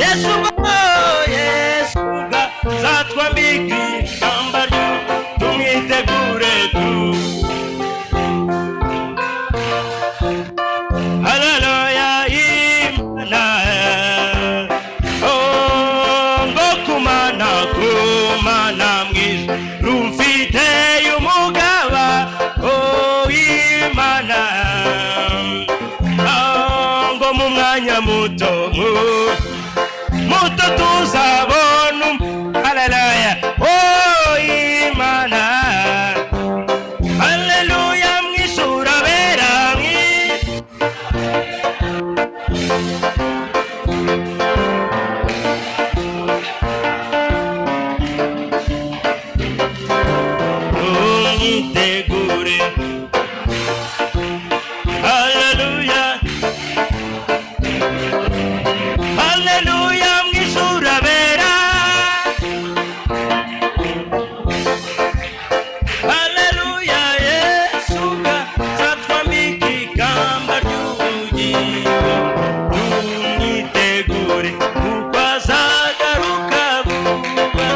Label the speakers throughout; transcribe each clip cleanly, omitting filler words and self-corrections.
Speaker 1: Yesu zatwambika ikamba tumwitegure tu. Haleluya Imana ngo kumana mwiza rumfite umugaba Imana ngo mu mwanya muto tuzabona haleluya Imana haleluya mwisura bera umwitegure haleluya haleluya mwisura bera haleluya Yesu zatwambika ikamba ry'ubugingo tumwitegure kuko azagaruka vuba.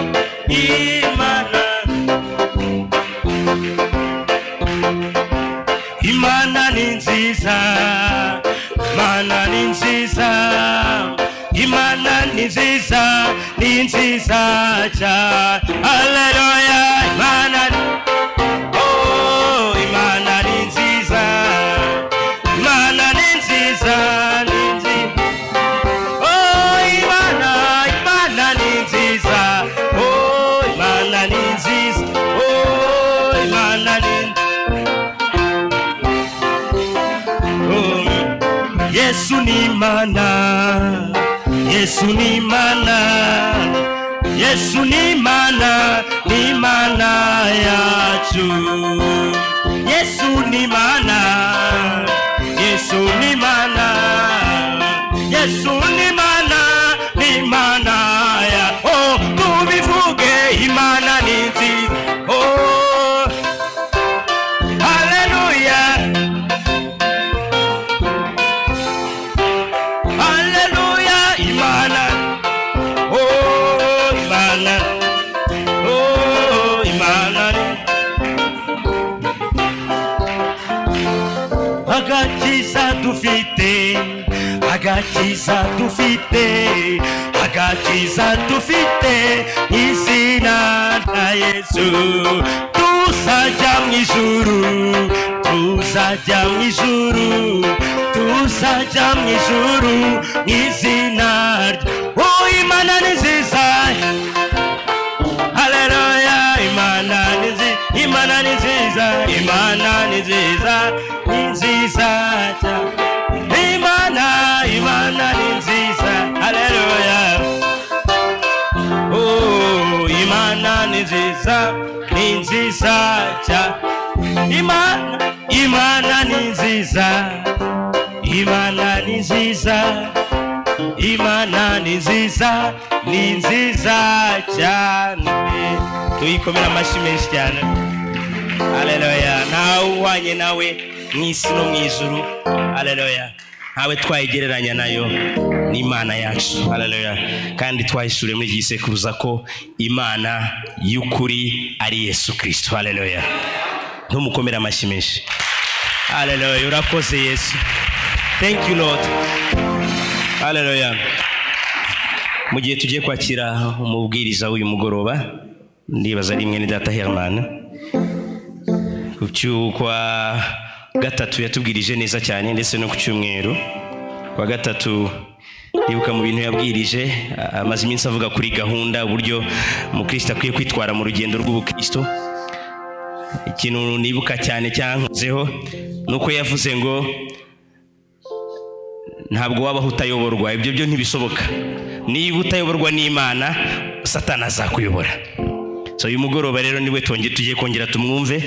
Speaker 1: Imana ni nziza, Imana ni nziza, Imana ni nziza, ni nziza cyane. Haleluya Imana Imana ni nziza, Imana ni nziza, ni nziza. Imana ni nziza, Imana ni nziza, Imana ni Yesu ni Imana, Yesu ni Imana, Yesu ni Imana, ni Imana yacu. Yesu ni Imana, Yesu ni Imana, Yesu ni Imana, ni Imana ya. Tubivuge Imana ni nziza. Haleluya. Agakiza dufite, agakiza dufite, agakiza dufite izina rya Yesu. Tuzajya mu ijuru, tuzajya mu ijuru, tuzajya mu ijuru izina rya. Imana ni nziza, haleluya Imana ni nziza, Imana ni nziza, Imana ni nziza, ni nziza cyane. Imana ni nziza, haleluya. Imana ni nziza, ni nziza cyane. Imana ni nziza, Imana ni nziza, Imana ni nziza, ni nziza cyane. Tuyikomera amashyi menshi cyane. Haleluya. Nawe uhwanye nawe mu isi no mu ijuru, haleluya. Ntawe twayigereranya nayo, ni Imana yacu, haleluya. Kandi twahishuriye muri gisekuruza ko Imana y'ukuri ari Yesu Kristo, haleluya. Ntumukomera amashyi menshi, haleluya. Urakoze Yesu, thank you Lord, haleluya. Mu gihe tugiye kwakira umubwiriza w'uyu mugoroba, ndibaza rimwe ni Data Herman, kwa gatatu yatubwirije neza cyane, ndetse no ku cyumweru kwa gatatu nibuka mu bintu yabwirije, amaze iminsi avuga kuri gahunda uburyo umukristo akwiye kwitwara mu rugendo rw'ubukristo. Ikintu nibuka cyane cyankozeho nuko yavuze ngo ntabwo wabaho utayoborwa. Ibyo byo ntibisoboka. Niba utayoborwa n'Imana, Satani azakuyobora. So uyu mugoroba rero niwe tugiye kongera tumwumve,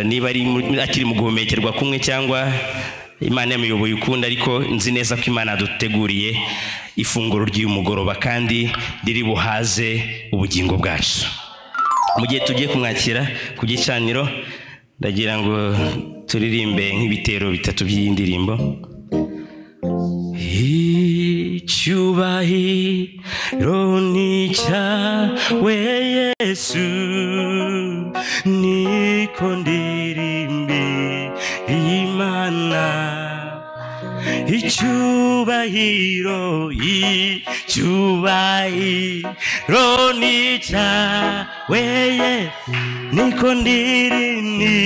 Speaker 1: niba ari akiri mu guhumekerwa kumwe cyangwa Imana yamuyoboye ukundi, ariko nzi neza ko Imana yaduteguriye ifunguro ry'uyu mugoroba kandi riri buhaze ubugingo bwacu. Mu gihe tugiye kumwakira ku gicaniro, ndagira ngo turirimbe nk'ibitero bitatu by'indirimbo. icyubahiro ni cyawe Yesu niko ndirimbi Imana icyubahiro ni cyawe niko ndirimbi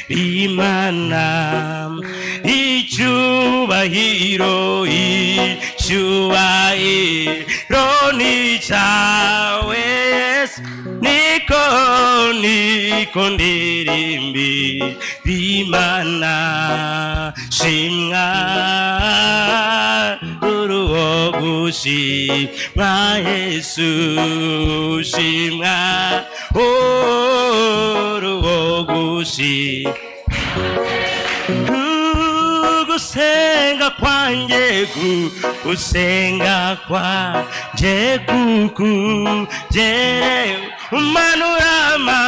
Speaker 1: Imana icyubahiro ni cyawe niko ndirimbi Imana shimwa uruwo gushimwa Yesu shimwa uruwo gushimwa gusenga kwanjye kukugere manurama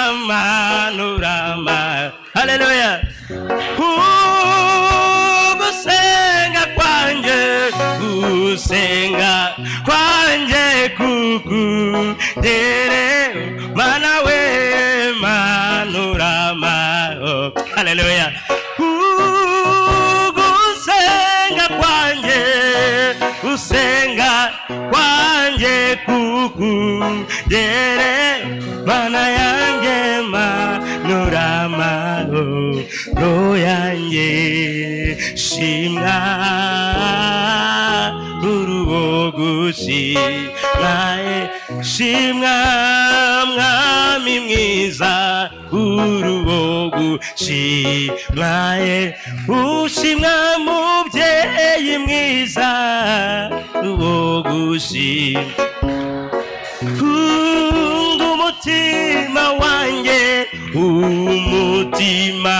Speaker 1: haleluya gusenga kwanjye kukugere mana we manurama haleluya gusenga kwanjye kukugere mana yanjye manurama roho yanjye shimwa uruwo gushimwa mwami mwiza uruwo gushimwa ushimwa mubyeyi mwiza uruwo gushimwa umutima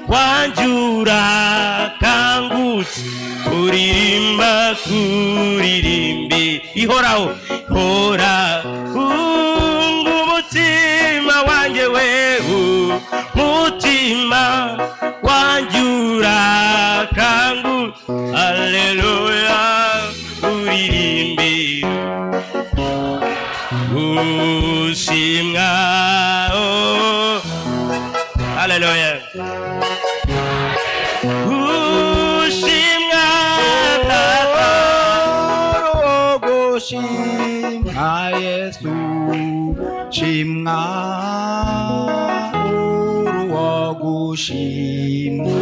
Speaker 1: wanjye urakangutse kuririmbi ihoraho umutima wanjye umutima wanjye urakangutse haleluya uririmbi ushimwa haleluya ushimwa
Speaker 2: gushimwa Yesu shimwa uruwo gushimwa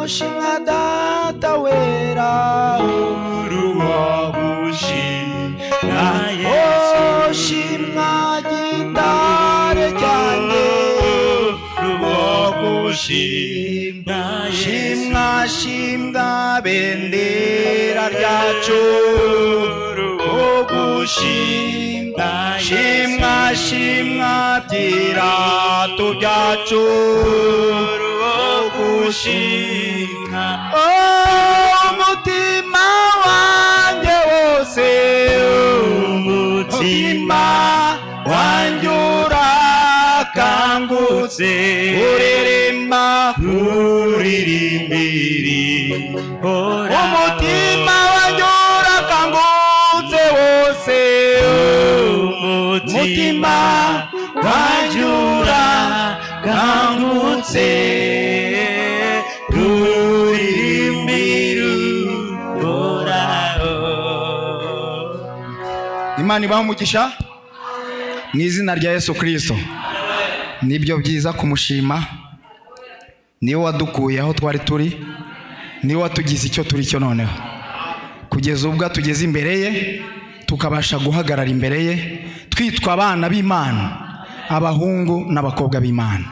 Speaker 2: shimwa data wera
Speaker 1: uruwo gushimwa
Speaker 2: shimwa gitare cyanjye
Speaker 1: uruwo gushimwa
Speaker 2: shimwa bendera ryacu
Speaker 1: uruwo gushimwa
Speaker 2: shimwa byirato byacu
Speaker 1: uruwo gushimwa
Speaker 2: umutima wanjye wose umutima wanjye urakangutse
Speaker 1: uririmbiri
Speaker 2: umutima wanjye urakangutse wose umutima wanjye urakangutse Imana ibaha umugisha mu izina rya Yesu Kristo. Nibyo byiza kumushima, niwe wadukuye aho twari turi, niwe watugize icyo turi cyo noneho, kugeza ubwo tugeze imbere ye tukabasha guhagarara imbere ye twitwa abana b'Imana, abahungu n'abakobwa b'Imana.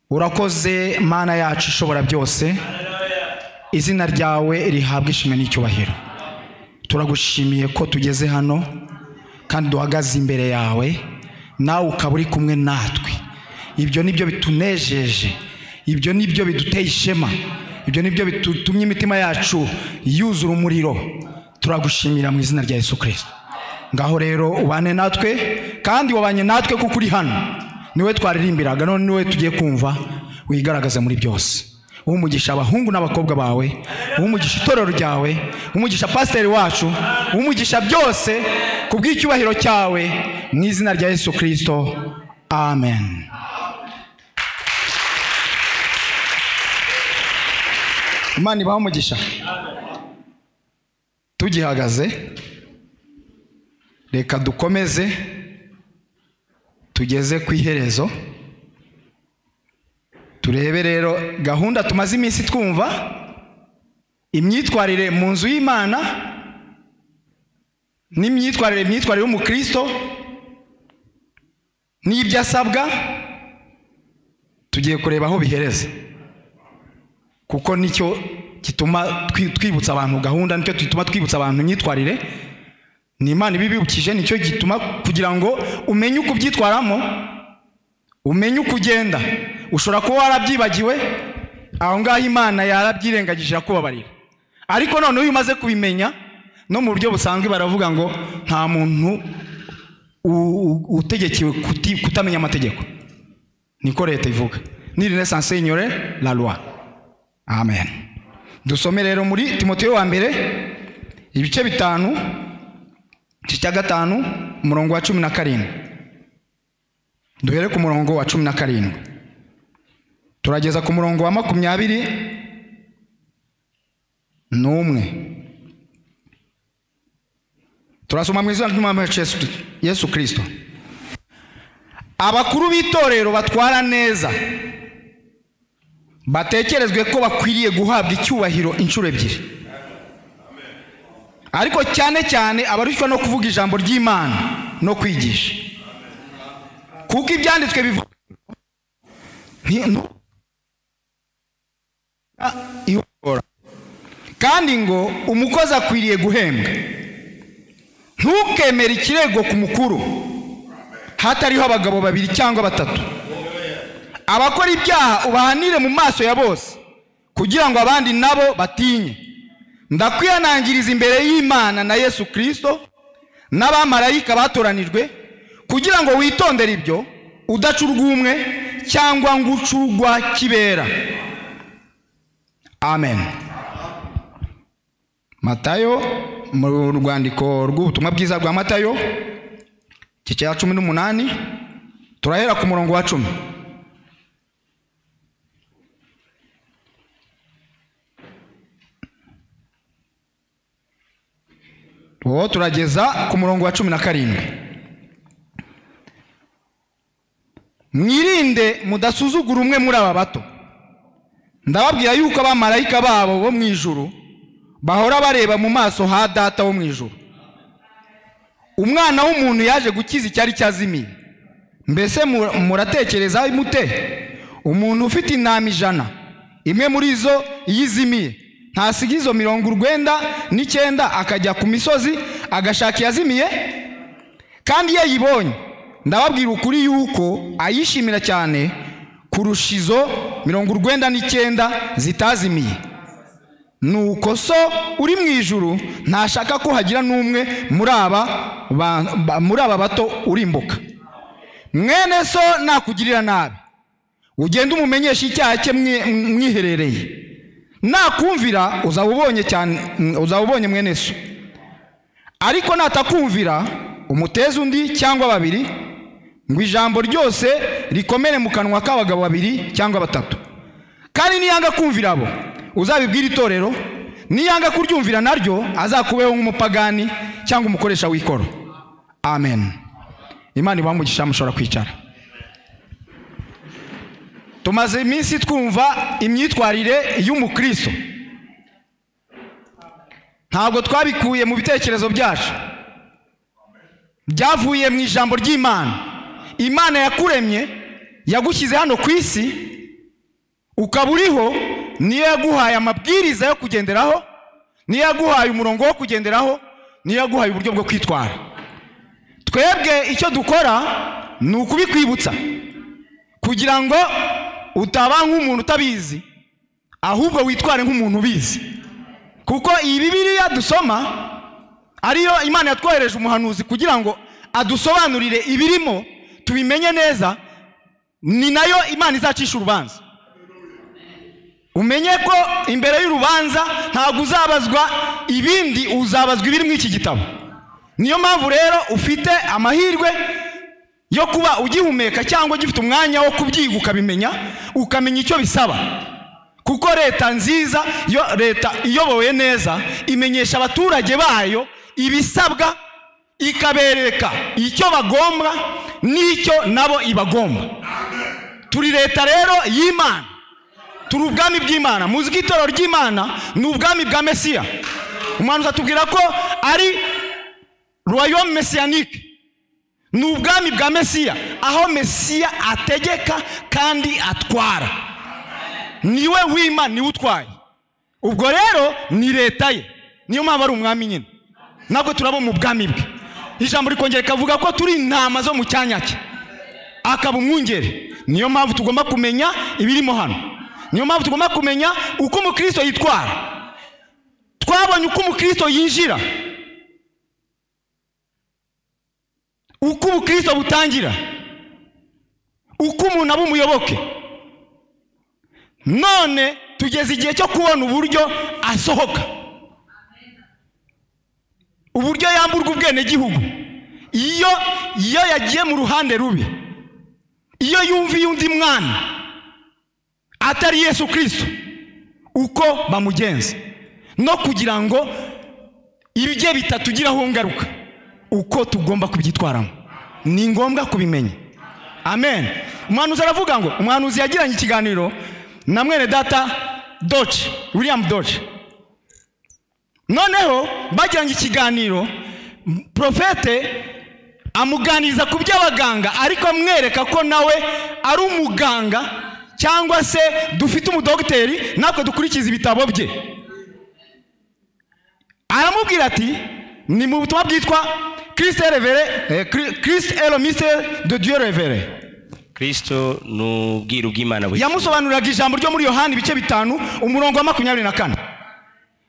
Speaker 2: Urakoze Mana yacu ishobora byose, izina ryawe rihabwa ishimwe n'icyubahiro. Turagushimiye ko tugeze hano kandi duhagaze imbere yawe, nawe ukaba uri kumwe natwe. Ibyo nibyo bitunejeje, ibyo nibyo biduteye ishema, ibyo nibyo bitumye imitima yacu yuzura umuriro. Turagushimira mu izina rya Yesu Kristo. Ngaho rero ubane natwe, kandi wabanye natwe kuko uri hano, niwe twaririmbiraga, none niwe tugiye kumva. Wigaragaza muri byose, umugisha abahungu n'abakobwa bawe, umugisha itorero ryawe, umugisha pasiteri wacu, umugisha byose kubw'icyubahiro cyawe mu izina rya Yesu Kristo, amen. Imana ibahe umugisha. Tugihagaze, reka dukomeze tugeze ku iherezo. Turebe rero gahunda tumaze iminsi twumva, imyitwarire mu nzu y'Imana n'imyitwarire y'umukristo n'ibyo asabwa. Tugiye kureba aho bihereza, kuko nicyo gituma twibutsa abantu gahunda, nicyo gituma twibutsa abantu imyitwarire. Ni Imana ibibibukije, nicyo gituma kugira ngo umenye uko ubyitwaramo, umenye uko ugenda. Ushobora kuba warabyibagiwe, aho ngaho Imana yarabyirengagije akubabarira. Ariko none uyu umaze kubimenya, no mu buryo busanzwe baravuga ngo nta muntu utegekewe kutamenya amategeko. Niko leta ivuga. Ni renaissance ignorer la loi. Amen. Dusome rero muri Timoteyo wa mbere ibice 5 cya 5 umurongo wa 17. Duhere ku murongo wa 17 turageza ku murongo wa 21. Turasoma mu izina ry'Umwami Yesu Kristo. Abakuru b'itorero batwara neza, batekerezwe ko bakwiriye guhabwa icyubahiro inshuro ebyiri, ariko cyane cyane abarushywa no kuvuga ijambo ry'Imana no kwigisha, kuko ibyanditswe bivuga kandi ngo umukozi akwiriye guhembwa. Ntukemere ikirego ku mukuru hatariho abagabo 2 cyangwa 3. Abakora ibyaha ubahanire mu maso ya bose, kugira ngo abandi nabo batinye. Ndakwihanangiriza imbere y'Imana na Yesu Kristo n'abamarayika batoranijwe, kugira ngo witondere ibyo, udacurwa umwe cyangwa ngo ucurwa kibera. Amen. Matayo, mu rwandiko rw'ubutumwa bwiza bwa Matayo igice cya 18, turahera ku murongo wa 10. Turageza ku murongo wa 17. Mwirinde mudasuzugura umwe muri aba bato. Ndababwira yuko abamarayika babo bo mu ijuru bahora bareba mu maso ha Data wo mu ijuru. Umwana w'umuntu yaje gukiza icyari cyazimiye. Mbese muratekereza mute? Umuntu ufite intama 100, imwe muri zo yizimiye, ntasiga izo 99 akajya ku misozi agashaka yazimiye? Kandi iyo yibonye, ndababwira ukuri yuko ayishimira cyane kurusha izo 99 zitazimiye. Nuko so uri mu ijuru ntashaka ko hagira n'umwe muri aba bato urimbuka. Mwene so nakugirira nabi, ugenda umumenyesha icyaha cye mwiherereye. Nakumvira uzabubonye mwene so. Ariko natakumvira, umuteze undi cyangwa 2, ngo ijambo ryose rikomere mu kanwa k'abagabo 2 cyangwa 3. Kandi niyanga kumvira abo, uzabibwira itorero. Niyanga kuryumvira naryo, azakubeho nk'umupagani cyangwa umukoresha w'ikoro. Amen. Imana ibamugisha, mushobora kwicara. Tumaze iminsi twumva imyitwarire y'umukristo. Ntabwo twabikuye mu bitekerezo byacu, byavuye mu ijambo ry'Imana. Imana yakuremye, yagushyize hano ku isi, ukaba uriho, niyo yaguhaye amabwiriza yo kugenderaho, niyo yaguhaye umurongo wo kugenderaho, niyo yaguhaye uburyo bwo kwitwara. Twebwe icyo dukora ni ukubikwibutsa, kugira ngo utaba nk'umuntu utabizi, ahubwo witware nk'umuntu ubizi. Kuko iyi Bibiliya dusoma ariyo Imana yatwohereje umuhanuzi kugira ngo adusobanurire ibirimo, tubimenye neza, ni nayo Imana izacisha urubanza. umenye ko imbere y'urubanza ntabwo uzabazwa ibindi, uzabazwa ibiri muri iki gitabo. Niyo mpamvu rero ufite amahirwe yo kuba ugihumeka cyangwa ugifite umwanya wo kubyiga ukabimenya, ukamenya icyo bisaba. Kuko leta nziza, leta iyobowe neza imenyesha abaturage bayo ibisabwa, ikabereka icyo bagomba n'icyo nabo ibagomba. Turi leta rero y'Imana, turi ubwami bw'Imana. Muzi ko itorero ry'Imana ni ubwami bwa Mesiya. Umuhanuzi atubwira ko ari royaume messianique, ni ubwami bwa Mesiya, aho Mesiya ategeka kandi atwara. Niwe w'Imana, niwe utwaye. Ubwo rero ni leta ye, niyo mpamvu ari umwami nyine. Ntabwo turabo mu bwami bwe. Ijambo rikongera kavuga ko turi intama zo mu cyanya cye, akaba umwungeri. Niyo mpamvu tugomba kumenya ibirimo hano. Niyo mpamvu tugomba kumenya uko umukristo yitwara. Twabonye uko umukristo yinjira, uko ubukristo butangira, uko umuntu aba umuyoboke. None tugeze igihe cyo kubona uburyo asohoka, uburyo yamburwa ubwene gihugu. Iyo yagiye mu ruhande rubi, iyo yumviye undi mwana atari Yesu Kristo, uko bamugenza, no kugira ngo ibye bitatugiraho ngaruka, uko tugomba kubyitwaramo, ni ngombwa kubimenya. Amen. Umuhanuzi aravuga ngo, umuhanuzi yagiranye ikiganiro na mwene data Dodge, William Dodge. Noneho bagiranye ikiganiro, profete amuganiriza ku by'abaganga, ariko amwereka ko nawe ari umuganga, cyangwa se dufite umudogiteri natwe dukurikiza ibitabo bye. Aramubwira ati, ni mu butumwa bwitwa Christ est le mystère de Dieu révélé.
Speaker 1: Kristo n'ubwiru bw'Imana bushya.
Speaker 2: Yamusobanuriraga ijambo ryo muri Yohana ibice 5 umurongo wa 24.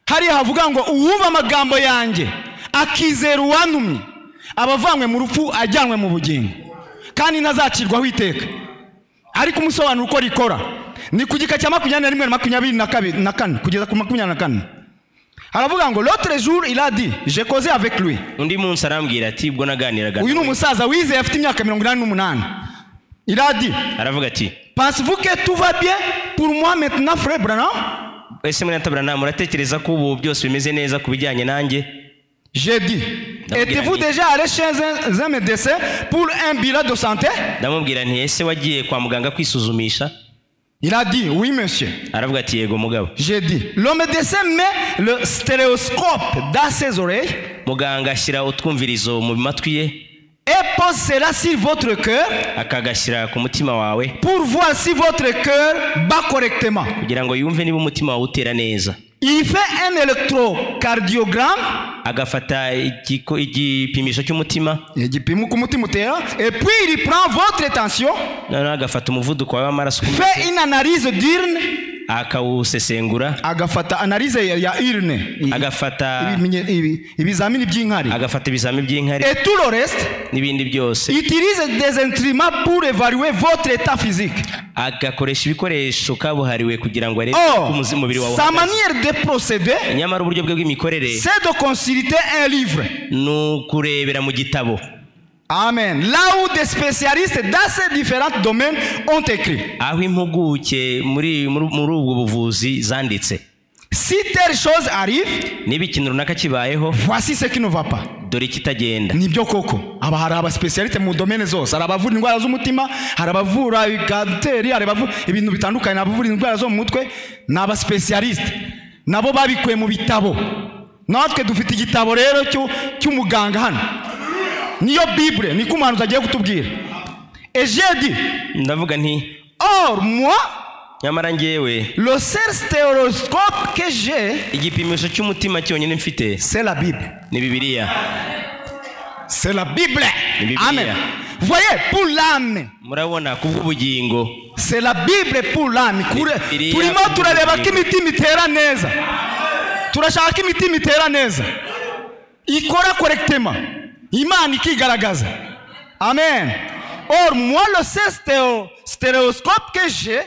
Speaker 2: Hariya havuga ngo, uwumva amagambo yanjye akizera uwantumye abavanywe mu rupfu ajyanwe mu bugingo, kandi ntazacirwaho iteka. Ariko umusobanuro uko rikora ni ku gika cya 21-24 kugeza ku 24. Aravuga ngo, l'autre jour il a dit, j'ai causé avec lui.
Speaker 1: Undi munsi arambwira ati, ubwo naganiraga.
Speaker 2: Uyu ni umusaza wizeye afite imyaka 88. Il a dit,
Speaker 1: aravuga ati,
Speaker 2: pensez-vous que tout va bien pour moi maintenant, frère Branham?
Speaker 1: Ese mwene Branham, muratekereza ko ubu byose bimeze neza kubijyanye nanjye?
Speaker 2: J'ai dit, êtes-vous déjà allé chez un médecin pour un bilan de santé?
Speaker 1: Ndamubwira nti, ese wagiye kwa muganga kwisuzumisha?
Speaker 2: Il a dit, oui monsieur.
Speaker 1: Aravuga ati, yego mugabo.
Speaker 2: J'ai dit, le médecin met le stéréoscope dans ses oreilles.
Speaker 1: Muganga ashyira utwumvirizo mu matwi ye,
Speaker 2: et pose cela sur votre cœur,
Speaker 1: akagashyira ku mutima wawe,
Speaker 2: pour voir si votre cœur bat correctement,
Speaker 1: kugira ngo yumve niba umutima wawe utera neza.
Speaker 2: Il fait un électrocardiogramme,
Speaker 1: agafata igipimisho cy'umutima,
Speaker 2: igipimo ku mutima utera, et puis il prend votre tension,
Speaker 1: agafata umuvuduko w'amaraso,
Speaker 2: fait une analyse d'urine,
Speaker 1: akawusesengura,
Speaker 2: agafata analyse ya urine,
Speaker 1: agafata
Speaker 2: ibizamini by'inkari,
Speaker 1: agafata ibizamini by'inkari,
Speaker 2: et tout le reste,
Speaker 1: n'ibindi byose.
Speaker 2: Utilise des instruments pour évaluer votre état physique.
Speaker 1: Agakoresha ibikoresho kabuhariwe kugira ngo arebe umubiri wawe.
Speaker 2: Sa manière de procéder,
Speaker 1: nyamara uburyo bwe bw'imikorere,
Speaker 2: c'est de consulter un livre,
Speaker 1: n'ukurebera mu gitabo.
Speaker 2: Amen. Là où des spécialistes dans ces différents domaines ont écrit.
Speaker 1: Aho impuguke muri ubwo buvuzi zanditse.
Speaker 2: Si telle chose arrive,
Speaker 1: niba ikintu runaka kibayeho,
Speaker 2: voici ce qui ne va pas.
Speaker 1: Dore kitagenda.
Speaker 2: Nibyo koko. Aba hari aba spécialistes mu domaine zose. Hari abavura indwara z'umutima, hari abavura kanseri, hari abavura ibintu bitandukanye, abavura indwara zo mu mutwe, n'aba spécialistes. Nabo babikuye mu bitabo. Natwe dufite igitabo rero cy'umuganga hano. Niyo Bible, niko umuhanuzi agiye kutubwira. Et j'ai dit,
Speaker 1: ndavuga nti,
Speaker 2: or moi,
Speaker 1: nyamara njyewe,
Speaker 2: le seul stéréoscope que j'ai,
Speaker 1: igipimisho cy'umutima cyonyine mfite,
Speaker 2: c'est la Bible.
Speaker 1: Ni Bibiliya.
Speaker 2: C'est la Bible. Amen. Voyez, pour l'âme,
Speaker 1: murabona kubw'ubugingo,
Speaker 2: c'est la Bible pour l'âme. Turimo turareba ko imitima itera neza. Turashaka ko imitima itera neza, ikora correctement, Imana ikigaragaza. Amen. Or moi le seul stéréoscope que j'ai,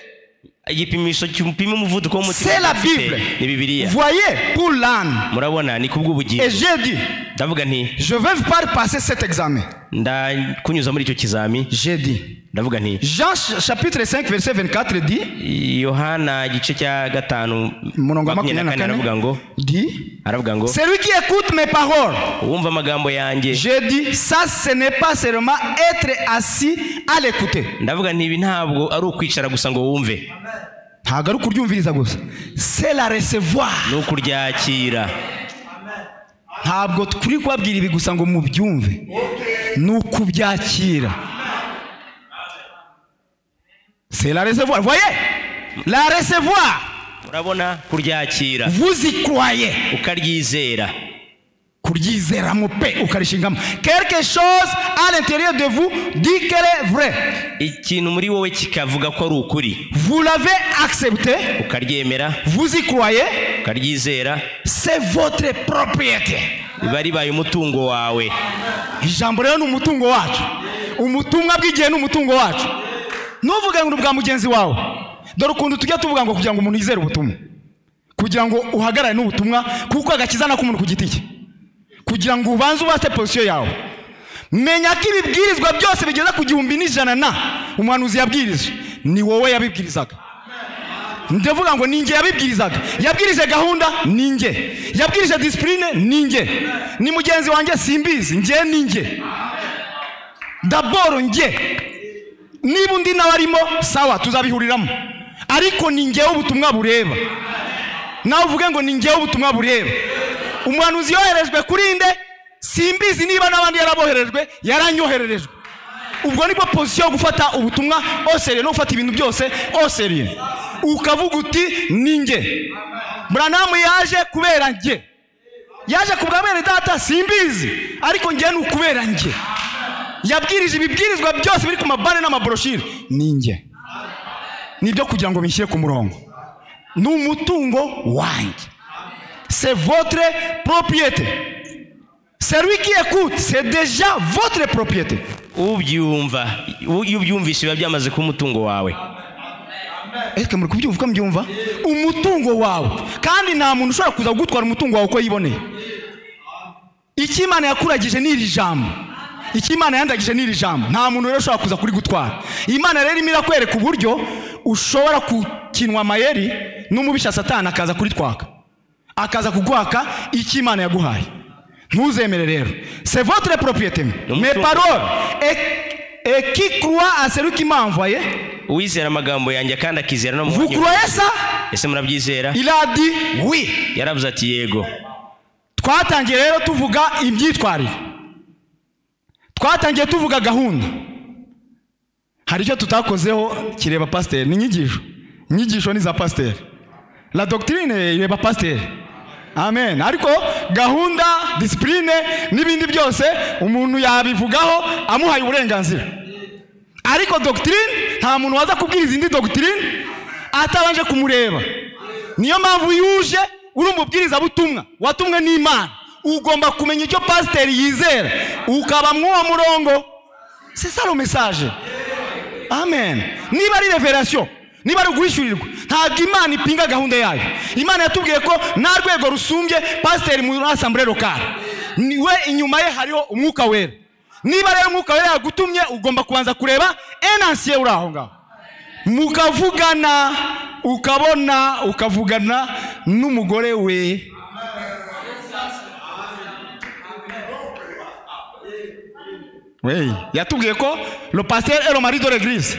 Speaker 1: igipimisho cy'umupima umuvuduko w'umutima.
Speaker 2: C'est la Bible.
Speaker 1: Ni Bibiliya.
Speaker 2: Voyez, pour l'âne.
Speaker 1: Murabona ni kubw'ubugingo.
Speaker 2: Et j'ai dit,
Speaker 1: ndavuga nti
Speaker 2: je vais pas passer cet examen.
Speaker 1: Kunyuza muri icyo kizami.
Speaker 2: J'ai dit,
Speaker 1: ndavuga nti
Speaker 2: Jean chapitre 5 verset 24 dit,
Speaker 1: Yohana igice cya 5
Speaker 2: murongo 24
Speaker 1: aravuga ngo
Speaker 2: celui qui écoute mes paroles.
Speaker 1: Wumva amagambo yanjye.
Speaker 2: J'ai dit, ça ce n'est pas seulement être assis à l'écouter.
Speaker 1: Ndavuga nti ibi ntabwo ari ukwicara gusa ngo wumve.
Speaker 2: Ntabwo ari ukuryumviriza gusa. C'est la recevoir.
Speaker 1: No kuryakira.
Speaker 2: Ntabwo turi kubabwira ibi gusa ngo mubyumve. Ni ukubyakira. C'est la recevoir. Voyez? La recevoir.
Speaker 1: Urabona kuryakira.
Speaker 2: Vous y croyez.
Speaker 1: Ukaryizera.
Speaker 2: Kuryizera mupe ukarishingamo. Quelque chose à l'intérieur de vous dit qu'elle est vraie.
Speaker 1: Ikintu muri wowe kikavuga ko ari ukuri.
Speaker 2: Vous l'avez accepté.
Speaker 1: Ukaryemera.
Speaker 2: Vous y croyez.
Speaker 1: Ukaryizera.
Speaker 2: C'est votre propriété.
Speaker 1: Bari baye umutungo wawe.
Speaker 2: Ijambo rero n'umutungo wacu. Umutumwa bw'igihe n'umutungo wacu. Nuvuga ngo bwa mugenzi wawe. Dore ukuntu tujya tuvuga ngo kugira ngo umuntu yizere ubutumwa. Kugira ngo uhagarare n'ubutumwa kuko agakizana k'umuntu ku giti cye. Kugira ngo ubanze ubate position yawe. Menya ko ibibwirizwa byose bigeza ku 1100 na umuhanuzi yabwirije ni wowe yabibwirizaga. Ndavuga ngo ninge yabibwirizaga. Yabwirije gahunda ninge. Yabwirije discipline ninge. Ni mugenzi wanjye simbizi nge ninge. D'abord nge. Niba undi nawe arimo sawa tuzabihuriramo. Ariko ninge ubutumwa bureba. Nawe uvuge ngo ninge ubutumwa bureba. Umuhanuzi yoherejwe kuri inde simbizi niba nabandi yaraboherejwe yaranyohererejwe. Ubwo nibwo position yo gufata ubutumwa oseriye no gufata ibintu byose oseriye. Ukavuga uti ninge. Branham yaje kubera nge. Yaje kubwabere data simbizi ariko nge n'ukubera nge. Yabwirije ibibwirizwa byose biri ku mabane n'amabroshire ninge. Nibyo kugira ngo bishyire ku murongo. N'umutungo wanjye. C'est votre propriété. Celui qui écoute, c'est déjà votre propriété.
Speaker 1: Ubyumva, ubyumvishe biba byamaze ku mutungo wawe.
Speaker 2: Ese muri kubyumva ko mbyumva? Umutungo wawe. Kandi nta muntu ushobora kuza gutwara umutungo wawe uko yiboneye. Iki Imana yakuragije n'iri jambo. Iki Imana yandagije n'iri jambo. Nta muntu rero ushobora kuza kuri gutwara. Imana rero imira kwereka uburyo ushobora kukinwa amayeri n'umubisha Satani akaza kuri twaka. Akaza kugwaka iki Imana yaguhaye. Ntuzemere rero. C'est votre propriété. Mes paroles et qui croit à celui qui m'a envoyé.
Speaker 1: Uwizera amagambo yanjye kandi akizera no mu.
Speaker 2: Vous croyez ça?
Speaker 1: Ese murabyizera?
Speaker 2: Il a dit oui.
Speaker 1: Yaravuze ati yego.
Speaker 2: Twatangiye rero tuvuga ibyitwarire. Twatangiye tuvuga gahunda. Hari icyo tutakozeho kireba pasteur ni inyigisho. Inyigisho ni za pasteur. La doctrine ireba pasteur. Amen. Ariko gahunda, discipline n'ibindi byose umuntu yabivugaho amuhaye uburenganzira. Ariko doctrine nta muntu waza kubwiriza indi doctrine atabanje kumureba. Niyo mpamvu yuje uri umubwiriza butumwa watumwe n'Imana. Ugomba kumenya icyo pasteur yizera ukaba mwuwo murongo. C'est ça le message. Amen. Niba ari revelation, niba ari guhishurirwa, ntabwo Imana ipinga gahunda yayo. Imana yatubwiye ko nta rwego rusumbye pasteur mu assemblée locale. Niwe inyuma ye hariho umwuka wera. Niba rero umwuka wera yagutumye ugomba kubanza kureba enancier uri aho ngaho. Mukavugana ukavugana n'umugore we. Oui, yatubwiye ko le pasteur est le mari de l'église.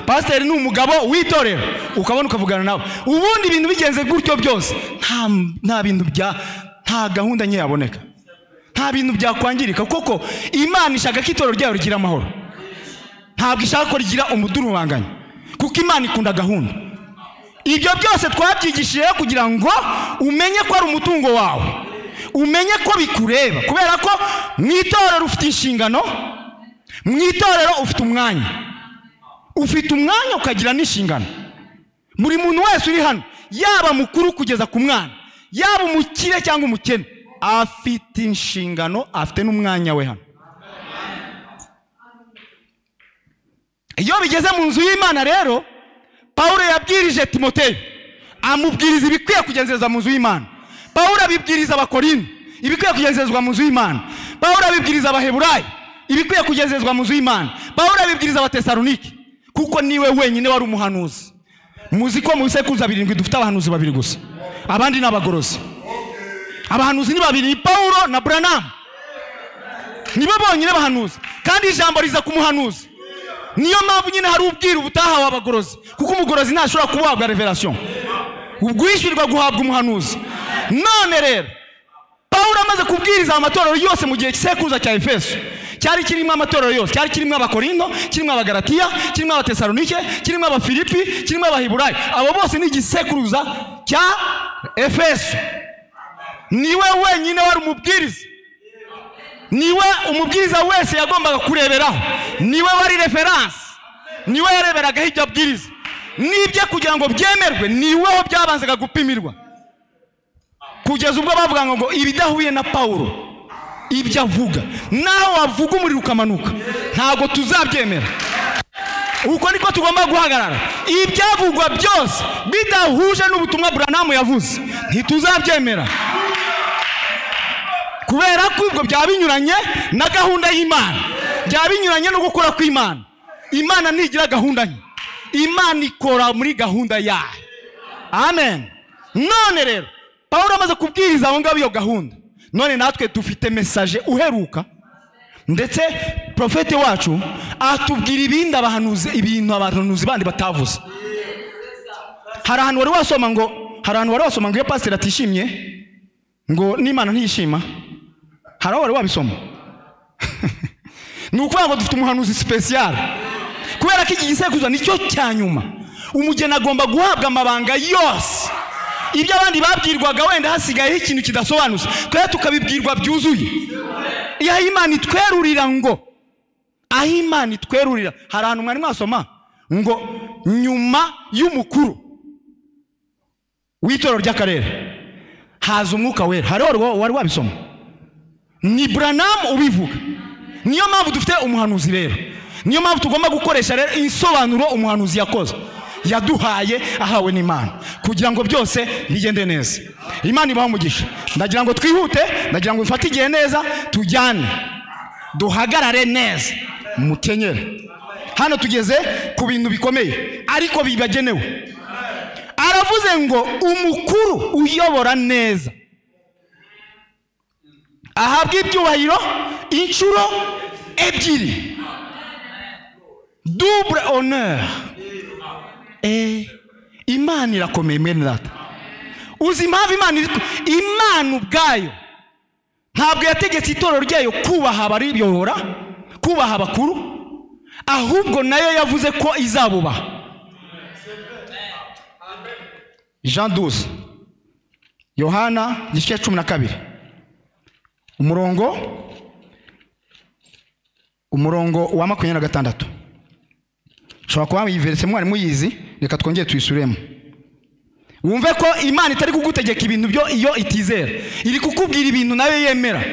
Speaker 2: Pasteur ni umugabo witorera ukabona ukavugana nawe. Ubundi ibintu bigenze gutyo byose nta bintu bya nta gahunda nke yaboneka. Nta bintu bya kwangirika koko Imana ishaka ko itorero ryayo rigira amahoro. Ntabwo ishaka ko rigira umudurubanganya. Kuko Imana ikunda gahunda. Ibyo byose twabyigishije kugira ngo umenye ko ari umutungo wawe. Umenye ko bikureba kubera ko mu itorero ufite inshingano, mu itorero ufite umwanya. Ufite umwanya ukagira n'inshingano. Buri muntu wese uri hano yaba mukuru kugeza ku mwana, yaba umukire cyangwa umukene, afite inshingano, afite n'umwanya we hano. Iyo bigeze mu nzu y'Imana rero Pawulo yabwirije Timoteyo, amubwiriza ibikwiye kugenzerezwa mu nzu y'Imana. Pawulo abibwiriza Abakorinto, ibikwiye kugenzerezwa mu nzu y'Imana. Pawulo abibwiriza Abaheburayo, ibikwiye kugenzerezwa mu nzu y'Imana. Pawulo abibwiriza Abatesalonike, kuko niwe wenyine wari umuhanuzi. Muzi ko mu bisekuruza 7 dufite abahanuzi 2 gusa, abandi n'abagorozi. Abahanuzi ni 2, Pawulo na Branham, nibo bonyine bahanuzi, kandi ijambo riza ku muhanuzi. Niyo mpamvu nyine hari ubwira ubutaha w'abagorozi, kuko umugorozi ntashobora kuhabwa revelation, ubwishyurirwa guhabwa umuhanuzi. None rero Pawulo amaze kubwiriza amatorero yose mu gihe cy'isekuruza cya Efeso, cyari kirimo amatorero yose, cyari kirimo Abakorinto, kirimo Abagalatiya, kirimo Abatesalonike, kirimo Abafilipi, kirimo Abaheburayo. Abo bose ni igisekuruza cya Efeso. Niwe wenyine wari umubwiriza, niwe umubwiriza wese yagombaga kureberaho, niwe wari reference, niwe yareberagaho ibyo abwiriza. Nibyo kugira ngo byemerwe niweho byabanzaga gupimirwa, kugeza ubwo bavuga ngo ibidahuye na Pawulo ibyo avuga, naho wavuga umuriro ukamanuka, ntago tuzabyemera. Uko niko tugomba guhagarara. Ibyavugwa byose bidahuje n'ubutumwa Branham yavuze, ntituzabyemera, kubera ko ibyo byabinyuranye na gahunda y'Imana, byabinyuranye no gukora kw'Imana. Imana ntigira gahunda nke, Imana ikora muri gahunda yayo. Amen. None rero Pawulo amaze kubwiriza aho ngabo iyo gahunda, none natwe dufite message uheruka, ndetse profete wacu atubwira ibindi abahanuzi, ibintu abahanuzi bandi batavuze. Hari ahantu wari wasoma ngo iyo pastor atishimye ngo n'Imana ntiyishima. Hari aho wari wabisoma? Ni ukuvuga ngo dufite umuhanuzi special, kubera ko iki gisekuruza nicyo cyanyuma. Umugeni agomba guhabwa amabanga yose. Ibyo abandi babwirwaga wenda hasigayeho ikintu kidasobanutse, twe tukabibwirwa byuzuye. Iyo Imana itwerurira ngo, aho Imana itwerurira, hari ahantu mwari mwasoma ngo nyuma y'umukuru w'itorero ry'akarere haza umwuka wera. Hari wari wabisoma? Ni Branham ubivuga. Niyo mpamvu dufite umuhanuzi rero, niyo mpamvu tugomba gukoresha rero insobanuro umuhanuzi yakoze, yaduhaye, ahawe n'Imana, kugira ngo byose bigende neza. Imana ibaho umugisha. Ndagira ngo twihute, ndagira ngo bifate igihe neza, tujyane, duhagarare neza, mukenyere. Hano tugeze ku bintu bikomeye ariko bibagenewe. Aravuze ngo umukuru uyobora neza ahabwa ibyubahiro inshuro 2, double honneur. Imana irakomeye mwene data. Uzi impamvu Imana ubwayo ntabwo yategetse itorero ryayo kubaha abariyobora, kubaha abakuru, ahubwo nayo yavuze ko izabubaha. Jean 12, Yohana igice 12, umurongo wa 26. Shobora kuba yiveretse mwari muyizi, reka twongere tuyisuremo. Wumve ko Imana itari kugutegeka ibintu byo iyo itizera, iri kukubwira ibintu nayo yemera,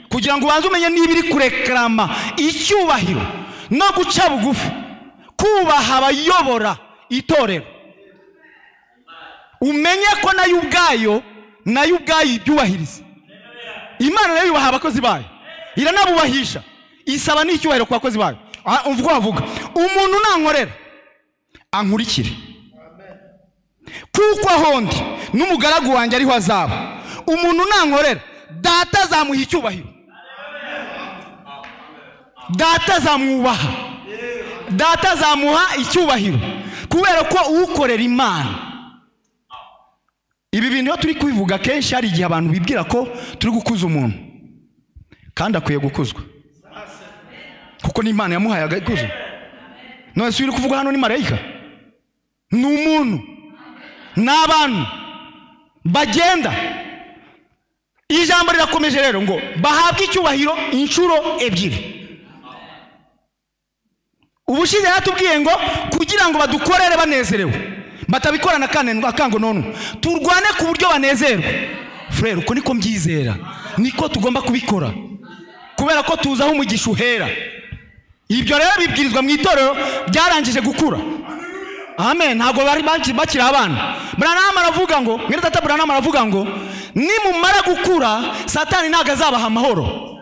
Speaker 2: kugira ngo ubanze umenye niba iri kureklama icyubahiro no guca bugufi, kubaha abayobora itorero. Umenye ko nayo ubwayo ibyubahiriza. Imana nayo yubaha abakozi bayo, iranabubahisha, isaba n'icyubahiro ku bakozi bayo. Umva uko bavuga, umuntu nankorera ankurikire, kuko ahondi n'umugaragu wanjye ariho azaba. Umuntu nankorera, data azamuha icyubahiro, data azamwubaha, data azamuha icyubahiro, kubera ko ukorera Imana. Ibi bintu turi kubivuga kenshi, hari igihe abantu bibwira ko turi gukuza umuntu, kandi akwiye gukuzwa, kuko n'Imana yamuhaye agakuzo. None se uri kuvuga hano ni marayika? Ni umuntu, n'abantu bagenda. Ijambo rirakomeje rero ngo bahabwe icyubahiro inshuro 2. Ubushize yatubwiye ngo kugira ngo badukorere banezerewe, batabikorana akango none turwane ku buryo banezerwe. Frere, uko niko mbyizera, niko tugomba kubikora, kubera ko tuzaho umugisha uhera. Ibyo rero bibwirizwa mu itorero byarangije gukura. amen. Ntabwo bari bakiri abana. Branham aravuga ngo, mwene data Branham aravuga ngo nimumara gukura Satani ntago azabaha amahoro.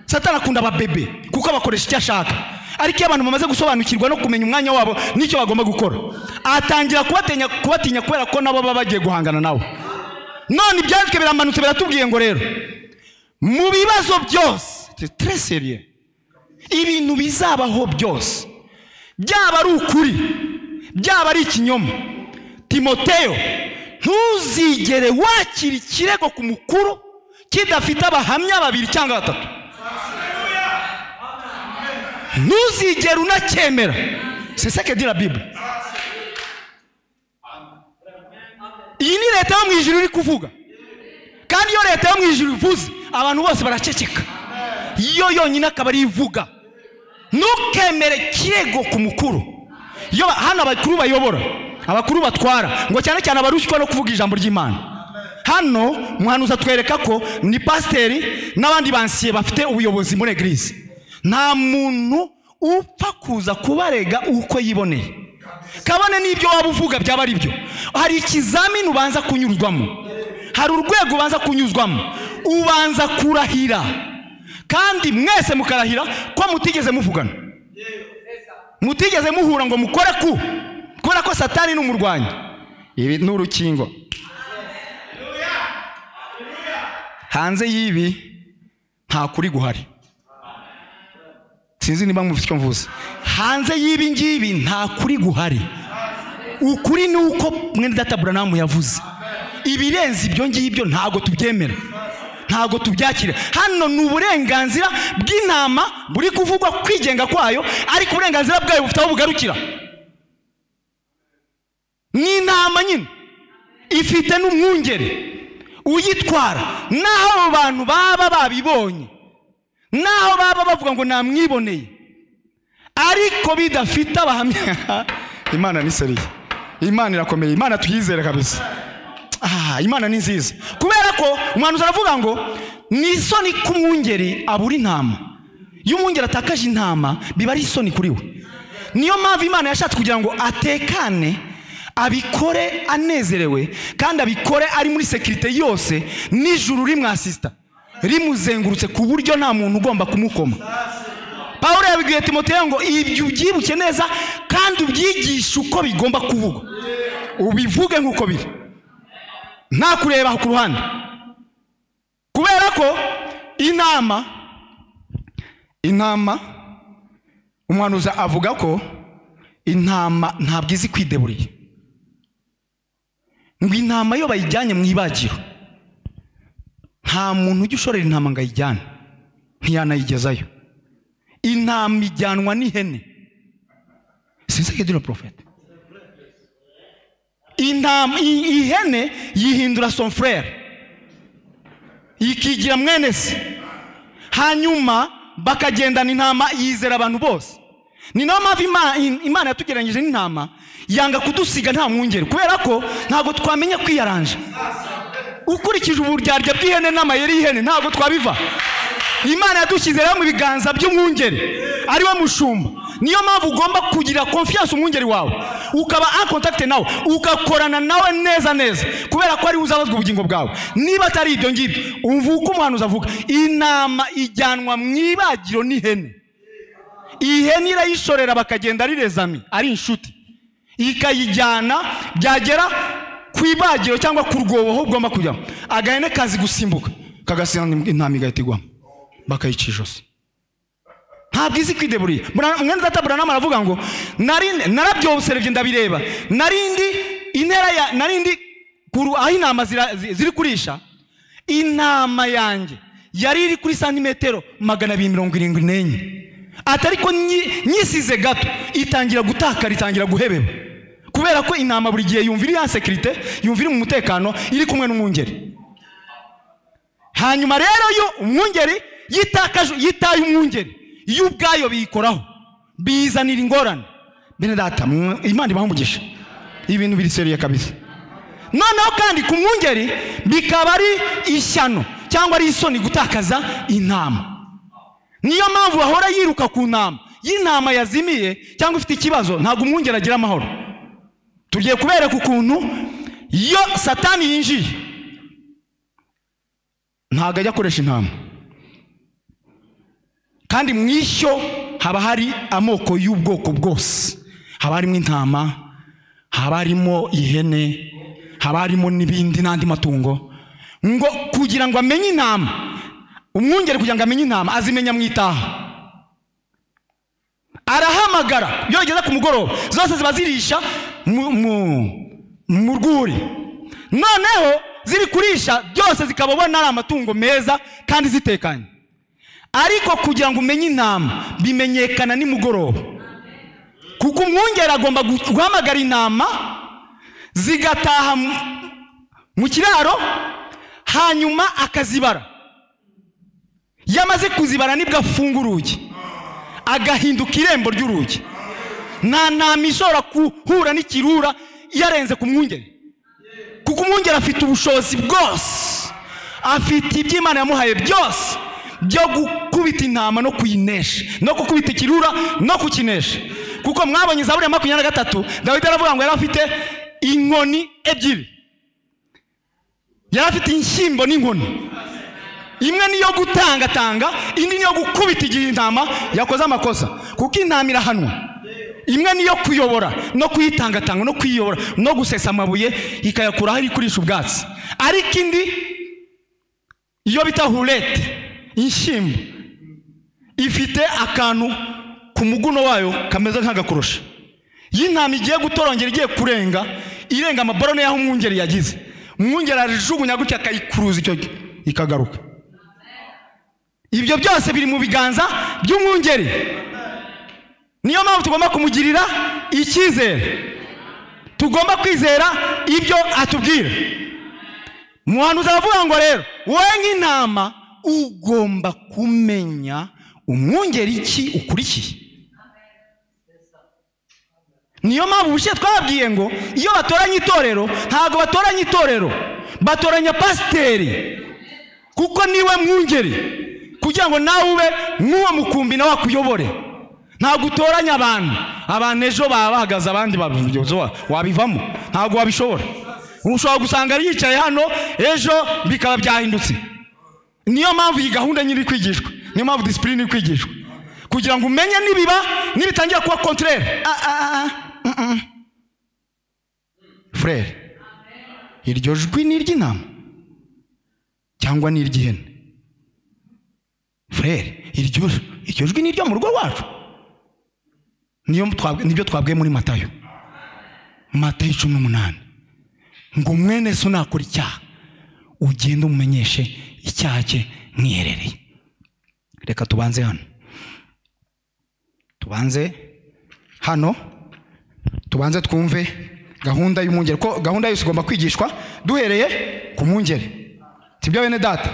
Speaker 2: Satani akunda ababebe kuko abakoresha icyo ashaka, ariko abantu bamaze gusobanukirwa no kumenya umwanya wabo n'icyo bagomba gukora, atangira kubatinya kubera ko nabo baba bagiye guhangana nawe. None ibyanditswe biramanutse biratubwiye ngo rero mu bibazo byose, c'est très sérieux, ibintu bizabaho byose, byaba ari ukuri byaba ari ikinyoma, Timoteyo ntuzigere wakira ikirego ku mukuru kidafite abahamya babiri cyangwa batatu. Ntuzigere unacyemera. C'est ça que dit la Bible. Iyi ni leta yo mu ijuru iri kuvuga, kandi iyo leta yo mu ijuru ivuze abantu bose baraceceka, iyo yonyine akaba ari ivuga. Ntukemere kirego ku mukuru. Yo hano abakuru bayobora, abakuru batwara, ngo cyane cyane abarushywa no kuvuga ijambo ry'Imana. Hano muhanuza twereka ko ni pasiteri n'abandi bansiye bafite ubuyobozi muri eglise. Nta muntu upfa kuza kubarega uko yiboneye, kabone n'ibyo waba uvuga byaba ari byo. Hari ikizamini ubanza kunyurwamo, hari urwego ubanza kunyuzwamo, ubanza kurahira, kandi mwese mukarahira ko mutigeze muvugana, mutigeze muhura ngo mukore kubera ko Satani n'umurwanyi. Ibi ni urukingo. Hanze y'ibi nta kuri guhari. Sinzi niba mufite icyo mvuze. Hanze y'ibi ngibi nta kuri guhari. Ukuri ni uko mwene data Branham yavuze. Ibirenze ibyo ngibyo ntago tubyemera, ntago tubyakira. Hano ni uburenganzira bw'intama buri kuvugwa kwigenga kwayo, ariko uburenganzira bwayo bufite aho bugarukira. Ni intama nyine ifite n'umwungere uyitwara, naho abantu baba babibonye, naho baba bavuga ngo namwiboneye, ariko bidafite abahamya. Imana ni seriye, Imana irakomeye, Imana tuyizere kabisa. Imana ni nziza, kubera ko umuhanuzi aravuga ngo ni isoni kumwungeri abura intama. Iyo umwungeri atakaje intama biba ari isoni kuri we. Niyo mpamvu Imana yashatse kugira ngo atekane, abikore anezerewe, kandi abikore ari muri sekirite yose, n'ijuru rimwasista rimuzengurutse ku buryo nta muntu ugomba kumukoma. Pawulo yabibwiye Timoteyo ngo ibyo ubyibuke neza kandi ubyigishe uko bigomba kuvugwa, ubivuge nk'uko biri, nta kureba ku ruhande. Kubera ko intama umuhanuzi avuga ko intama ntabwo izi kwideburiye, ngo intama yo bayijyanye mu ibagiro, nta muntu ujya ushorera intama ngo ayijyane, ntiyanayigezayo. Intama ijyanwa n'ihene. C'est ça que dit le prophète. Ihene yihindura son frère, ikigira mwene se, hanyuma bakagendana intama yizera abantu bose. Ni nayo mpamvu Imana yatugeranyije n'intama, yanga kudusiga nta mwungeri, kubera ko ntago twamenya kwiyaranja. Ukurikije uburyarya bw'ihene n'amayeri y'ihene ntago twabiva. Imana yadushyize rero mu biganza by'umwungeri ari we mushumba. Niyo mpamvu ugomba kugira confiance umwungeri wawe, ukaba en contact nawe, ugakorana nawe neza neza, kubera ko ari uzabazwa ubugingo bwawe. Niba atari ibyo ngibyo, umva uko umuhanuzi avuga, intama ijyanwa mu ibagiro n'ihene. Ihene irayishorera bakagenda ari rezami, ari inshuti, ikayijyana, byagera ku ibagiro cyangwa ku rwobo aho ugomba kujyamo, agahene kazi gusimbuka kagasanga intama igahita igwamo, bakayica ijosi. Ntabwo izi kwideburiye. Mwene data Branham aravuga ngo narabyobuserebye ndabireba, narindi aho intama ziri kurisha, intama yanjye yari iri kuri santimetero 274. Atari ko nyisize gato itangira gutakara, itangira guhebeba, kubera ko intama buri gihe yumvira ya sekirite, yumvira mu mutekano, iri kumwe n'umwungeri. Hanyuma rero yo umwungeri yitaye umwungeri, iyo ubwayo biyikoraho bizanira ingorane. Bene data, Imana ibahumugisha, ibintu biri seriye kabisa. Noneho kandi ku mwungeri bikaba ari ishyano cyangwa ari isoni gutakaza intama. Niyo mpamvu bahora yiruka ku ntama. Y'intama yazimiye cyangwa ifite ikibazo, ntabwo umwungeri agira amahoro. tugiye kubereka ukuntu iyo Satani yinjiye ntago ajya akoresha intama, kandi mwishyo haba hari amoko y'ubwoko bwose. Haba harimo intama, haba harimo ihene, haba harimo n'ibindi n'andi matungo. Ngo kugira ngo amenye intama, umwungeri kugira ngo amenye intama azimenya mwitaha. Arahamagara iyo ageze ku mugoroba, zose ziba zirisha mu rwuri. Noneho ziri kurisha byose zikababona ari amatungo meza kandi zitekanye. Ariko kugira ngo umenye intama bimenyekana nimugoroba, kuko umwungeri agomba guhamagara intama zigataha mu kiraro, hanyuma akazibara. Yamaze kuzibara nibwo afunga urugi, agahinduka irembo ry'urugi. Nta ntama ishobora guhura n'ikirura yarenze ku mwungeri, kuko umwungeri afite ubushobozi bwose, afite iby'Imana yamuhaye byose byo gukubita intama no kuyinesha, no gukubita ikirura no kukinesha. Kuko mwabonye Zaburi ya 23, Dawidi aravuga ngo yari afite inkoni ebyiri, yari afite inshyimbo n'inkoni. Imwe niyo gutangatanga, indi niyo gukubita igihe intama yakoze amakosa, kuko intama irahanwa. Imwe niyo kuyobora no kuyitangatanga no kwiyobora no gusesa amabuye ikayakura aho iri kurisha ubwatsi. Ariko indi iyo bita hulete, inshyimbo, ifite akantu ku muguno wayo kameze nk'agakorosha. Y'intama igiye gutorongera, igiye kurenga, irenga amaborone yaho umwungeri yagize, umwungeri arijugunya gutya akayikuruza icyo ikagaruka. Ibyo byose biri mu biganza by'umwungeri. Niyo mpamvu tugomba kumugirira icyizere, tugomba kwizera ibyo atubwira. Umuhanuzi aravuga ngo rero wowe nk'intama ugomba kumenya umwungeri iki ukurikiye. Niyo mpamvu ubushize twababwiye ngo iyo batoranya itorero ntago batoranya itorero, batoranya pasiteri, kuko niwe mwungeri, kugira ngo nawe ube nk'uwo mukumbi nawe akuyobore. Ntago utoranya abantu ejo baba bahagaze abandi wabivamo, ntago wabishobora. Ushobora gusanga yicaye hano ejo bikaba byahindutse. Niyo mpamvu iyi gahunda nyiri kwigishwa, niyo mpamvu discipline iri kwigishwa, kugira ngo umenye nibitangira kuba contraire. Frere, iryo jwi ni iry'intama cyangwa ni iry'ihene? Frere, iryo jwi ni iryo mu rugo rwacu. Nibyo twabwiye muri Matayo 18, ngo mwene so nakora icyaha ugende umumenyeshe icyaha cye mwiherereye. Reka tubanze hano tubanze twumve gahunda y'umwungeri, ko gahunda yose igomba kwigishwa duhereye ku mwungeri. Sibyo bene data?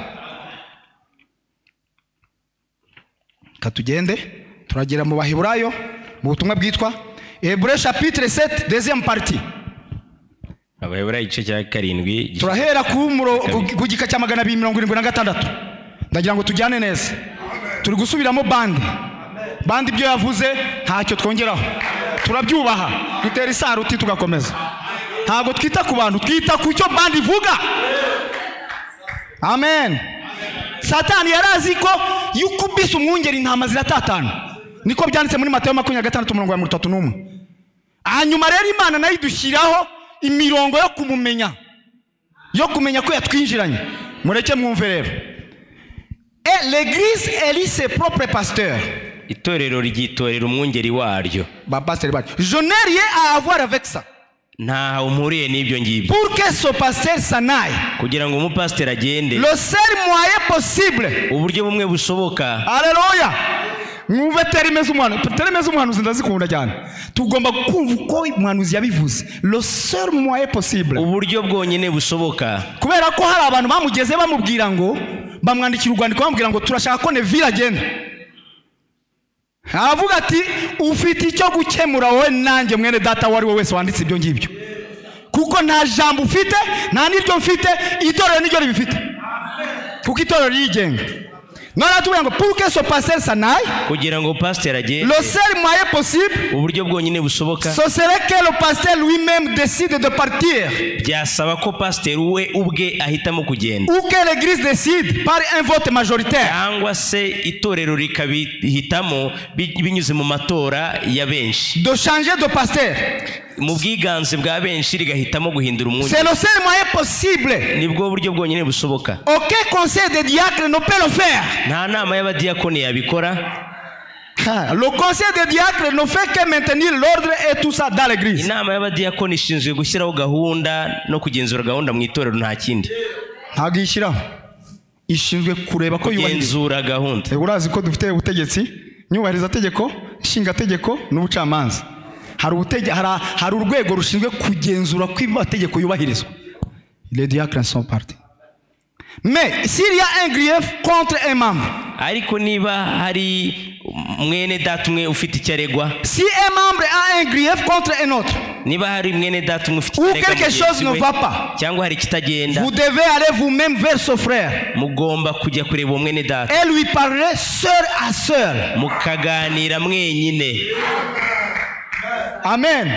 Speaker 2: Katugende turagera mu Baheburayo, mu butumwa bwitwa Hébreux chapitre 7 deuxième partie.
Speaker 1: Abaheburayo igice cya 7,
Speaker 2: turahera ku gika cya 276. Ndagira ngo tujyane neza, turi gusubiramo bandi ibyo yavuze ntacyo twongeraho, turabyubaha, dutera isaruti tugakomeza. Ntago twita ku bantu, twita ku cyo bandi ivuga. Amen. Satani yarazi ko yukubise umwungeri intama ziratatana, niko byanditse muri Matayo 26:31. Hanyuma rero Imana nayo idushyiraho imirongo yo kumenya ko yatwinjiranye. Mureke mwumve rero. Et l'église élit ses propres pasteurs.
Speaker 1: Itorero ryitorera umwungeri waryo.
Speaker 2: Je n'ai rien à avoir avec ça.
Speaker 1: Nta umuriye n'ibyo ngibyo.
Speaker 2: Pour que ce pasteur s'en aille,
Speaker 1: kugira ngo umupasiteri agende,
Speaker 2: le seul moyen possible,
Speaker 1: uburyo bumwe bushoboka.
Speaker 2: Haleluya. Mwumve terimeze umuhanuzi ndazikunda cyane. Tugomba kumva uko umuhanuzi yabivuze. Le seul moyen possible,
Speaker 1: uburyo bwonyine bushoboka.
Speaker 2: Kubera ko hari abantu bamugeze bamubwira ngo, bamwandikira urwandiko bamubwira ngo turashaka ko Neville agenda. Aravuga ati ufite icyo gukemura wowe nanjye mwene data wari we wese wanditse ibyo ngibyo, kuko nta jambo ufite, nta n'iryo mfite, itorero n'iryo ribifite, kuko itorero rigenga. Non, pour que ce pasteur s'en aille,
Speaker 1: kugira ngo pasteur agende,
Speaker 2: le seul moyen possible,
Speaker 1: uburyo bwonyine busoboka,
Speaker 2: ce serait que le pasteur lui-même décide de partir.
Speaker 1: byasaba ko pasteur we ubwe ahitamo kugenda,
Speaker 2: ou que l'église décide par un vote majoritaire,
Speaker 1: cyangwa se itorero rikabihitamo binyuze mu matora ya benshi,
Speaker 2: de changer de pasteur.
Speaker 1: mu bwiganze bwa benshi rigahitamo guhindura umwungeri.
Speaker 2: C'est le seul moyen possible.
Speaker 1: Nibwo buryo bwonyine busoboka.
Speaker 2: Aucun conseil des diacres ne peut le faire.
Speaker 1: Nta nama y'abadiyakoni yabikora.
Speaker 2: Le conseil des diacres ne fait que maintenir l'ordre et tout ça dans l'église.
Speaker 1: Inama y'abadiyakoni ishinzwe gushyiraho gahunda no kugenzura gahunda mu itorero, nta kindi.
Speaker 2: Ntabwo ishyiraho, ishinzwe kureba ko
Speaker 1: yubahiriza gahunda.
Speaker 2: Urazi ko dufite ubutegetsi nyubahiriza tegeko, nshinga tegeko n'ubucamanza. Hari urwego rushinzwe kugenzura ko amategeko yubahirizwa. Les diacres sont partis. Mais s'il y a un grief contre un membre,
Speaker 1: ariko niba hari mwene data umwe ufite icyaregwa,
Speaker 2: si un membre a un grief contre un autre,
Speaker 1: niba hari mwene data umwe ufite
Speaker 2: icyaregwa, ou quelque chose ne va pas,
Speaker 1: cyangwa hari kitagenda,
Speaker 2: vous devez aller vous-même vers son frère,
Speaker 1: mugomba kujya kureba uwo mwene data,
Speaker 2: et lui parler sœur à sœur,
Speaker 1: mukaganira mwenyine.
Speaker 2: Amen.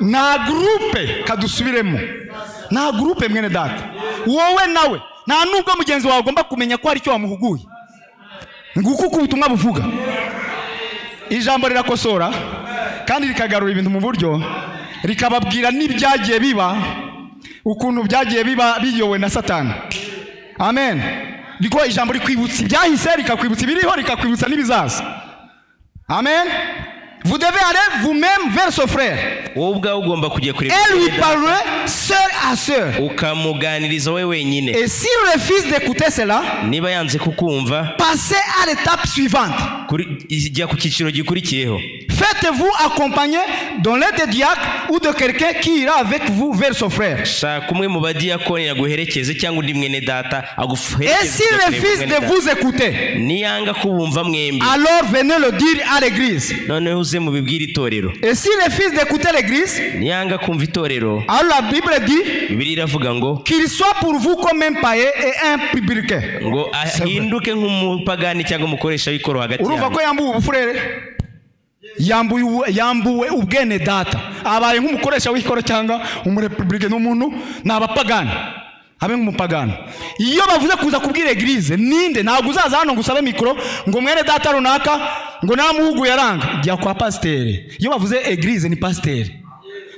Speaker 2: Na groupe kadusubiremo, na groupe mwene data, wowe nawe nta nubwo mugenzi wawe ugomba kumenya ko hari icyo wamuhuguye. Nguko ubutumwa buvuga, ijambo rirakosora kandi rikagarura ibintu mu buryo, rikababwira n'ibyagiye biba, ukuntu byagiye biba biyowe na Satani. Amen. Riko ijambo rikwibutsa ibyahise, rikakwibutsa ibiriho, rikakwibutsa n'ibizaza. Amen. Vous devez aller vous-même vers son frère. Et lui parler sœur à sœur. Et s'il refuse d'écouter cela, passez à l'étape suivante. Faites-vous accompagner dans l'aide des diacres ou de quelqu'un qui ira avec vous vers son frère. Et s'il refuse de vous écouter, alors venez le dire à l'église. Et s'il refuse d'écouter l'église, alors la Bible dit qu'il soit pour vous comme un païen et un publicain. Urumva ko yambuwe ubufurere, yambuwe ubwene data, abaye nk'umukoresha w'ikoro cyangwa umurepublike n'umuntu n'abapagani, abe nk'umupagani. Iyo bavuze kuza kubwira eglise, ninde ntabwo uzaza hano ngusabe mikoro ngo mwene data runaka ngo namuhugu yaranga, jya kwa pasteur. Iyo bavuze eglise ni pasteur.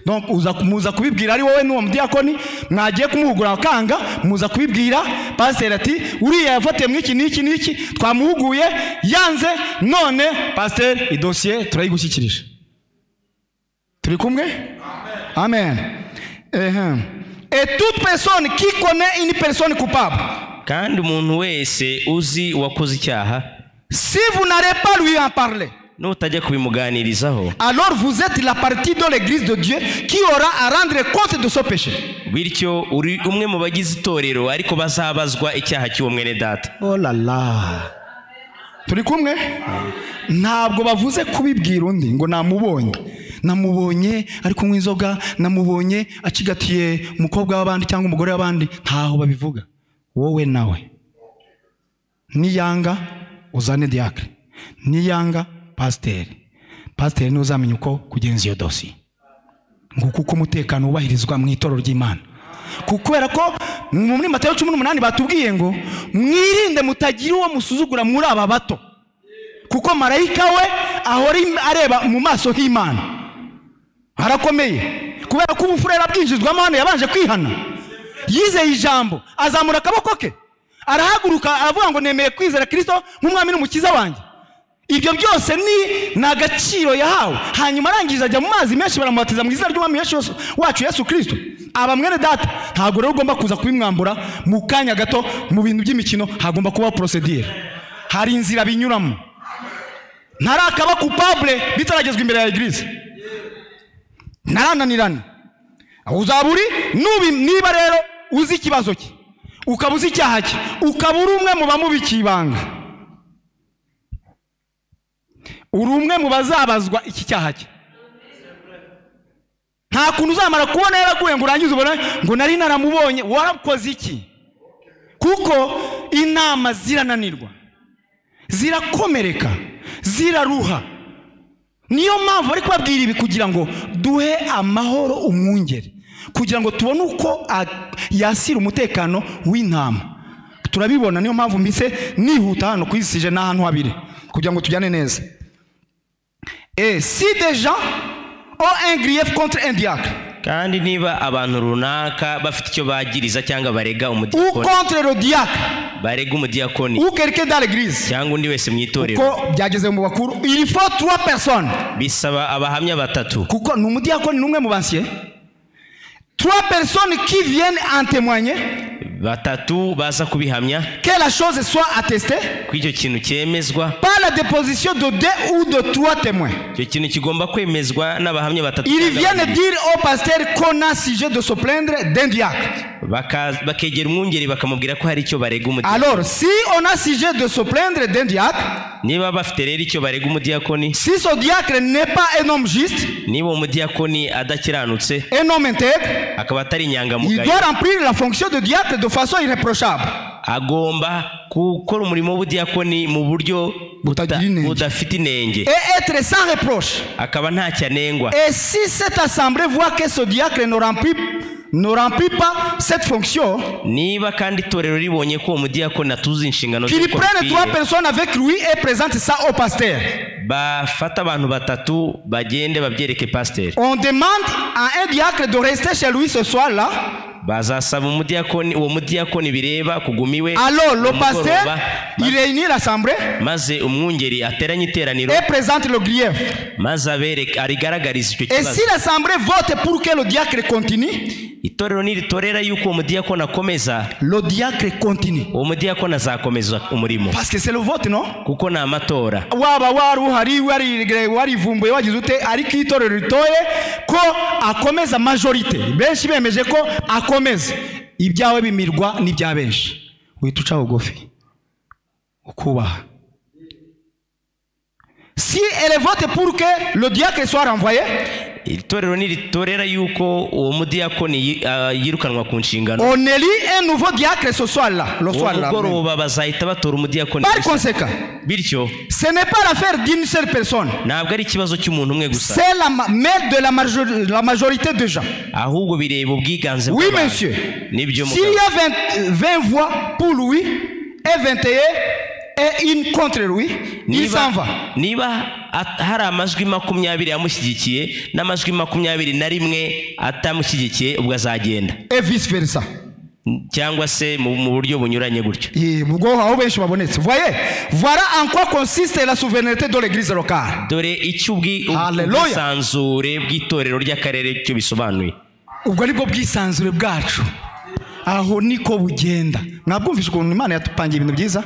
Speaker 2: Donc muza kubibwira ari wowe n'uwo mudiyakoni mwagiye kumuhugura kanga, muza kubibwira pasteur ati uriya yafatiye mwiki niki twamuhuguye yanze, none pasteur idosiye turayigushyikirije. Turi kumwe? Amen. Et toute personne qui connaît une personne coupable,
Speaker 1: kandi umuntu wese uzi wakoze icyaha,
Speaker 2: si vous n'allez pas lui en parler,
Speaker 1: alors
Speaker 2: vous êtes la partie de l'église de Dieu qui aura à rendre compte de ce péché. Oh là là. Turi kumwe? Ntabwo bavuze kubibwira undi ngo namubonye ari kunywa inzoga, namubonye acigatiye umukobwa w'abandi cyangwa umugore w'abandi. Ntaho babivuga. Wowe nawe niyanga uzane diacre, niyanga pasteur ni uzamenya uko kugenza iyo dossier, nguko uko umutekano ubahirizwa mu itorero ry'Imana. Kubera ko muri Matayo 18 batubwiye ngo mwirinde mutagira uwo musuzugura muri aba bato, kuko marayika we ahora areba mu maso h'Imana. Harakomeye kubera ko ubufurera bwinjizwamo hano yabanje kwihana, yizeye ijambo, azamura akaboko ke, arahaguruka avuga ngo nemeye kwizera Kristo nk'umwami n'umukiza wanjye. Ibyo byose ni nagaciro yahawe. Hanyuma arangije ajya mu mazi menshi baramubatiza mu izina ry'umwami wacu Yesu Kristo. Aba mwene data ntabwo rero ugomba kuza kubimwambura mu kanya gato. Mu bintu by'imikino hagomba kuba procedure, hari inzira binyuramo. Ntarakaba coupable bitaragezwa imbere ya eglise, narananirana uzaburi niba rero uzi ikibazo cye, ukaba uzi icyaha cye, ukaba uri umwe mu bamubikiye ibanga, uri umwe mu bazabazwa iki cyaha cye. Nta kuntu uzamara kubona yaraguye ngo urangize ubona ngo nari naramubonye. Warakoze iki? Kuko inama zirananirwa. zirakomereka, ziraruha. Niyo mpamvu bari kubabwira ibi kugira ngo duhe amahoro umwungeri, kugira ngo tubone uko yasira umutekano w'intama. Turabibona, niyo mpamvu mbise nihuta hano kwisije n'ahantu habiri kugira ngo tujyane neza. Et si des gens ont un grief contre un diacre,
Speaker 1: kandi niba abantu runaka bafite icyo bagiriza cyangwa barega
Speaker 2: ou
Speaker 1: umudiyakoni,
Speaker 2: contre le diacre,
Speaker 1: barega umudiyakoni
Speaker 2: ou quelqu'un dans l'église,
Speaker 1: cyangwa undi wese mu itorero,
Speaker 2: kuko byageze mu bakuru, il faut 3 personnes.
Speaker 1: bisaba abahamya batatu,
Speaker 2: Kuko ni umudiyakoni n'umwe mu bansiye. 3 personnes qui viennent en témoigner
Speaker 1: batatu baza kubihamya
Speaker 2: que la chose soit attestée
Speaker 1: ko icyo kintu cyemezwa,
Speaker 2: par la déposition de 2 ou de 3 témoins.
Speaker 1: icyo kintu kigomba kwemezwa n'abahamya batatu.
Speaker 2: Ils viennent dire au pasteur qu'on a sujet de se plaindre d'un diacre.
Speaker 1: bakegera umwungeri bakamubwira ko hari icyo barega umudiyakoni.
Speaker 2: Alors, si on a sujet de se plaindre d'un diacre,
Speaker 1: niba bafite rero icyo barega umudiyakoni,
Speaker 2: si ce diacre n'est pas un homme juste,
Speaker 1: niba umudiyakoni adakiranutse,
Speaker 2: un homme intègre,
Speaker 1: akaba atari
Speaker 2: il
Speaker 1: inyangamugayo,
Speaker 2: doit remplir la fonction de diacre de façon irréprochable.
Speaker 1: agomba gukora umurimo w'ubudiyakoni mu buryo budafite inenge,
Speaker 2: Et être sans reproche.
Speaker 1: akaba ntacyo anengwa.
Speaker 2: Et si cette assemblée voit que ce diacre ne remplit pas cette fonction,
Speaker 1: niba kandi itorero ribonye ko umudiyakoni atuzuza inshingano
Speaker 2: qu'il
Speaker 1: z'uko
Speaker 2: prenne 3
Speaker 1: bikwiye,
Speaker 2: personnes avec lui et présente ça au pasteur.
Speaker 1: bafata abantu batatu bagende babyereke pasiteri.
Speaker 2: On demande à un diacre de rester chez lui ce soir-là.
Speaker 1: bazasaba umudiyakoni, uwo mudiyakoni bireba kuguma iwe.
Speaker 2: Alors le pasteur, il réunit l'assemblée
Speaker 1: maze umwungeri ateranye iteraniro,
Speaker 2: et présente le grief.
Speaker 1: maze arigaragariza icyo
Speaker 2: Et si
Speaker 1: kibazo.
Speaker 2: l'assemblée vote pour que le diacre continue,
Speaker 1: itorero niritorera yuko uwo mudiyakoni akomeza,
Speaker 2: le diacre continue.
Speaker 1: uwo mudiyakoni azakomeza umurimo,
Speaker 2: Parce que c'est le vote, non?
Speaker 1: kuko ni amatora.
Speaker 2: Waba waruhari warivumbuye wagize ute, ariko itorero ritoye ko akomeza majorité, benshi bemeje ko akomeza, ibyawe bimirwa n'ibya benshi. Wita uca bugufi ukubaha. Si elle vote pour que le diacre soit renvoyé,
Speaker 1: itorero niritorera yuko uwo mudiyakoni yirukanwa ku nshingano,
Speaker 2: on élit un nouveau diacre ce soir-là, le soir-là.
Speaker 1: umugoroba bazahita batora umudiyakoni.
Speaker 2: Par conséquent,
Speaker 1: bityo
Speaker 2: ce n'est pas l'affaire d'une seule personne,
Speaker 1: ntabwo ari ikibazo cy'umuntu umwe gusa,
Speaker 2: c'est mais de la majorité des gens.
Speaker 1: ahubwo bireba ubwiganze
Speaker 2: Oui,
Speaker 1: bw'abantu.
Speaker 2: monsieur.
Speaker 1: Nibyo
Speaker 2: S'il
Speaker 1: mugabo.
Speaker 2: y a 20 voix pour lui et 21 et une contre lui, il s'en va.
Speaker 1: niba hari amajwi 20 yamushyigikiye n'amajwi 21 atamushyigikiye, ubwo azagenda,
Speaker 2: Et vice versa.
Speaker 1: cyangwa se mu buryo bunyuranye gutyo.
Speaker 2: Voyez, voilà en quoi consiste la souveraineté de l'église locale.
Speaker 1: dore icyo
Speaker 2: Hallelujah.
Speaker 1: ubwisanzure bw'itorero ry'akarere cyo bisobanuye.
Speaker 2: Ubwo aribwo bwisanzure bwacu, aho niko bugenda. Mwabwumvise ukuntu Imana yatupangiye ibintu byiza,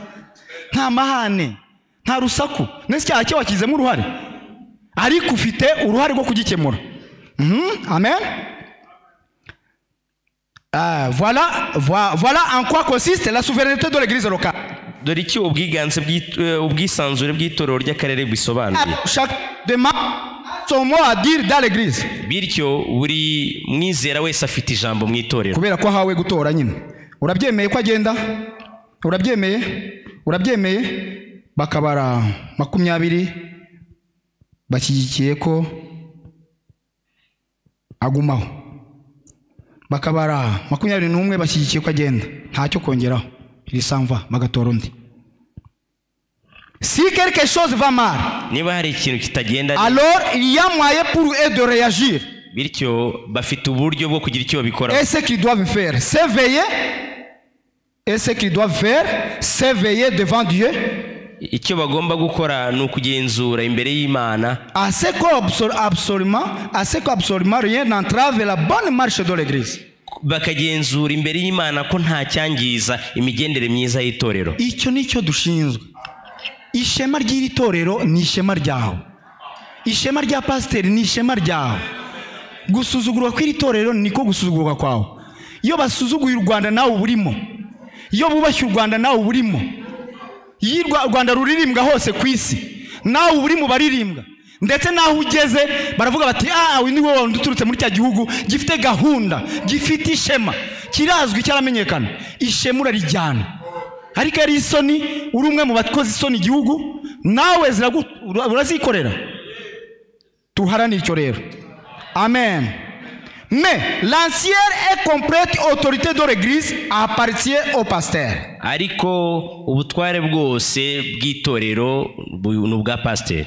Speaker 2: nta mahane, nta rusaku, nese cyaha cyo wakizemo uruhare, ariko ufite uruhare rwo kugikemura. Amen. Voilà en quoi consiste la souveraineté de l'église locale.
Speaker 1: dore icyo ubwisanzure bw'itorero ry'akarere bisobanuye.
Speaker 2: Chaque demande son mot à dire dans l'église.
Speaker 1: Bityo buri mwizera wese afite ijambo mu itorero,
Speaker 2: kubera ko hawe gutora nyine. Urabyemeye ko agenda? Urabyemeye? Bakabara 20 bashyigikiye ko agumaho, bakabara 21 bashyigikiye ko agenda, ntacyo kongeraho, irisamva bagatora undi. Si quelque chose va mal,
Speaker 1: niba hari ikintu kitagenda,
Speaker 2: alors il y a moyen pour eux de réagir.
Speaker 1: bityo bafite uburyo bwo kugira icyo babikora.
Speaker 2: Et ce qu'ils doivent faire, c'est veiller. Et ce qu'ils doivent faire, c'est veiller devant Dieu.
Speaker 1: Icyo bagomba gukora ni ukugenzura imbere y'Imana,
Speaker 2: À ce qu'absolument rien n'entrave la bonne marche de l'église.
Speaker 1: bakagenzura imbere y'Imana ko nta cyangiza imigendere myiza y'itorero.
Speaker 2: Icyo nicyo dushinzwe. Ishema ry'iri torero ni ishema ryawe, ishema rya pasiteri ni ishema ryawe. Gusuzugurwa kw'iri torero niko gusuzugurwa kwawe. Iyo basuzuguye u Rwanda nawe uburimo, iyo bubashye u Rwanda nawe uburimo, iyo u Rwanda ruririmbwa hose ku isi nawe uri mu baririmbwa, ndetse naho ugeze baravuga bati uyu ni wowe uturutse muri cya gihugu gifite gahunda, gifite ishema, kirazwi, cyaramenyekana. Ishema urarijyana. ariko yari isoni uri umwe mu bakoze isoni igihugu nawe urazikorera tuharanira icyo rero amen. Mais l'ancienne et complète autorité de l'église appartient au pasteur.
Speaker 1: Ariko ubutware bwose bw'itorero n'ubwa pasteur.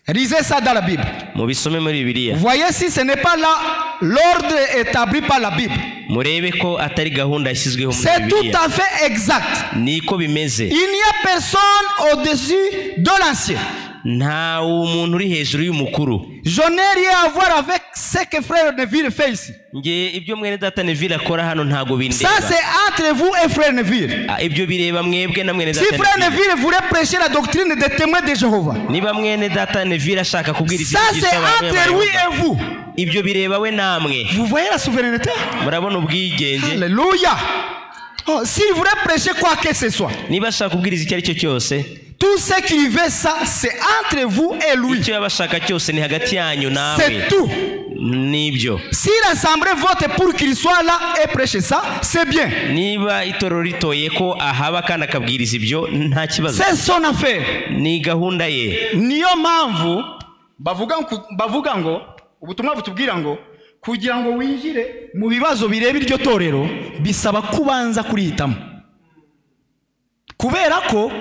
Speaker 2: Lisez ça dans la Bible.
Speaker 1: Mubisome muri Bibiliya.
Speaker 2: Voyez si ce n'est pas là l'ordre établi par la Bible.
Speaker 1: Murebe ko atari gahunda yashyizweho muri
Speaker 2: C'est
Speaker 1: Bibiliya.
Speaker 2: tout à fait exact.
Speaker 1: Niko bimeze.
Speaker 2: Il n'y a personne au-dessus de l'ancien.
Speaker 1: Nta umuntu uri hejuru y'umukuru.
Speaker 2: Je n'ai rien à voir avec ce que frère Neville fait ici.
Speaker 1: Nge ibyo mwene data Neville akora hano ntago bindeba.
Speaker 2: Ça c'est entre vous et frère Neville.
Speaker 1: Ibyo bireba mwebwe na mwene data.
Speaker 2: Si frère Neville voulait prêcher la doctrine des témoins de Jéhovah.
Speaker 1: Niba mwene data Neville ashaka kubwiriza
Speaker 2: ça c'est entre lui et vous.
Speaker 1: Ibyo bireba we namwe.
Speaker 2: Vous voyez la souveraineté?
Speaker 1: Murabona ubwigenge.
Speaker 2: Alléluia. Oh, s'il voulait prêcher quoi que ce soit.
Speaker 1: Niba ashaka kubwiriza icyo ari cyo cyose.
Speaker 2: Tout ce qui veut ça, c'est entre vous et lui. C'est tout. Si l'assemblée vote pour qu'il soit là et prêche ça, c'est bien. C'est son affaire. Niyo mpamvu bavuga ngo ubutumwa butubwira ngo kugira ngo winjire mu bibazo bireba iryo torero bisaba kubanza kurihitamo. Kubera ko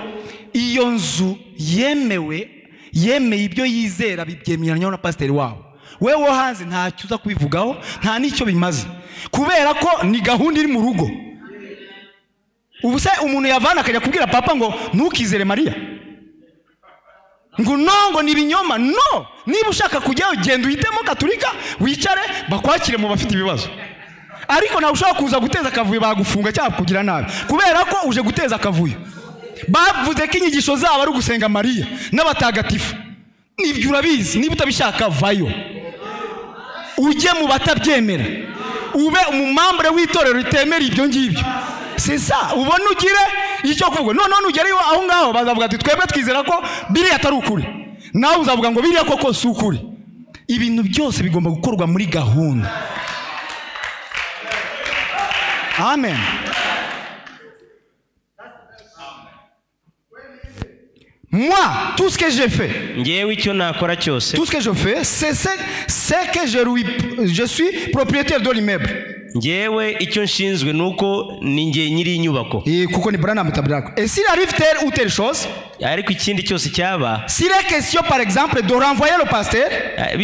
Speaker 2: iyo nzu yemeye ibyo yizera bibyemeranywa na pasiteri wabo. Wewe hanze ntacyo uza kubivugaho nta nicyo bimaze kubera ko ni gahunda iri mu rugo. Ubu se umuntu yavana akajya kubwira papa ngo ntukizere Mariya ngo nongo ni binyoma. No, niba ushaka kujyayo genda uhitemo Gatolika wicare bakwakire mu bafite ibibazo. Ariko nawe ushaka kuza guteza akavuyo bagufunga cyangwa kugira nabi kubera ko uje guteza akavuyo. Bavuze ko inyigisho zabo ari ugusenga Mariya n'abatagatifu. Nibyo urabizi, niba utabishaka vayo ujye mu batabyemera ube umumambure w'itorero ritemera ibyo ngibyo. C'est ça. Ubona ugire icyo kuvuga none ugere aho ngaho bazavuga ati twebwe twizera ko biriya atari ukuri, nawe uzavuga ngo biriya koko si ukuri. Ibintu byose bigomba gukorwa muri gahunda. Amen. Moi, tout ce que j'ai fait, tout ce que je fais, c'est que je suis propriétaire de l'immeuble. Et s'il arrive telle ou telle chose, s'il est question par exemple de renvoyer le pasteur et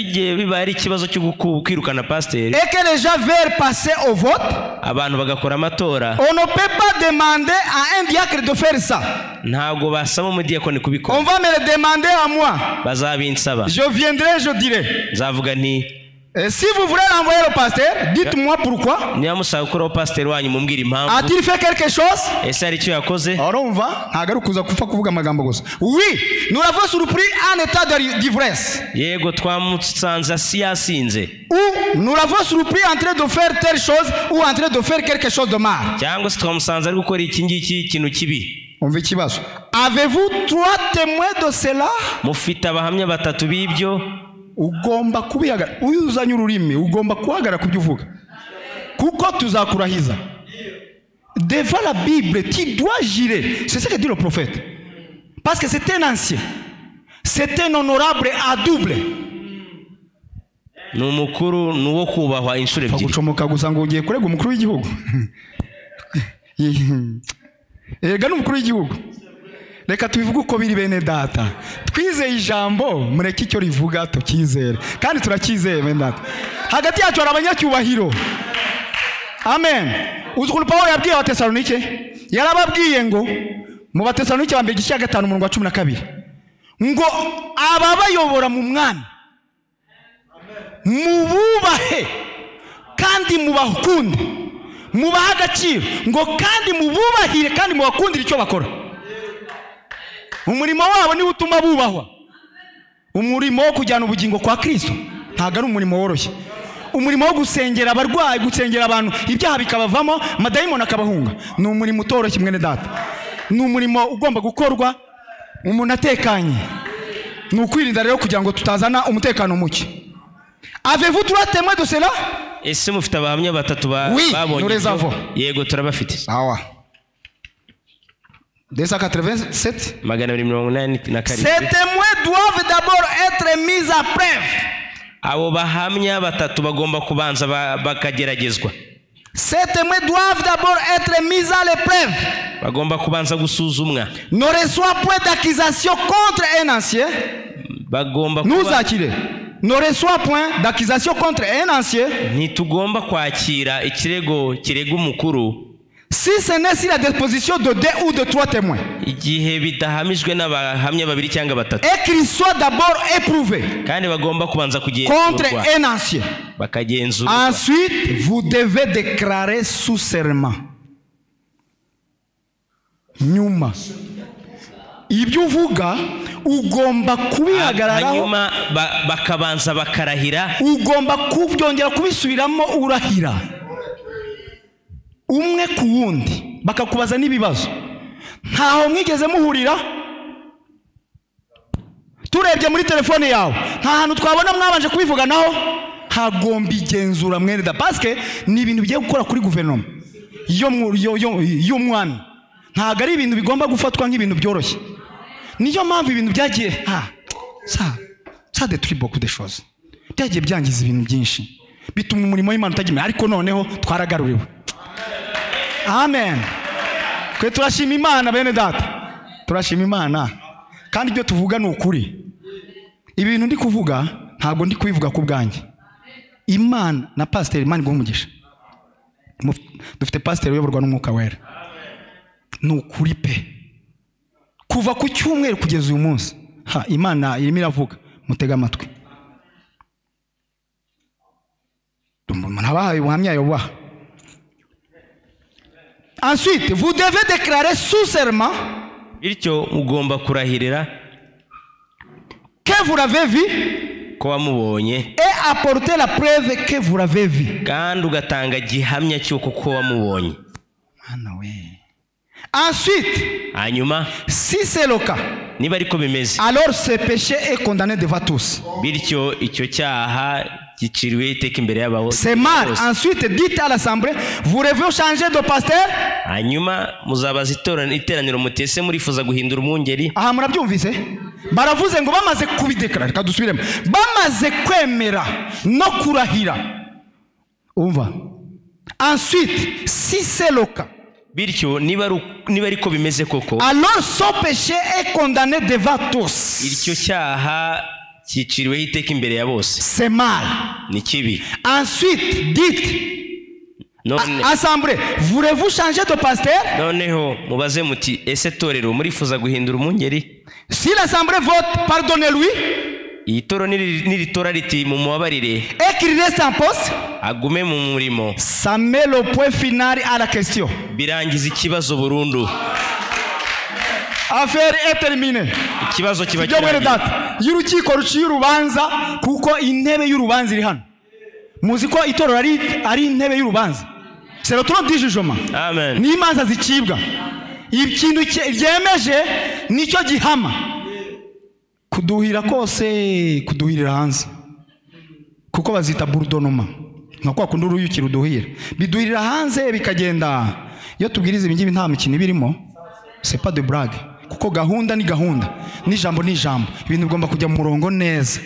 Speaker 2: que les gens veulent passer au vote, on ne peut pas demander à un diacre de faire ça. On va me le demander à moi. Je viendrai, je dirai. Et si vous voulez renvoyer le pasteur, dites-moi pourquoi. A-t-il fait quelque chose? Alors on va. Oui, nous l'avons surpris en état d'ivresse. Ou nous l'avons surpris en train de faire telle chose ou en train de faire quelque chose de mal. Avez-vous 3 témoins de cela? Ugomba kubihagara uyuzanye ururimi ugomba kuhagara kubyuvuga kuko tuzakurahiza devant la Bible. Tu dois jurer. C'est ce que dit le prophète, parce que c'est un ancien, c'est un honorable à double.
Speaker 1: Numukuru nuwo kubahwa inshuro ebyiri.
Speaker 2: Gucomoka gusa ngo ugiye kurega umukuru w'igihugu. Ega n'umukuru w'igihugu. Reka tubivuge uko biri bene data. Twizeye ijambo mureke icyo rivuga tukizere. Kandi turakizeye bene data. Hagati yacu hari abanyacyubahiro. Amen. Uzukuntu Paulo yabwiye Abatesalonike, yarababwiye ngo mu Batesalonike ba mbere igice cya 5 umurongo wa 12 ngo ababayobora mu mwami mububahe kandi mubakunde, mubaha agaciro ngo kandi mububahire kandi mubakundire icyo bakora. Umurimo wabo ni utuma bubahwa. Umurimo wo kujyana ubugingo kwa Kristo ntago ari umurimo woroshye. Umurimo wo gusengera abarwayi, gusengera abantu ibyaha bikabavamo, madayimoni akabahunga, ni umurimo utoroshye mwene data. Ni umurimo ugomba gukorwa umuntu atekanye. Ni ukwirinda rero kugira ngo tutazana umutekano muke. Avez-vous 3 témoins de cela?
Speaker 1: Ese mufite abahamya batatu babonye?
Speaker 2: Oui, nous les avons.
Speaker 1: Yego turabafite.
Speaker 2: Sawa. 287.
Speaker 1: magana abiri mirongo inani na
Speaker 2: Ces
Speaker 1: karindwi.
Speaker 2: témoins doivent d'abord être mis à preuve.
Speaker 1: Abo bahamya batatu bagomba kubanza bakageragezwa.
Speaker 2: Ces témoins doivent d'abord être mis à l'épreuve.
Speaker 1: Bagomba kubanza gusuzumwa.
Speaker 2: Ne reçoit point d'accusation contre un ancien.
Speaker 1: Bagomba
Speaker 2: Nous acquis. Ne reçoit point d'accusation contre un ancien.
Speaker 1: Ntitugomba kwakira ikirego kirega umukuru
Speaker 2: Si ce n'est si la disposition de 2 ou de 3 témoins.
Speaker 1: igihe bidahamijwe n'abahamya babiri cyangwa batatu.
Speaker 2: Et qu'il soit d'abord éprouvé
Speaker 1: Kandi bagomba kubanza
Speaker 2: contre
Speaker 1: kugenzurwa.
Speaker 2: un ancien.
Speaker 1: Bakagenzurwa.
Speaker 2: Ensuite, vous devez déclarer sous serment. Nyuma. Ibyo uvuga ugomba kubihagararaho.
Speaker 1: Hanyuma bakabanza bakarahira.
Speaker 2: Ugomba kubyongera kubisubiramo urahira. Umwe ku wundi bakakubaza n'ibibazo. Ntaho mwigeze muhurira? Turebye muri telefone yawe nta hantu twabona mwabanje kubivuganaho. Hagomba igenzura mwene da parce que ni ibintu bigiye gukora kuri guverinoma y'umwami. Ntago ari ibintu bigomba gufatwa nk'ibintu byoroshye. Niyo mpamvu ibintu byagiye ça détruit beaucoup de choses. Byagiye byangiza ibintu byinshi bituma umurimo w'Imana utagimera, ariko noneho twaragaruriwe. Amen. Kwe turashima Imana bene data. Turashima Imana. Kandi ibyo tuvuga ni ukuri. Ibintu ndi kuvuga ntabwo ndi kubivuga ku bwanjye. Imana na pasteur Imana igumugisha. Dufite pasteur uyoborwa n'Umwuka Wera. Ni ukuri pe. Kuva ku cyumweru kugeza uyu munsi. Imana irimo iravuga. Mutega amatwi. Nabahaye ubuhamya yobaha. Ensuite, vous devez déclarer sous serment
Speaker 1: Bityo ugomba kurahirira
Speaker 2: que vous l'avez vu
Speaker 1: ko wamubonye
Speaker 2: et apporter la preuve que vous l'avez vu.
Speaker 1: kandi ugatanga gihamya cy'uko ko wamubonye.
Speaker 2: Ensuite,
Speaker 1: Hanyuma
Speaker 2: si c'est le cas,
Speaker 1: niba ariko bimeze,
Speaker 2: alors ce péché est condamné devant tous.
Speaker 1: bityo icyo cyaha giciriwe iteka imbere y'abaho.
Speaker 2: C'est mal. Ensuite, dites à l'assemblée, vous rêvez changer de pasteur?
Speaker 1: Hanyuma muzabaza iteraniro mutese murifuza guhindura umwungeri.
Speaker 2: Aha murabyumvise? Baravuze ngo bamaze kubideklara, reka dusubiremo. Bamaze kwemera no kurahira. Umva. Ensuite, si c'est le cas,
Speaker 1: Bityo niba ariko bimeze koko,
Speaker 2: alors son péché est condamné devant tous.
Speaker 1: icyo cyaha giciriwe iteka imbere ya bose.
Speaker 2: C'est mal.
Speaker 1: Ni kibi.
Speaker 2: Ensuite, dites, assemblée, voulez-vous changer de pasteur?
Speaker 1: Noneho mubaze muti ese torero murifuza guhindura umwungeri?
Speaker 2: Si l'assemblée vote, pardonnez-lui.
Speaker 1: Itoro niritora riti mumubabarire
Speaker 2: Et qu'il reste en poste,
Speaker 1: agume mu murimo,
Speaker 2: ça met le point final à la question.
Speaker 1: birangiza ikibazo burundu.
Speaker 2: Affaire est terminée.
Speaker 1: Ikibazo kiba
Speaker 2: Ibyo mwene
Speaker 1: kirangiye.
Speaker 2: data, y'urukiko ruciye urubanza kuko intebe y'urubanza iri hano. Muzi ko itorero ari intebe y'urubanza. C'est le trône du jugement.
Speaker 1: Amen.
Speaker 2: Ni imanza zicibwa. Ikintu ryemeje nicyo gihama. Kuduhira kose kuduhirira hanze. Kuko bazita bourdonnement. Nka kwa kundi uruyuki ruduhira. Biduhirira hanze bikagenda. Iyo tubwiriza ibingibi nta mikino birimo. C'est pas de blague. Kuko gahunda ni gahunda. N'ijambo ni ijambo. Ibintu bigomba kujya mu murongo neza.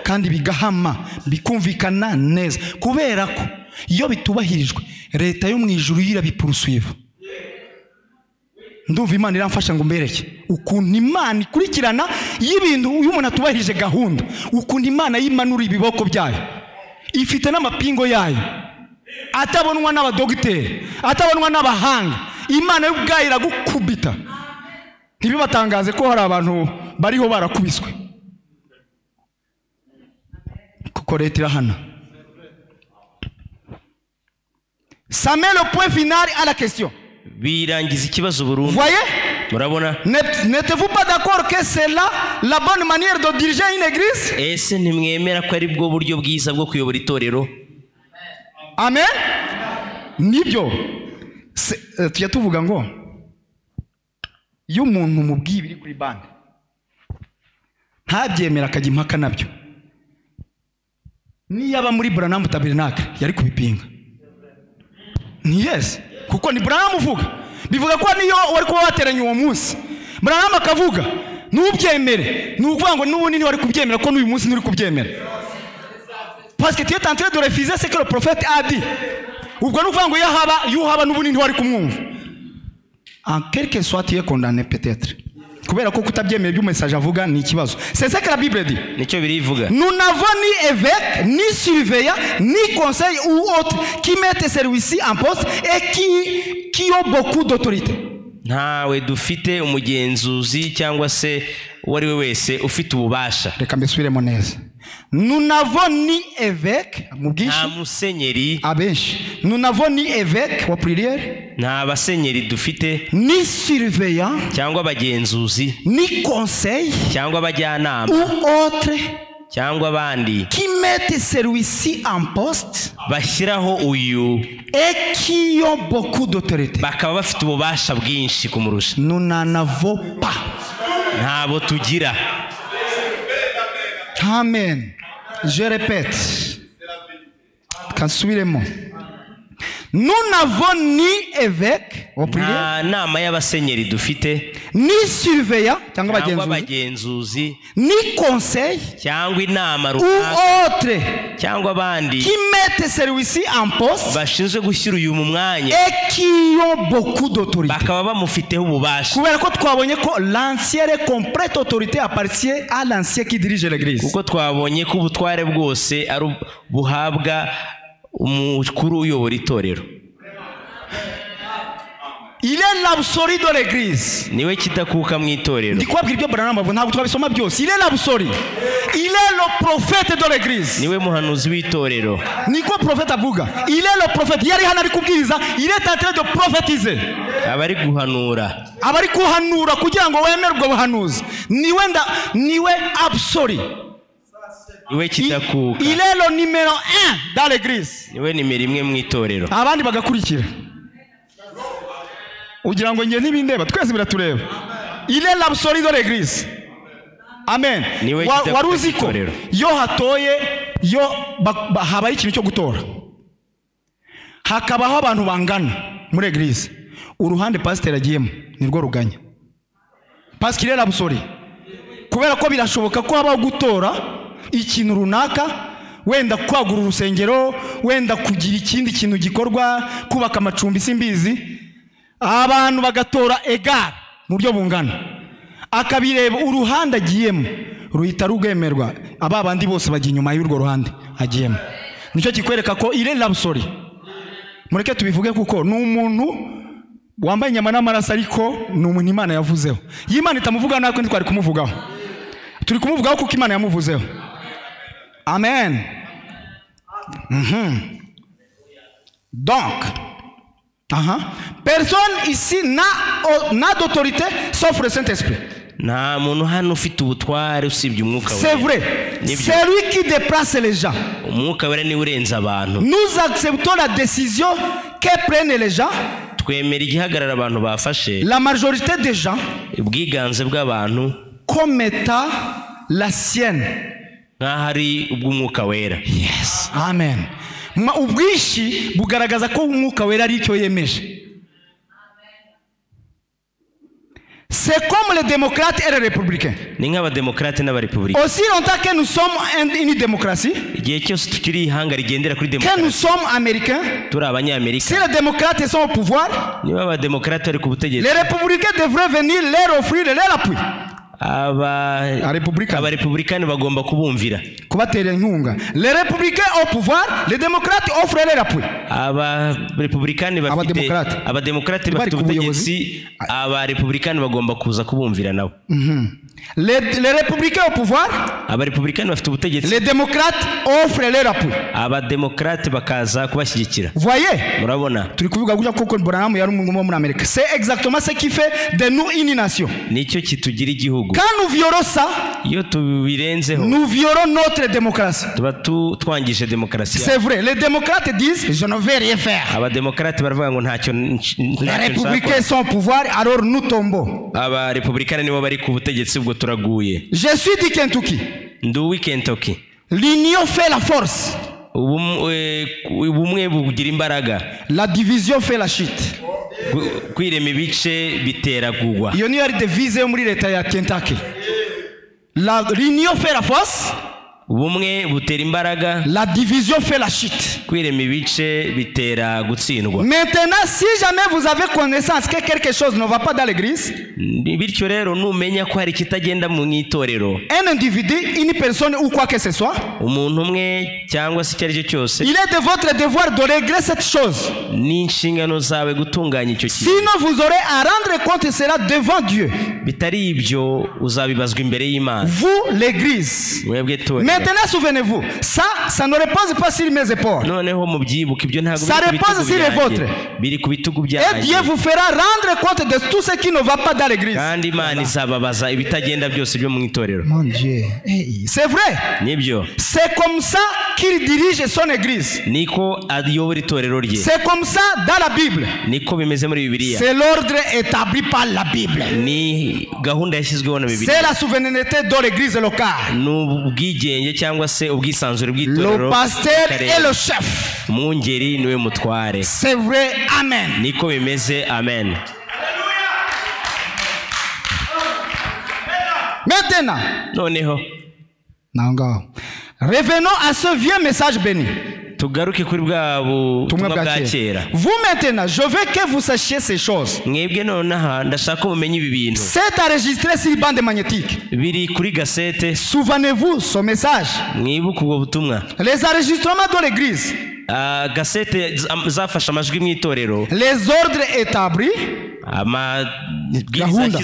Speaker 2: Kandi bigahama, bikumvikana neza. Kubera ko iyo bitubahirijwe leta yo mu ijuru yirabipurusuiva. Ndumva Imana iramfasha ngo mbereke ukuntu Imana ikurikirana y'ibintu uyu muntu atubahirije gahunda, ukuntu Imana yimanura ibiboko byayo, ifite n'amapingo yayo atabonwa n'abadogiteri, atabonwa n'abahanga. Imana y'ubwayo iragukubita. Ntibibatangaze ko hari abantu bariho barakubiswe kuko leta irahana. Ça met le point final à la question.
Speaker 1: Birangiza ikibazo burundu.
Speaker 2: Voyez?
Speaker 1: Murabona?
Speaker 2: N'êtes-vous pas d'accord que c'est là la bonne manière de diriger une église?
Speaker 1: Ese ntimwemera ko ari bwo buryo bwiza bwo kuyobora itorero?
Speaker 2: Amen. Nibyo. Tujya tuvuga ngo iyo umuntu mubwiye biri kuri bande ntabyemera akajya impaka nabyo, niyaba muri Branham Tabernacle yari kubipinga. Ni yes, kuko ni Branham uvuga. bivuga ko niyo wari kuba wateranye uwo munsi Branham akavuga nubyemere nuvuga ngo n'ubunini wari kubyemera ko n'uyu munsi nturi kubyemera parce que tu es en train de refuser ce que le prophète a dit ubwo nuvuga ngo yuhaba n'ubunini wari kumwumva en quelque soit tu es condamné peut-être kubera ko kutabyemera ibyo message avuga ni ikibazo c'est ce que la Bible dit
Speaker 1: nicyo birivuga
Speaker 2: nous n'avons ni évêque ni surveillant ni conseil ou autre qui mettent celui-ci en poste et qui ont beaucoup d'autorité
Speaker 1: ntawe dufite umugenzuzi cyangwa se wari we wese ufite ububasha
Speaker 2: reka mbisubiremo neza nous n'avons ni évêque
Speaker 1: nta musenyeri
Speaker 2: abenshi nous n'avons ni évêque au pluriel
Speaker 1: nta basenyeri dufite
Speaker 2: ni surveillant
Speaker 1: cyangwa abagenzuzi
Speaker 2: ni conseil
Speaker 1: cyangwa abajyanama
Speaker 2: ou autre
Speaker 1: cyangwa abandi
Speaker 2: qui mettent celui-ci en poste
Speaker 1: bashyiraho uyu
Speaker 2: et qui ont beaucoup d'autorité
Speaker 1: bakaba bafite ububasha bwinshi kumurusha
Speaker 2: nous n'en avons pas
Speaker 1: ntabo tugira
Speaker 2: amen je répète kasubiremo nous n'avons ni évêque au pluriel
Speaker 1: nta nama y'abasenyeri dufite
Speaker 2: ni surveillant cyangwa
Speaker 1: abagenzuzi
Speaker 2: ni conseil
Speaker 1: cyangwa inama
Speaker 2: ou autre
Speaker 1: cyangwa abandi
Speaker 2: qui mettent celui-ci en poste
Speaker 1: bashinzwe gushyira uyu mu mwanya
Speaker 2: et qui ont beaucoup d'autorité
Speaker 1: bakaba bamufiteho ububasha
Speaker 2: kubera ko twabonye ko l'ancienne et complète autorité appartient à l'ancien qui dirige l'église
Speaker 1: kuko twabonye ko ubutware bwose ari buhabwa umukuru uyobora itorero
Speaker 2: il est l'absolu de l'église
Speaker 1: niwe kitakuka mu itorero
Speaker 2: ndikwabwira ibyo Branham avuga ntabwo twabisoma byose il est l'absolu il est le prophète de l'église
Speaker 1: niwe muhanuzi w'itorero
Speaker 2: niko prophète avuga il est le prophète yari hano ari kubwiriza il est en train de prophétiser
Speaker 1: abari guhanura
Speaker 2: abari kuhanura kugira ngo wemere ubwo buhanuzi niwe absolu
Speaker 1: niwe kitakuka
Speaker 2: il est le numéro 1 dans l'église
Speaker 1: niwe nimero imwe mu itorero
Speaker 2: abandi bagakurikira ugira ngo ngiye ntibindeba twese biratureba il est l'absolu de l'église amen wari uzi ko yo hatoye yo habaye ikintu cyo gutora hakabaho abantu bangana muri église uruhande pasteur agiyemo nirwo ruganya parce qu'il est l'absolu kubera ko birashoboka ko habaho gutora ikintu runaka wenda kwagura urusengero wenda kugira ikindi kintu gikorwa kubaka amacumbi simbizi abantu bagatora egal mu buryo bungana akabireba uruhande agiyemo ruhita rugemerwa abandi bose bagiye inyuma y'urwo ruhande agiyemo nicyo kikwereka ko il est l'absolu mureke tubivuge kuko ni umuntu wambaye inyama n'amaraso ariko ni umuntu Imana yavuzeho y'Imana itamuvuga natwe ntitwari kumuvugaho turi kumuvugaho kuko Imana yamuvuzeho amen donc personne ici n'a d'autorité sauf le Saint-Esprit
Speaker 1: nta muntu hano ufite ubutware usibye umwuka wera
Speaker 2: c'est vrai c'est lui qui déplace les gens
Speaker 1: umwuka wera niwe urenza abantu
Speaker 2: nous acceptons la décision que prennent les gens
Speaker 1: twemera igihagarara abantu bafashe
Speaker 2: la majorité des gens
Speaker 1: ubwiganze bw'abantu
Speaker 2: comme état la sienne
Speaker 1: nk'ahari ubw'umwuka wera
Speaker 2: yes amen ubwishi bugaragaza ko umwuka wera ari icyo yemeje c'est comme les démocrates et les républicains
Speaker 1: ni nk'abademokrate n'abarepublicains
Speaker 2: aussi longtemps que nous sommes une démocratie
Speaker 1: igihe cyose tukiri ihanga rigendera kuri
Speaker 2: que
Speaker 1: demokarasi
Speaker 2: nous sommes américains
Speaker 1: turi abanyamerika
Speaker 2: si les démocrates sont au pouvoir
Speaker 1: niba abademokrate bari ku butegetsi
Speaker 2: les républicains devraient venir leur offrir leur appui
Speaker 1: abarepublikani bagomba kubumvira
Speaker 2: kubatera inkunga les républicains au pouvoir les démocrates offrent leur appui
Speaker 1: abarepublikani bafite abademokrate bafite ubutegetsi abarepublikani bagomba kuza kubumvira nabo
Speaker 2: les républicains au pouvoir
Speaker 1: abarepublikani bafite ubutegetsi
Speaker 2: les démocrates offrent leur appui
Speaker 1: abademokrate bakaza kubashyigikira
Speaker 2: voyez
Speaker 1: murabona
Speaker 2: turi kuvuga gutya kuko Branham yari umuntu muri Amerika c'est exactement ce qui fait de nous une nation
Speaker 1: nicyo kitugira igihugu
Speaker 2: quand nous violons ça
Speaker 1: iyo tubirenzeho
Speaker 2: nous violons notre démocratie
Speaker 1: tuba twangije demokarasi
Speaker 2: c'est vrai les démocrates disent je ne vais rien faire
Speaker 1: abademokrate baravuga ngo ntacyo
Speaker 2: les républicains sont au pouvoir alors nous tombons
Speaker 1: abarepublikani nibo bari ku butegetsi ubwo turaguye
Speaker 2: je suis du Kentucky
Speaker 1: nduwi Kentucky
Speaker 2: l'union fait la force
Speaker 1: ubumwe bugira imbaraga.
Speaker 2: La division fait la chute.
Speaker 1: Kwirema ibice bitera kugwa.
Speaker 2: Iyo niyo ari devise yo muri leta ya Kentucky. L'union fait la force.
Speaker 1: Ubumwe butera imbaraga.
Speaker 2: La division fait la chute.
Speaker 1: Kwirema ibice bitera gutsindwa.
Speaker 2: Maintenant, si jamais vous avez connaissance que quelque chose ne va pas dans l'église,
Speaker 1: bityo rero numenya ko hari kitagenda mu itorero,
Speaker 2: un individu, une personne ou quoi que ce soit,
Speaker 1: umuntu umwe cyangwa se cyari cyo cyose,
Speaker 2: il est de votre devoir de régler cette chose.
Speaker 1: Ni inshingano zawe gutunganya icyo kintu.
Speaker 2: Sinon vous aurez à rendre compte cela devant Dieu.
Speaker 1: Bitari ibyo uzabibazwa imbere y'Imana.
Speaker 2: Vous l'église. Maintenant souvenez-vous, ça ne repose pas sur mes épaules.
Speaker 1: Noneho mubyibuka ibyo ntago
Speaker 2: ça repose sur les vôtres.
Speaker 1: Biri ku bitugu byanjye.
Speaker 2: Et Dieu vous fera rendre compte de tout ce qui ne va pas dans l'église.
Speaker 1: Kandi Imana izababaza ibitagenda byose byo mu itorero.
Speaker 2: Mon Dieu. C'est vrai.
Speaker 1: Nibyo.
Speaker 2: C'est comme ça qu'il dirige son église.
Speaker 1: Niko ayobora itorero rye.
Speaker 2: C'est comme ça dans la Bible.
Speaker 1: Niko bimeze muri Bibiliya.
Speaker 2: C'est l'ordre établi par la Bible.
Speaker 1: Ni gahunda yashyizweho na Bibiliya.
Speaker 2: C'est la souveraineté de l'église locale.
Speaker 1: N'ubwigenge cyangwa se ubwisanzure bw'itorero.
Speaker 2: Le pasteur est le chef.
Speaker 1: Umwungeri niwe mutware.
Speaker 2: C'est vrai. Amen.
Speaker 1: Niko bimeze. Amen.
Speaker 2: Maintenant,
Speaker 1: noneho
Speaker 2: revenons à ce vieux message béni.
Speaker 1: Tugaruke kuri bwa butumwa bwa kera.
Speaker 2: Vous maintenant, je veux que vous sachiez ces choses.
Speaker 1: Mwebwe nonaha ndashaka mumenye ibi bintu.
Speaker 2: C'est enregistré sur bande magnétique.
Speaker 1: Biri kuri gasete.
Speaker 2: Souvenez-vous ce message.
Speaker 1: Mwibuke ubwo butumwa.
Speaker 2: Les enregistrements de l'église.
Speaker 1: Gasete zafasha amajwi mu itorero.
Speaker 2: Les ordres établis.
Speaker 1: Gahunda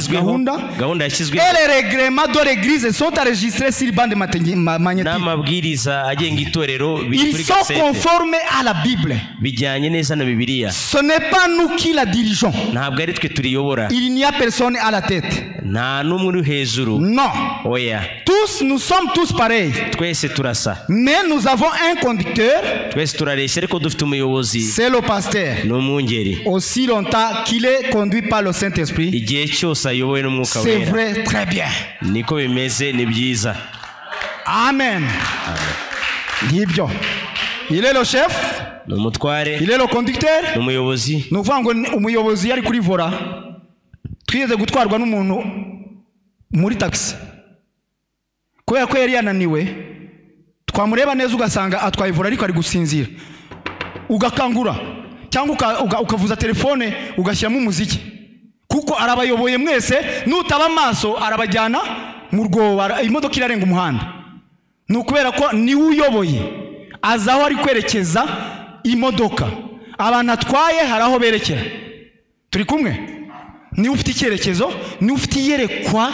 Speaker 1: yashyizweho.
Speaker 2: Et les règlements de l'église sont enregistrés sur bande magnétique.
Speaker 1: N'amabwiriza agenga itorero
Speaker 2: ils sont conformes à la Bible.
Speaker 1: Bijyanye neza na Bibiliya.
Speaker 2: Ce n'est pas nous qui la dirigeons.
Speaker 1: Ntabwo ari twe turiyobora.
Speaker 2: Il n'y a personne à la tête.
Speaker 1: Nta n'umwe uri hejuru.
Speaker 2: Non.
Speaker 1: Oya.
Speaker 2: Nous sommes tous pareils.
Speaker 1: Twese turasa.
Speaker 2: Mais nous avons un conducteur.
Speaker 1: Twese turareshya ariko dufite umuyobozi.
Speaker 2: C'est le pasteur.
Speaker 1: N'umwungeri.
Speaker 2: Aussi longtemps qu'il est conduit par le Saint-Esprit.
Speaker 1: Igihe cyose ayobowe n'Umwuka Wera.
Speaker 2: C'est vrai, très bien.
Speaker 1: Niko bimeze, ni byiza.
Speaker 2: Amen. Nibyo. Il est le chef.
Speaker 1: N'umutware.
Speaker 2: Il est le conducteur.
Speaker 1: N'umuyobozi.
Speaker 2: Nuvuga ngo umuyobozi yari kuri vora. Twigeze gutwarwa n'umuntu muri taxi. Kubera ko yari yananiwe, twamureba neza ugasanga atwaye vora ariko ari gusinzira. Ugakangura cyangwa ukavuza telefone ugashyiramo umuziki. Kuko arabayoboye mwese, nutaba amaso arabajyana mu rwobo, imodoka irarenga umuhanda. Nukubera ko ni uyoboye. Azaho ari kwerekeza imodoka. Abantu atwaye haraho berekera. Turi kumwe? Ni ufite icyerekezo, ni ufite iyerekwa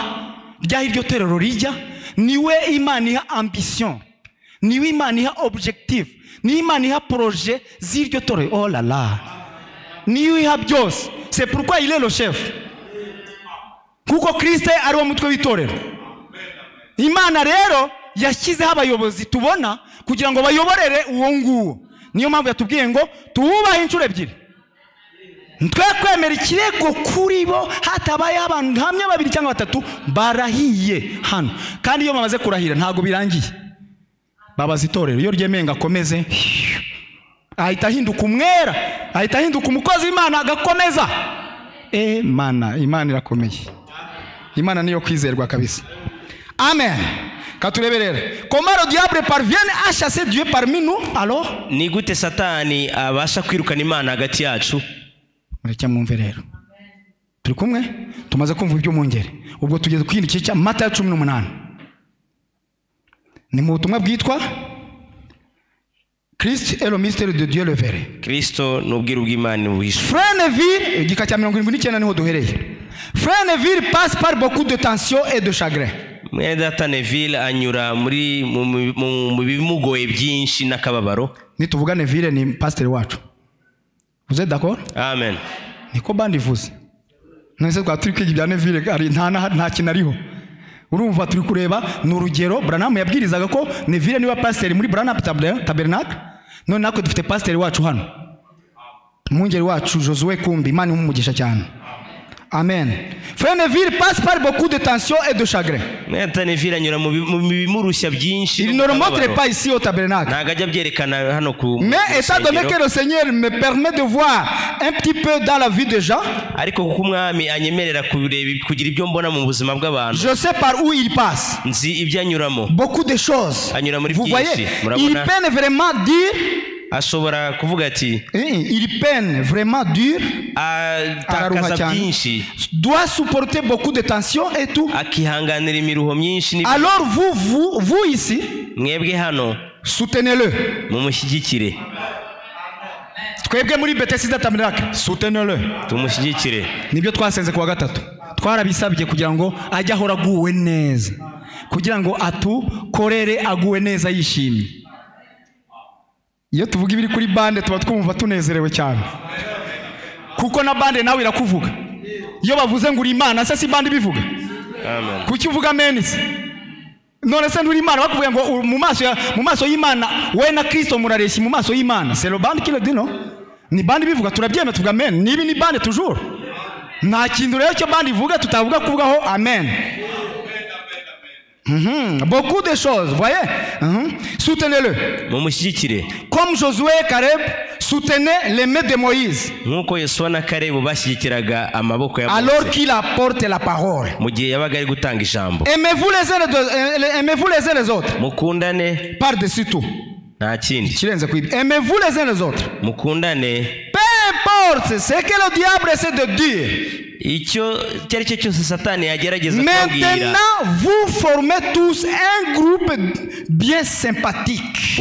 Speaker 2: rya iryo terero rijya, niwe Imana iha ambition, niwe Imana iha objectif, ni Imana iha projet z'iryo torero. Oh là là. Niwe iha byose. C'est pourquoi il est le chef. Kuko Kristo ari wo mutwe w'itorero. Imana rero yashyizeho abayobozi tubona kugira ngo bayoborere uwo nguwo. Niyo mpamvu yatubwiye ngo tuwubahe inshuro ebyiri. Twe kwemera ikirego kuri bo hatabaye abantu hamwe babiri cyangwa batatu barahiye hano. Kandi iyo bamaze kurahira ntago birangiye. Babaza itorero iyo ryemenga akomeze ahita ahinduka umwera, ahita ahinduka umukozi w'Imana agakomeza. Imana irakomeye. Imana niyo kwizerwa kabisa. Amen. Katureberere. Comment le diable parvient à chasser Dieu parmi nous alors? Ni gute Satani abasha kwirukana Imana hagati yacu? Mureke mwumve rero. Turi kumwe? Tumaze kumva ibyo mwongere. Ubwo tugeze ku kindi cya Matayo 18. Ni mu butumwa bwitwa Christ est le mystère de Dieu le vrai.
Speaker 1: Kristo n'ubwiru bw'Imana buhishe.
Speaker 2: Frère Neville, igika cya 79 niho duhereye. Frère Neville passe par beaucoup de tensions et de chagrin.
Speaker 1: Mwene data Neville anyura muri mu bimugoye byinshi n'akababaro.
Speaker 2: Nituvuga Neville ni pasteur wacu. Vous êtes d'accord?
Speaker 1: Amen.
Speaker 2: Niko bandi vuze. Nese kwa turi kwiga bya Neville ari nta kinariho. Urumva turi kureba n'urugero Branham yabwirizaga ko Neville niwe pasteur muri Branham Tabernacle. None nako dufite pasteur wacu hano. Umwungeri wacu Josué Kumbi, Imana imumugisha cyane. Amen. Frère Neville passe par beaucoup de tensions et de chagrin. Il ne le montre pas ici au tabernacle. Mais étant donné que le Seigneur me permet de voir un petit peu dans la vie des gens, je sais par où il passe. Beaucoup de choses. Vous voyez, il peine vraiment dire. Il peine vraiment dur, doit supporter beaucoup de tensions et tout. Alors vous ici, soutenez-le. Soutenez-le. Nibyo twasenze kuwa gatatu. Twarabisabye kugira ngo ajye ahora aguwe neza. Kugira ngo atukorere aguwe neza yishimye. Iyo tuvuga ibiri kuri bande tuba twumva tunezerewe cyane. Kuko na bande nawe irakuvuga. Iyo bavuze ngo uri Imana se si bande bivuga. Amen. Kuki uvuga amen se? None se nturi Imana bakuvuga ngo mu maso y'Imana we na Kristo murareshya mu maso y'Imana. C'est le bande qui le dit non? Ni bande bivuga turabyemera tuvuga amen. Nibi ni bande toujours. Nta kintu rero cyo bande ivuga tutavuga kuvugaho amen. Beaucoup de choses, voyez. Soutenez-le. Comme Josué et Caleb soutenaient les mains de Moïse. Alors qu'il apporte la parole. Aimez-vous les uns les autres. Par-dessus tout. Aimez-vous les uns les autres. Peu importe ce que le diable essaie de dire. Maintenant, vous formez tous un groupe bien sympathique.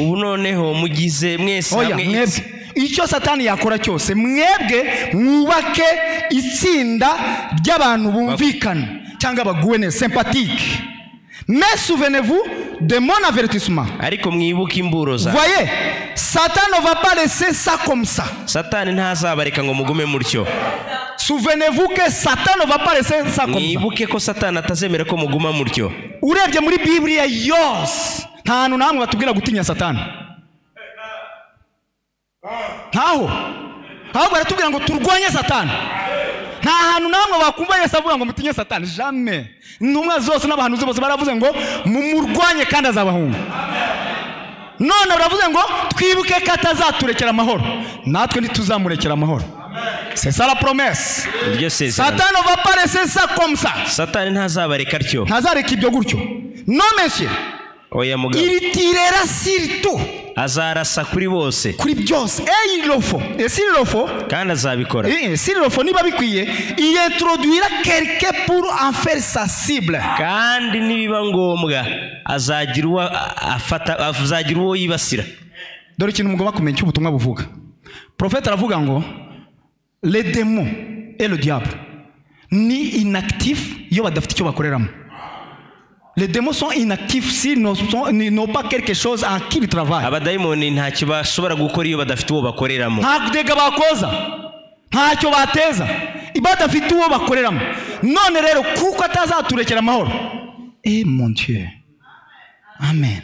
Speaker 2: Icyo satani yakora cyose mwebwe mwubake itsinda ry'abantu bumvikana cyangwa baguwe neza sympathique. Mais souvenez-vous de mon avertissement. Voyez, Satan ne va pas laisser ça comme ça. Souvenez-vous que Satan ne va pas laisser ça comme ça. Urebye muri Bibiliya yose nta hantu namwe batubwira gutinya Satani. Ntaho. Ahubwo baratubwira ngo turwanye Satani. Nta hantu namwe bakumva Yesu avuga ngo mutinye Satani. Jamais. Intumwa zose n'abahanuzi bose baravuze ngo mumurwanye kandi azabahunga. None baravuze ngo twibuke ko atazaturekera amahoro. Natwe ntituzamurekera amahoro. C'est ça la promesse. Satan ne va pas laisser ça comme ça. Ntazareka ibyo gutyo. Non monsieur. Il tirera sur tout.
Speaker 1: Azarasa kuri bose.
Speaker 2: Kuri byose. Et il le faut. Et s'il le faut.
Speaker 1: Kandi azabikora.
Speaker 2: S'il le faut niba bikwiye, il introduira quelqu'un pour en faire sa cible.
Speaker 1: Kandi nibiba ngombwa azagira uwo yibasira.
Speaker 2: Dore ikintu mugomba kumenya icyo ubutumwa buvuga. Prophète aravuga ngo les démons et le diable ni inactifs iyo badafite icyo bakoreramo. Les démons sont inactifs s'ils n'ont pas quelque chose en qui ils travaillent.
Speaker 1: Abadayimoni ntacyo bashobora gukora iyo badafite uwo bakoreramo.
Speaker 2: Nta kudega bakoza, ntacyo bateza, badafite uwo bakoreramo. None rero kuko atazaturekera amahoro. Mon Dieu. Amen.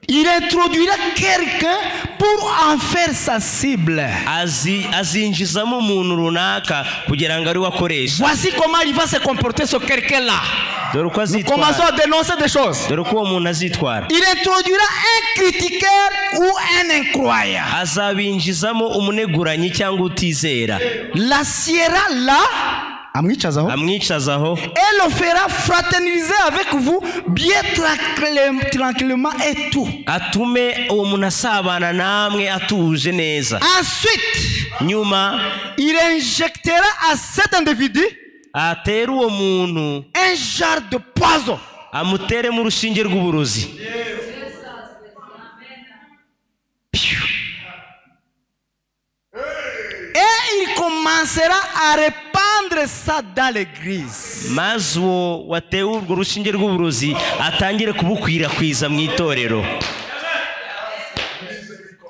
Speaker 2: Il introduira quelqu'un pour en faire sa cible.
Speaker 1: Azinjizamo umuntu runaka kugira ngo ari wakoresha.
Speaker 2: Voici comment il va se comporter ce quelqu'un-là. Nous commençons à dénoncer des choses. Il introduira un critiqueur ou un incroyant. L'assiera là. Et le fera fraterniser avec vous bien tranquillement et tout. Ensuite, il injectera à cet individu un genre de poison. Et il commencera à répandre ça dans l'église.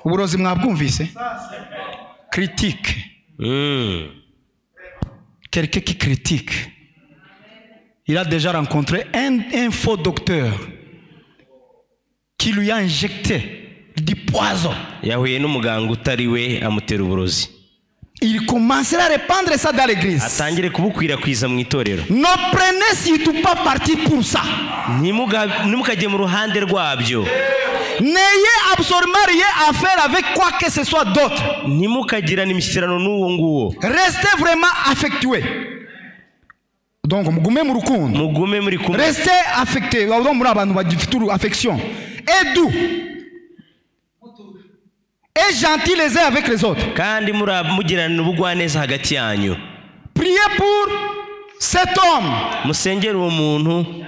Speaker 2: Uburozi mwabwumvise? Critique. Quelqu'un qui critique. Il a déjà rencontré un faux docteur qui lui a injecté du poison. Il commencera à répandre ça dans l'église.
Speaker 1: atangire kubukwirakwiza mu itorero.
Speaker 2: Ne prenez surtout pas parti pour ça.
Speaker 1: Ntimukajye mu ruhande rwabyo.
Speaker 2: N'ayez absolument rien à faire avec quoi que ce soit d'autre.
Speaker 1: Ntimukagirane imishyikirano n'uwo nguwo.
Speaker 2: Restez vraiment affectués. Donc mugume mu rukundo.
Speaker 1: Mugume muri kumwe.
Speaker 2: Restez affectés. Wabona muri abantu bagifite affection. Et doux. Et gentil les uns avec les autres.
Speaker 1: Kandi mugirana ubugwaneza hagati yanyu.
Speaker 2: Priez pour cet homme.
Speaker 1: Musengere uwo muntu.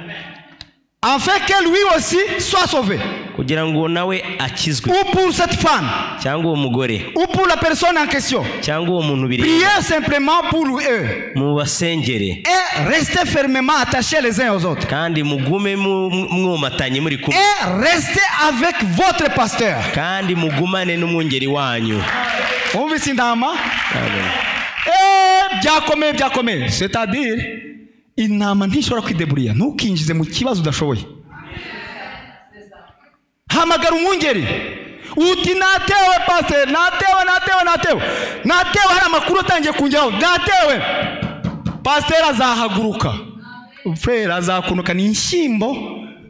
Speaker 2: Afin que lui aussi soit sauvé.
Speaker 1: Kugira ngo nawe akizwe.
Speaker 2: Ou pour cette femme.
Speaker 1: Cyangwa uwo mugore.
Speaker 2: Ou pour la personne en question.
Speaker 1: Cyangwa uwo muntu biri.
Speaker 2: Priez simplement pour eux.
Speaker 1: Mubasengere.
Speaker 2: Et restez fermement attachés les uns aux autres.
Speaker 1: Kandi mugume mwomatanye muri kumwe.
Speaker 2: Et restez avec votre pasteur.
Speaker 1: Kandi mugumane n'umwungeri wanyu.
Speaker 2: Umvise indama? Byakomeye. C'est-à-dire intama ntishobora kwideburiya. Ntukinjize mu kibazo udashoboye. Hamagara umwungeri. Uti natewe pasteur, natewe. Natewe hari amakuru atangiye kunjyaho. Natewe. Pasteur azahaguruka. Frère azakunuka n'inshyimbo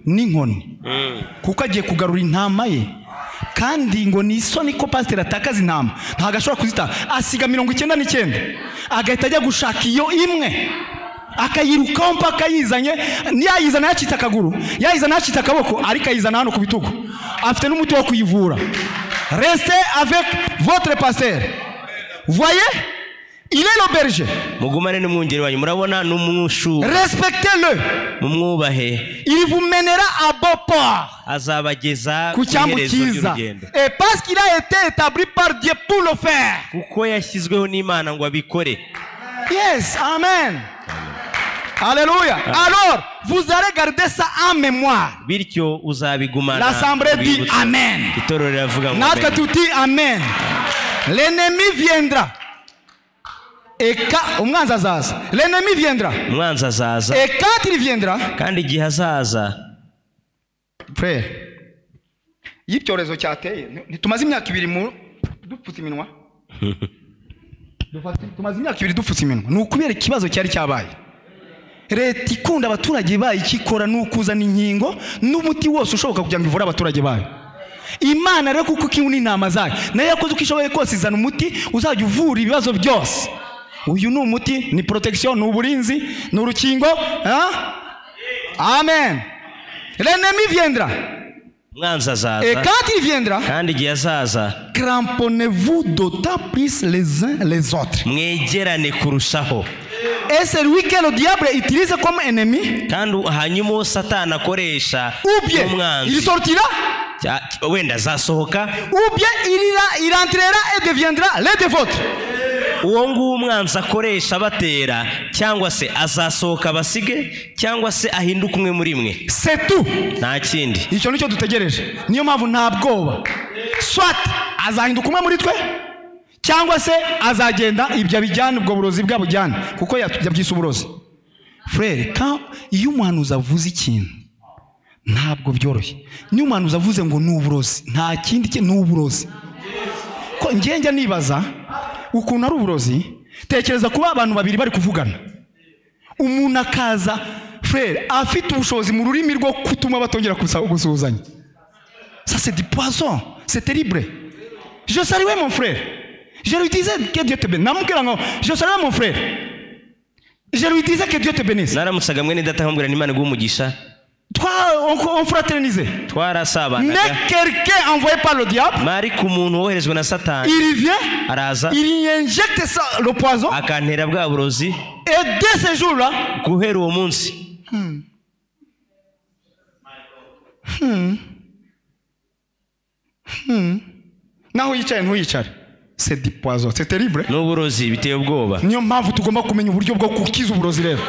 Speaker 2: n'inkoni. Kuko agiye kugarura intama ye. Kandi ngo ni isoni ko pasteur atakaza intama. Ntago ashobora kuzita. Asiga 99. Agahita ajya gushaka iyo imwe. Akayirukaho mpaka yizanye. Yayizana yacitse akaguru. Yayizana yacitse akaboko. Ariko ayizana hano ku bitugu. Afite n'umuti wo kuyivura. Restez avec votre pasteur. Voyez? Il est le berger.
Speaker 1: Mugumane n'umwungeri wanyu. Murabona n'umwushu.
Speaker 2: Respectez-le.
Speaker 1: Mumwubahe.
Speaker 2: Il vous mènera à bon port.
Speaker 1: Azabageza
Speaker 2: ku cyambu cyiza. Et parce qu'il a été établi par Dieu pour le faire.
Speaker 1: Kuko yashyizweho n'Imana ngo abikore.
Speaker 2: Yes, amen. Alléluia. Alors, vous allez garder ça en mémoire.
Speaker 1: Bityo uzabigumana.
Speaker 2: L'assemblée dit amen.
Speaker 1: Itorero riravuga ngo
Speaker 2: Natwe tuti amen. L'ennemi viendra. Et quand umwanzi azaza. L'ennemi viendra.
Speaker 1: Umwanzi azaza.
Speaker 2: Et quand il viendra.
Speaker 1: Kandi igihe azaza.
Speaker 2: Frère. Y'icyorezo cyateye. Ntitumaze imyaka 2 mu dupfutse iminwa. Tumaze imyaka 2 dupfutse iminwa. Nukubera ikibazo cyari cyabaye. Leta ikunda abaturage bayo ikikora n'ukuzana inkingo n'umuti wose ushoboka kugira ngo ivure abaturage bayo. Imana rero kuko kiuni intama zayo nayo yakoze uko ishoboye kose izana umuti uzajya uvura ibibazo byose. Uyu ni umuti, ni protection, ni uburinzi, ni urukingo. Amen. L'ennemi viendra.
Speaker 1: Umwanzi azaza.
Speaker 2: Et quand il viendra,
Speaker 1: kandi igihe azaza,
Speaker 2: cramponnez-vous d'autant plus les uns les autres.
Speaker 1: Mwegerane kurushaho.
Speaker 2: Et c'est lui que le diable utilise comme ennemi.
Speaker 1: Kandi hanyuma Satani akoresha
Speaker 2: umwanzi. Il sortira.
Speaker 1: Wenda azasohoka.
Speaker 2: Ou bien il entrera et deviendra l'un des vôtres.
Speaker 1: Uwo nguwo umwanzi akoresha batera cyangwa se azasohoka basige cyangwa se ahinduka umwe muri mwe.
Speaker 2: C'est tout.
Speaker 1: Nta kindi.
Speaker 2: Icyo nicyo dutegereje. Niyo mpamvu nta bwoba. Soit azahinduka umwe muri twe cyangwa se azagenda ibyo bijyana ubwo burozi bwabujyana kuko yabyise uburozi. Frère, quand iyo umuhanuzi avuze ikintu ntabwo byoroshye. Niyo umuhanuzi avuze ngo ni uburozi, nta kindi ni uburozi. Ko njye nibaza ukuntu ari uburozi, tekereza kuba abantu babiri bari kuvugana. Umuntu akaza, frère, afite ubushobozi mu rurimi rwo kutuma batongera gusuhuzanya. Ça c'est du poison, c'est terrible. Je saluais mon frère. Je lui disais que Dieu te bénisse. Je saluais mon frère. Je lui disais que Dieu te bénisse.
Speaker 1: Naramutsaga mwene data nkambwira n'Imana iguhe umugisha.
Speaker 2: On fraternisait.
Speaker 1: Twarasabanaga.
Speaker 2: Mais quelqu'un envoyé par le diable,
Speaker 1: mariko umuntu woherezwe na Satani,
Speaker 2: il vient,
Speaker 1: araza,
Speaker 2: il injecte ça, le poison,
Speaker 1: akantera bwa burozi.
Speaker 2: Et dès ce jour-là,
Speaker 1: guhera uwo munsi,
Speaker 2: naho yicaye ntuyicare. C'est du poison, c'est terrible.
Speaker 1: N'uburozi biteye ubwoba.
Speaker 2: Niyo mpamvu tugomba kumenya uburyo bwo kukiza uburozi rero.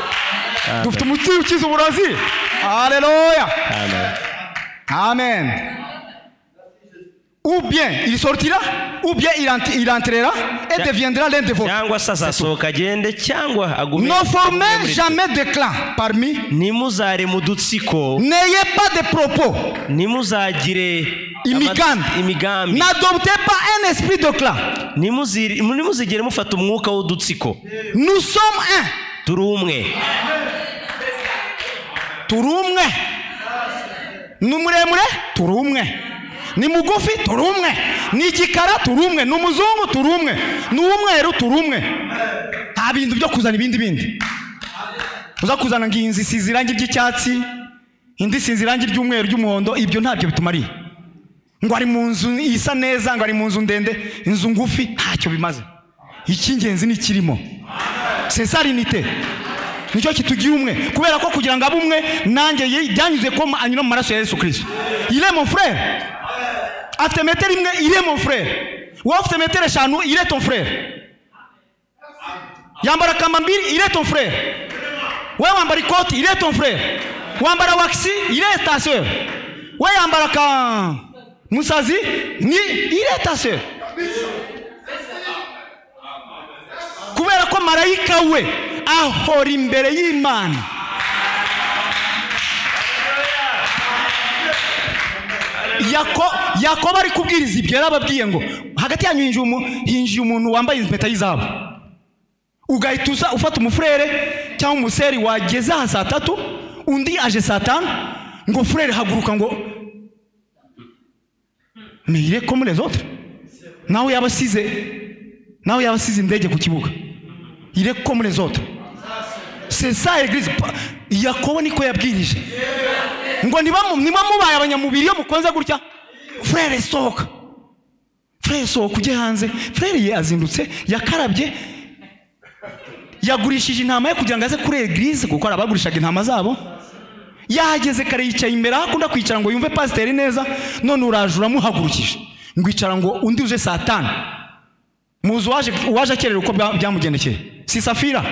Speaker 2: Dufite umuti ukiza uburozi. Alléluia. Amen. Ou bien il sortira, ou bien il entrera et deviendra l'un de vôtres.
Speaker 1: Cyangwa azasohoka agende cyangwa agume.
Speaker 2: Ne formez jamais de clan parmi.
Speaker 1: Nimuzare mu dutsiko.
Speaker 2: N'ayez pas de propos.
Speaker 1: Nimuzagire
Speaker 2: imigambi. N'adoptez pas un esprit de clan.
Speaker 1: Nimuzigere mufata umwuka w'udutsiko.
Speaker 2: Nous sommes un.
Speaker 1: Turi umwe.
Speaker 2: Turi umwe. Ni muremure turi umwe. Ni mugufi turi umwe. Ni igikara turi umwe. Ni umuzungu turi umwe. Ni umweru turi umwe. Nta bintu byo kuzana ibindi. Uza kuzana nginzi isize irangi ry'icyatsi, indi isize irangi ry'umweru ry'umuhondo, ibyo ntabyo bitumariye. Ngo ari mu nzu isa neza, ngo ari mu nzu ndende, inzu ngufi, ntacyo bimaze. Icy'ingenzi ni kirimo. C'est ça l'unité. Nicyo kitugira umwe, kubera ko kugira ngo abe umwe nanjye byanyuze ko anyura mu maraso ya Yesu Kristo. Il est mon frère. Afite metero imwe, il est mon frère. Wowe ufite metero eshanu, il est ton frère. Yambara kamambiri, il est ton frère. Wewe wambara ikoti, il est ton frère. Wambara waxi, il est ta sœur. Wewe yambara ka musazi, il est ta sœur. Kubera ko marayika we ahora imbere y'Imana. Yakobo ari kubwiriza ibyo yarababwiye ngo hagati yanyu hinjiye umuntu wambaye impeta y'izahabu. Ugahita uza ufata umufrere cyangwa umuseri wageze aha saa 3, undi aje saa 5, ngo frere haguruka ngo mais il est comme les autres. Nawe yabasize indege ku kibuga. Il est comme les autres. C'est ça l'église. Yakobo niko yabwirije. Ngo niba mubaye abanyamubiri yo mukonza gutya, frere sohoka. Frere sohoka ujye hanze. Frere ye azindutse yakarabye. Yagurishije intama ye kugira ngo aze kuri eglise kuko arabagurishaga intama zabo. Yahageze kare yicaye imbere akunda kwicara ngo yumve pasiteri neza, none uraje uramuhagurukije ngo icara ngo undi uje saa 5. Muzi waje akererewe uko byamugendekeye. Si Safira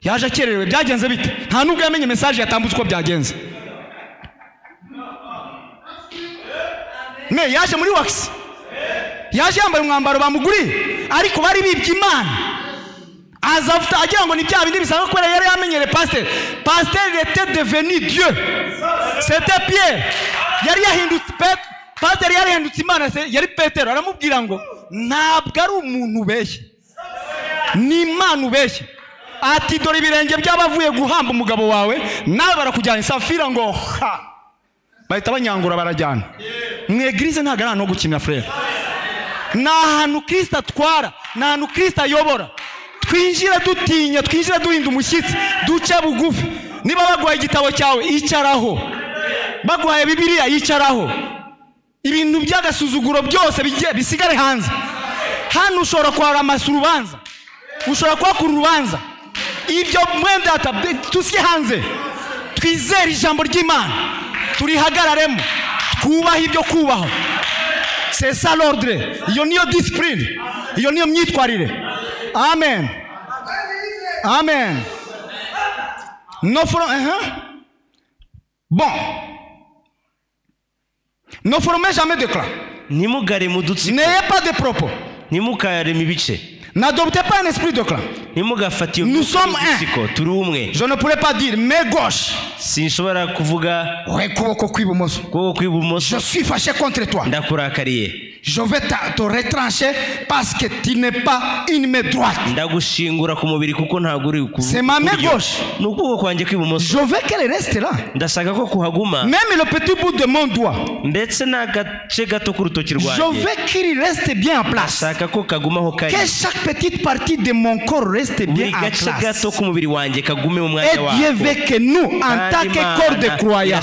Speaker 2: yaje akererewe, byagenze bite? Nta nubwo yamenye message yatambutse uko byagenze. Me yaje muri wax, yaje yambaye umwambaro bamuguriye, ariko bari bibye Imana. Azavuta agira ngo ni bya bindi bisanga ko yari yamenyere pasteur. Pasteur était devenu Dieu. C'était Pierre. Yari yahindutse pasteur, yari yahindutse Imana, yari Petero. Aramubwira ngo ntabwo ari umuntu ubeshye, ni Imana ubeshye. Ati dore ibirenge by'abavuye guhamba umugabo wawe, nawe barakujyana. Safira ngo ha, bahita banyangura barajyana. Mu eglise ntabwo ari no gukinira frère. Ni ahantu Kristo atwara, ni ahantu Kristo ayobora. Twinjira dutinya, twinjira duhinda umushyitsi, duce bugufi. Niba baguhaye igitabo cyawe icaraho, baguhaye Bibiliya icaraho. Ibintu by'agasuzuguro byose bisigare hanze. Hano ushobora kwara amasurubanza, ushobora kwakura urubanza. Ibyo mwenda tusiye hanze. Twizere ijambo ry'Imana, turihagararemo, twubaha ibyo kubaho. C'est ça l'ordre. Iyo niyo discipline, iyo niyo myitwarire. Amen. Amen. Bon. Ne formez jamais de clan. N'ayez pas de propos. N'adoptez pas un esprit de clan. Nous sommes un. Je ne pourrais pas dire mais gauche. Je suis fâché contre toi. Je vais te retrancher parce que tu n'es pas une main droite. C'est ma main gauche. Je veux qu'elle reste là. Même le petit bout de mon doigt. Je veux qu'il reste bien en place. Que chaque petite partie de mon corps reste bien en place. Et Dieu veut que nous, en tant que corps de croyants, en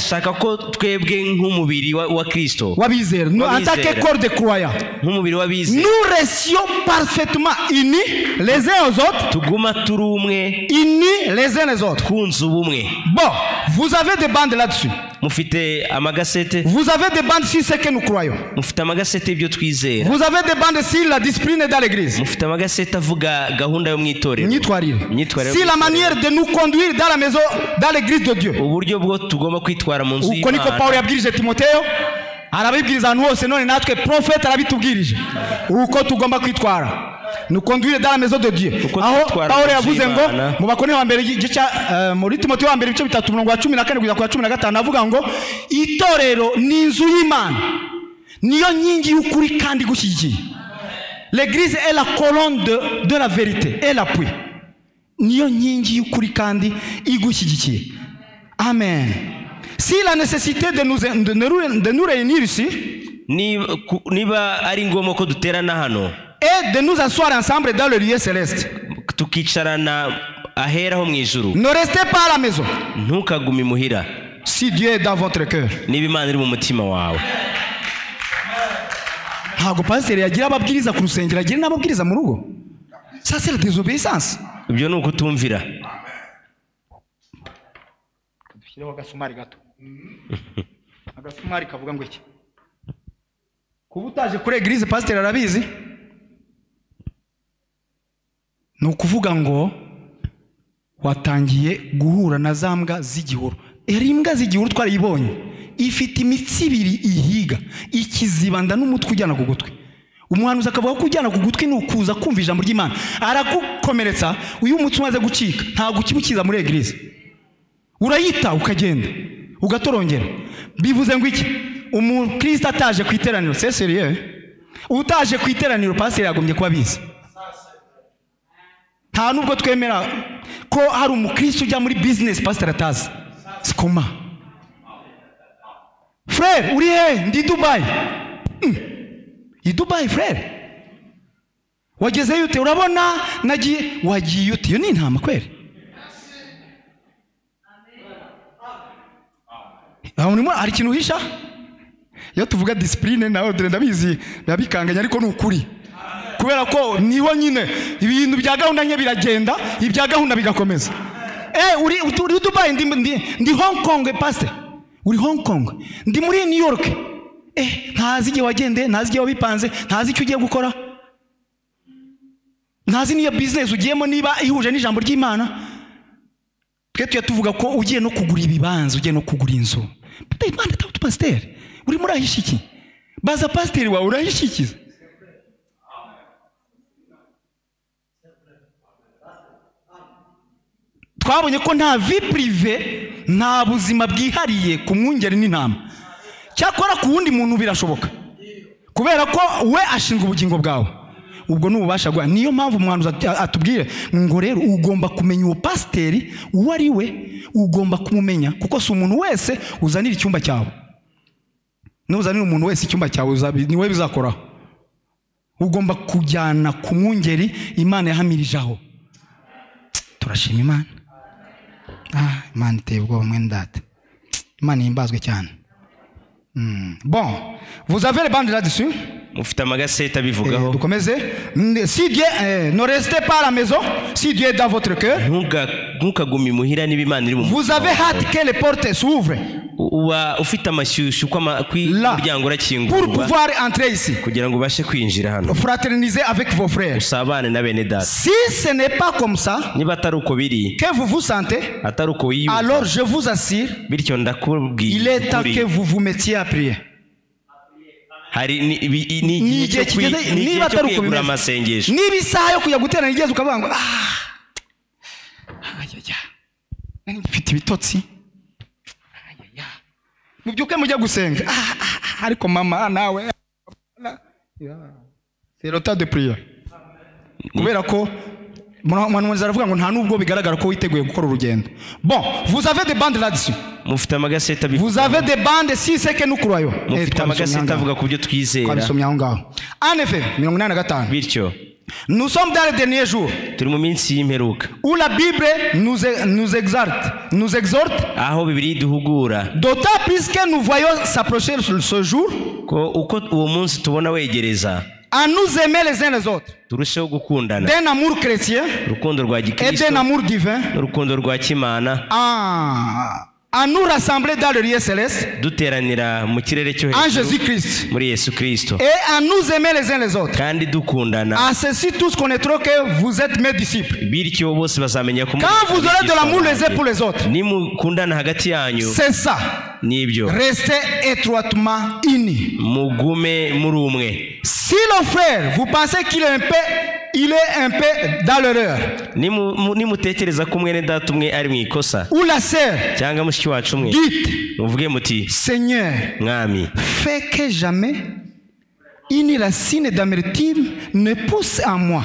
Speaker 2: tant que corps de croyants, nous restions parfaitement unis les uns aux autres, unis les uns les autres. Bon, vous avez des bandes là-dessus. Vous avez des bandes sur ce que nous croyons. Vous avez des bandes sur la discipline dans l'église. Sur la manière de nous conduire dans la maison, dans l'église de Dieu. Uko niko Paulo yabwirije Timotheo, arabibwiriza ahantu hose, none natwe prophet arabitubwirije uko tugomba kwitwara. nous conduire dans la maison de Dieu. Aho Paulo yavuze ngo mu Bakorintho wa mbere gica muri Timoteyo wa mbere ibice 3:14 kugeza ku 15 avuga ngo itorero ni inzu y'Imana niyo nyingi y'ukuri kandi gushyigikiye. L'église est la colonne de la vérité et l'appui. Niyo nyingi y'ukuri kandi igushyigikiye. Amen. Si la nécessité de nous réunir ici
Speaker 1: niba ari ngombwa ko duterana hano
Speaker 2: et de nous asseoir ensemble dans le lieu céleste,
Speaker 1: tukicarana ahera ho mu ijuru,
Speaker 2: ne restez pas à la maison.
Speaker 1: Ntukagumi muhira.
Speaker 2: Si Dieu est dans votre cœur.
Speaker 1: Niba Imana iri mu mutima wawe.
Speaker 2: Ntabwo pasteur yagira ababwiriza ku rusengero agira n'ababwiriza mu rugo. Ça c'est la désobéissance.
Speaker 1: Ibyo ni ukutumvira.
Speaker 2: Dushireho gasumari gato. Agasumari kavuga ngo iki? Kuba utaje kuri eglise pasteur arabizi. Ni ukuvuga ngo watangiye guhura na zambwa z'igihuru. Eri imbwa z'igihuru twarayibonye. Ifite imitsi ibiri ihiga, ikizibanda n'umutwe ujyana ku gutwi. Umuhanuzi akavuga ko ujyana ku gutwi ni ukuza kumva ijambo ry'Imana. Aragukomeretsa, uyu mutsi umaze gucika, ntabwo ukibukiza muri eglise. Urayita ukagenda, ugatorongera. Bivuze ngo iki? Umukristo ataje ku iteraniro, c'est sérieux. Utaje ku iteraniro pasteur yagombye kuba bizi. Nta nubwo twemera ko hari umukristo ujya muri business pasteur atazi. Sikoma. Frère, uri he? Ndi Dubai. I Dubai frère. Wageze yute? Urabona nagiye wagiye yute? Yo ni ntama kweli. Aho ari kintu hisha? Yo tuvuga discipline na ordre ndabizi babikanganya ariko ni ukuri. Kubera ko niho nyine ibintu bya gahunda nke biragenda, ibya gahunda bigakomeza. Uri Dubai ndi Hong Kong pastor. Uri Hong Kong. Ndi muri New York. Ntazi igihe wagende, ntazi igihe wabipanze, ntazi icyo ugiye gukora. Ntazi niyo business ugiyemo niba ihuje n'ijambo ry'Imana. Twe tuvuga ko ugiye no kugura ibibanza, ugiye no kugura inzu. Imana tabu pasteur. Uri muri ahishiki. Baza pasteur wawe urahishikiza. Twabonye ko nta vie privée, nta buzima bwihariye ku mwungeri n'intama. Cyakora ku wundi muntu birashoboka. Kubera ko we ashinga ubugingo bwawe. Ubwo n'ububasha gwa. Niyo mpamvu umuhanuzi atubwire ngo rero ugomba kumenya uwo pasteri uwo ari we, ugomba kumumenya kuko si umuntu wese uzanira icyumba cyawe. Nuzanira umuntu wese icyumba cyawe niwe bizakoraho. Ugomba kujyana ku mwungeri Imana yahamirijaho. Turashima Imana. Imana iteye ubwoba mwene data. Imana yimbazwe cyane. Bon, vous avez les bandes là-dessus?
Speaker 1: Mufite amagaseta bivugaho.
Speaker 2: Dukomeze. Si Dieu ne restez pas à la maison, si Dieu est dans votre cœur.
Speaker 1: Ntukagumi muhira n'ibimana iri mu.
Speaker 2: Vous avez hâte que les portes s'ouvrent.
Speaker 1: Uba ufite amashyushyu kw'umuryango urakingurwa.
Speaker 2: Pour pouvoir entrer ici.
Speaker 1: Kugira ngo ubashe kwinjira hano.
Speaker 2: Fraterniser avec vos frères.
Speaker 1: Usabane na bene data.
Speaker 2: Si ce n'est pas comme ça,
Speaker 1: niba atari uko biri,
Speaker 2: que vous vous sentez,
Speaker 1: atari uko wiyumva,
Speaker 2: alors je vous assure,
Speaker 1: bityo ndakubwiye,
Speaker 2: il est temps que vous vous mettiez à prier.
Speaker 1: Hari ni igihe cyo kwegura amasengesho.
Speaker 2: Niba isaha yo kujya guterana igeze ukavuga ngo mfite ibitotsi, mubyuke mujya gusenga. Ariko mama nawe c'est le temps de prière. Kubera ko mwanumuriza aravuga ngo nta nubwo bigaragara ko witeguye gukora urugendo. Bon, vous avez des bandes là-dessus.
Speaker 1: Mufite amagaseta bivuga.
Speaker 2: Vous avez des bandes si c'est que nous croyons.
Speaker 1: Mufite amagaseta avuga ku byo twizera.
Speaker 2: Twabisomye aho ngaho. En effet, 85.
Speaker 1: Bityo
Speaker 2: nous sommes dans les derniers jours.
Speaker 1: Turi mu minsi y'imperuka.
Speaker 2: Où la Bible nous exhorte.
Speaker 1: Aho Bibiliya iduhugura.
Speaker 2: D'autant plus que nous voyons s'approcher ce jour.
Speaker 1: Ko uko uwo munsi tubona wegereza.
Speaker 2: À nous aimer les uns les autres.
Speaker 1: Turusheho gukundana.
Speaker 2: D'un amour chrétien.
Speaker 1: Urukundo rwa gikristo.
Speaker 2: Et d'un amour divin.
Speaker 1: Urukundo rwa kimana.
Speaker 2: À nous rassembler dans le lieu céleste.
Speaker 1: Duteranira mu kirere cyo hejuru.
Speaker 2: En Jésus-Christ.
Speaker 1: Muri Yesu Kristo.
Speaker 2: Et à nous aimer les uns les autres.
Speaker 1: Kandi dukundana.
Speaker 2: À ceci tous connaîtront que vous êtes mes disciples.
Speaker 1: Bityo bose bazamenya ko
Speaker 2: quand vous aurez de l'amour les uns pour les autres.
Speaker 1: Nimukundana hagati yanyu.
Speaker 2: C'est ça.
Speaker 1: Nibyo.
Speaker 2: Restez étroitement unis.
Speaker 1: Mugume muri umwe.
Speaker 2: Si le frère vous pensez qu'il est un peu il est un peu dans l'erreur,
Speaker 1: nimutekereza ko mwene data umwe ari mu ikosa
Speaker 2: ou la sœur,
Speaker 1: cyangwa mushiki wacu umwe,
Speaker 2: dites,
Speaker 1: muvuge muti
Speaker 2: Seigneur,
Speaker 1: mwami,
Speaker 2: fais que jamais une racine d'amertume ne pousse en moi.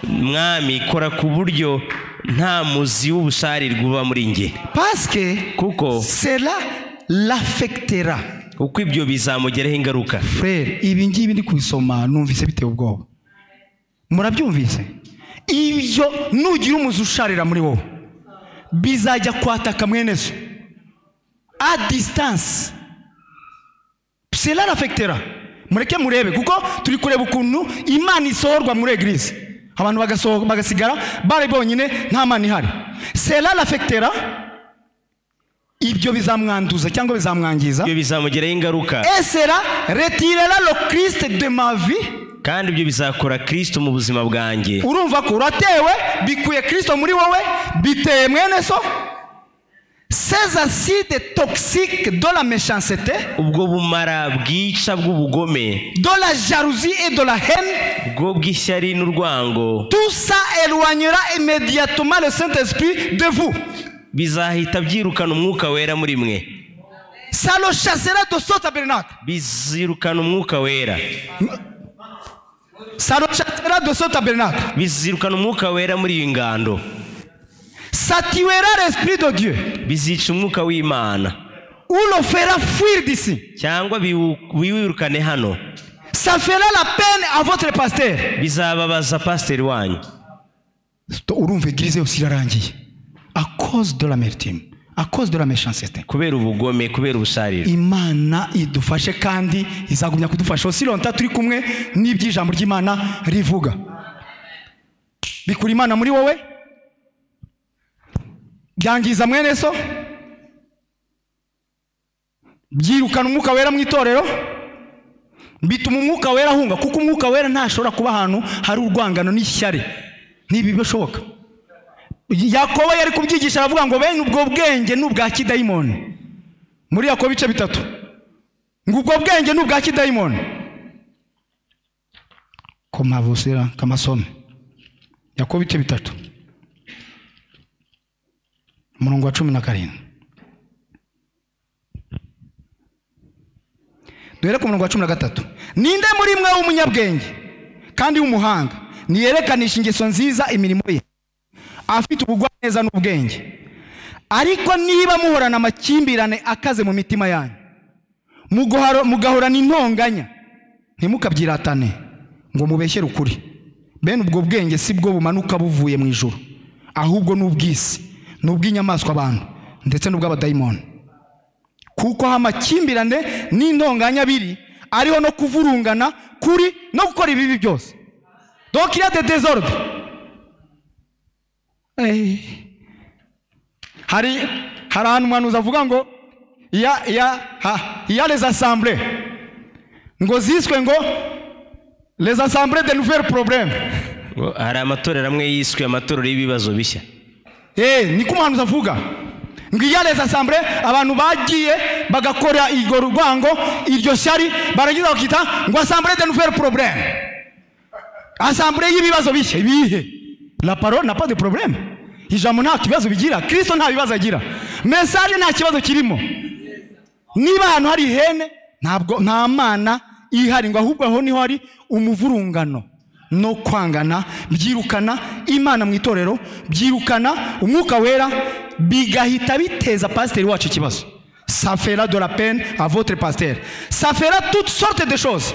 Speaker 1: mwami kora ku buryo nta muzi w'ubusharirwa uba muri nge,
Speaker 2: Parce que
Speaker 1: kuko
Speaker 2: cela l'affectera.
Speaker 1: uko ibyo bizamugeraho ingaruka.
Speaker 2: Frère, ibi ngibi ndi kubisoma numvise bitewe ubwoba. Murabyumvise? Ibyo nugira umuzi usharira muri wowe bizajya kwataka mwene so à distance. Cela l'affectera. Mureke murebe kuko turi kureba ukuntu Imana isohorwa muri eglise, abantu bagasigara bari bonyine nta mana ihari. Cela l'affectera. Ibyo bizamwanduza cyangwa bizamwangiza,
Speaker 1: ibyo bizamugeraho ingaruka,
Speaker 2: et cela retirera le Christ de ma vie.
Speaker 1: kandi ibyo bizakora Kristo mu buzima bwanjye.
Speaker 2: Urumva ko uratewe, bikuye Kristo muri wowe, biteye mwene so. Ces acides toxiques de la méchanceté,
Speaker 1: ubwo bumara bwica bw'ubugome,
Speaker 2: de la jalousie et de la haine,
Speaker 1: bwo bw'ishyari n'urwango,
Speaker 2: tout ça éloignera immédiatement le Saint-Esprit de vous.
Speaker 1: bizahita byirukana umwuka wera muri mwe.
Speaker 2: Ça le chassera de ce tabernacle.
Speaker 1: Bizirukana umwuka wera.
Speaker 2: Ça le chassera de ce tabernacle.
Speaker 1: Bizirukana umwuka wera muri iyi ngando.
Speaker 2: Ça tuera l'Esprit de Dieu.
Speaker 1: Bizica umwuka w'Imana.
Speaker 2: Ou le fera fuir d'ici.
Speaker 1: Cyangwa biwirukane hano.
Speaker 2: Ça fera la peine à votre pasteur.
Speaker 1: Bizababaza pasteur wanyu.
Speaker 2: Urumva église aussi irarangiye. À cause de l'amertume, à cause de la méchanceté.
Speaker 1: Kubera ubugome, kubera ubushariro.
Speaker 2: Imana idufashe kandi izagumya kudufasha aussi longtemps turi kumwe n'iby'ijambo ry'Imana rivuga. Bikura Imana muri wowe, byangiza mwene so, byirukana umwuka wera mu itorero, bituma umwuka wera ahunga, kuko umwuka wera ntashobora kuba ahantu hari urwangano n'ishyari. Nibi bishoboka. Yakobo yari kubyigisha aravuga ngo bene ubwo bwenge n'ubwa kidayimoni. Muri Yakobo bice 3. Ngo ubwo bwenge n'ubwa kidayimoni. Koma busera kamasome. Yakobo bice 3. Murongo wa 17. Duhere ku murongo wa 13. Ninde muri mwe w'umunyabwenge kandi w'umuhanga niyerekanisha ingeso nziza imirimo ye, afite ubugwaneza n'ubwenge. Ariko niba muhorana amakimbirane akaze mu mitima yanyu, mugahorana intonganya, ntimukabyiratane ngo mubeshyere ukuri. Bene ubwo bwenge si bwo bumanuka buvuye mu ijuru, ahubwo n'ubwisi, n'ubw'inyamaswa abantu ndetse n'ubw'abadayimoni. Kuko amakimbirane n'intonganya biri ariho no kuvurungana kuri no gukora ibibi byose. Donc il y a des désordres. Hari ahantu umuhanuzi avuga ngo il y a les assemblées ngo ziswe ngo les assemblées de nouveaux problèmes.
Speaker 1: Hari amatorero amwe yiswe amatorero y'ibibazo bishya.
Speaker 2: Niko umuhanuzi avuga ngo il y a les assemblées, abantu bagiye bagakora iryo rwango iryo shyari baragiza bakita ngo assemblée de nouveaux problèmes, assemblée y'ibibazo bishya. Ibihe la parole n'a pas de problème. Ijambo nta kibazo bigira, Kristo nta bibazo agira, message nta kibazo kirimo. Niba ahantu hari ihene nta mana ihari, ngo ahubwo aho niho hari umuvurungano no kwangana, byirukana Imana mu itorero, byirukana umwuka wera, bigahita biteza pasteur wacu ikibazo. Ça fera de la peine à votre pasteur, ça fera toutes sortes de choses.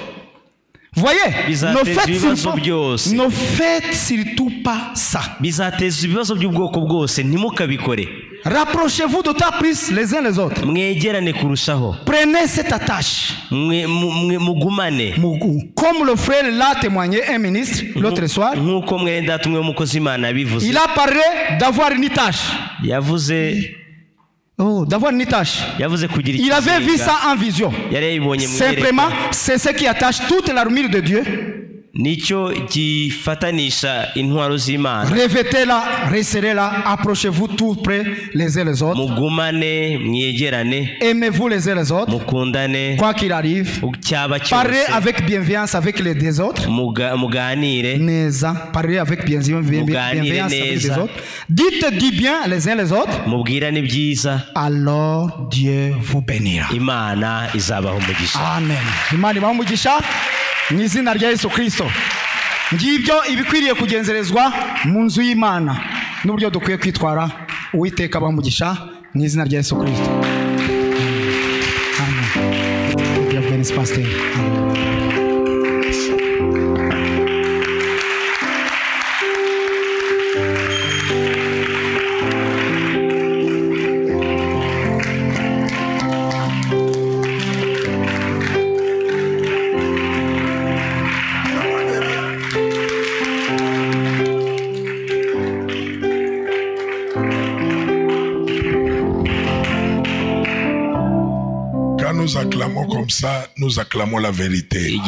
Speaker 2: Voyez, ne faites surtout pas ça.
Speaker 1: Bizateza ibibazo by'ubwoko bwose, ntimukabikore.
Speaker 2: Rapprochez-vous d'autant plus les uns les autres.
Speaker 1: Mwegerane kurushaho.
Speaker 2: Prenez cette tâche.
Speaker 1: Mugumane.
Speaker 2: Comme le frère l'a témoigné, un ministre, l'autre soir.
Speaker 1: Nkuko mwene data umwe w'umukozi w'Imana yabivuze.
Speaker 2: Il a parlé d'avoir une tâche.
Speaker 1: Yavuze
Speaker 2: d'avoir une tâche. Il avait vu ça en vision. Simplement, c'est ce qui attache toute l'armure de Dieu.
Speaker 1: nicyo gifatanisha intwaro z'Imana.
Speaker 2: Revêtez-la, resserrez-la, approchez-vous tous près les uns les autres.
Speaker 1: Mugumane, mwegerane.
Speaker 2: Aimez-vous les uns les autres.
Speaker 1: Mukundane.
Speaker 2: Quoi qu'il arrive. Parlez avec bienveillance avec les autres.
Speaker 1: Muganire.
Speaker 2: Neza. Parlez avec bienveillance avec les autres. Dites du bien les uns les autres.
Speaker 1: Mubwirane byiza.
Speaker 2: Alors Dieu vous bénira.
Speaker 1: Imana izabaho umugisha.
Speaker 2: Amen. Imana ibaho umugisha. Mu izina rya Yesu Kristo. Ngibyo ibikwiriye kugenzerezwa mu nzu y'Imana n'uburyo dukwiye kwitwara. Uwiteka abaho umugisha mu izina rya Yesu Kristo. Amen. Bienvenue pasteur.
Speaker 3: Nous acclamons comme ça, nous acclamons la vérité.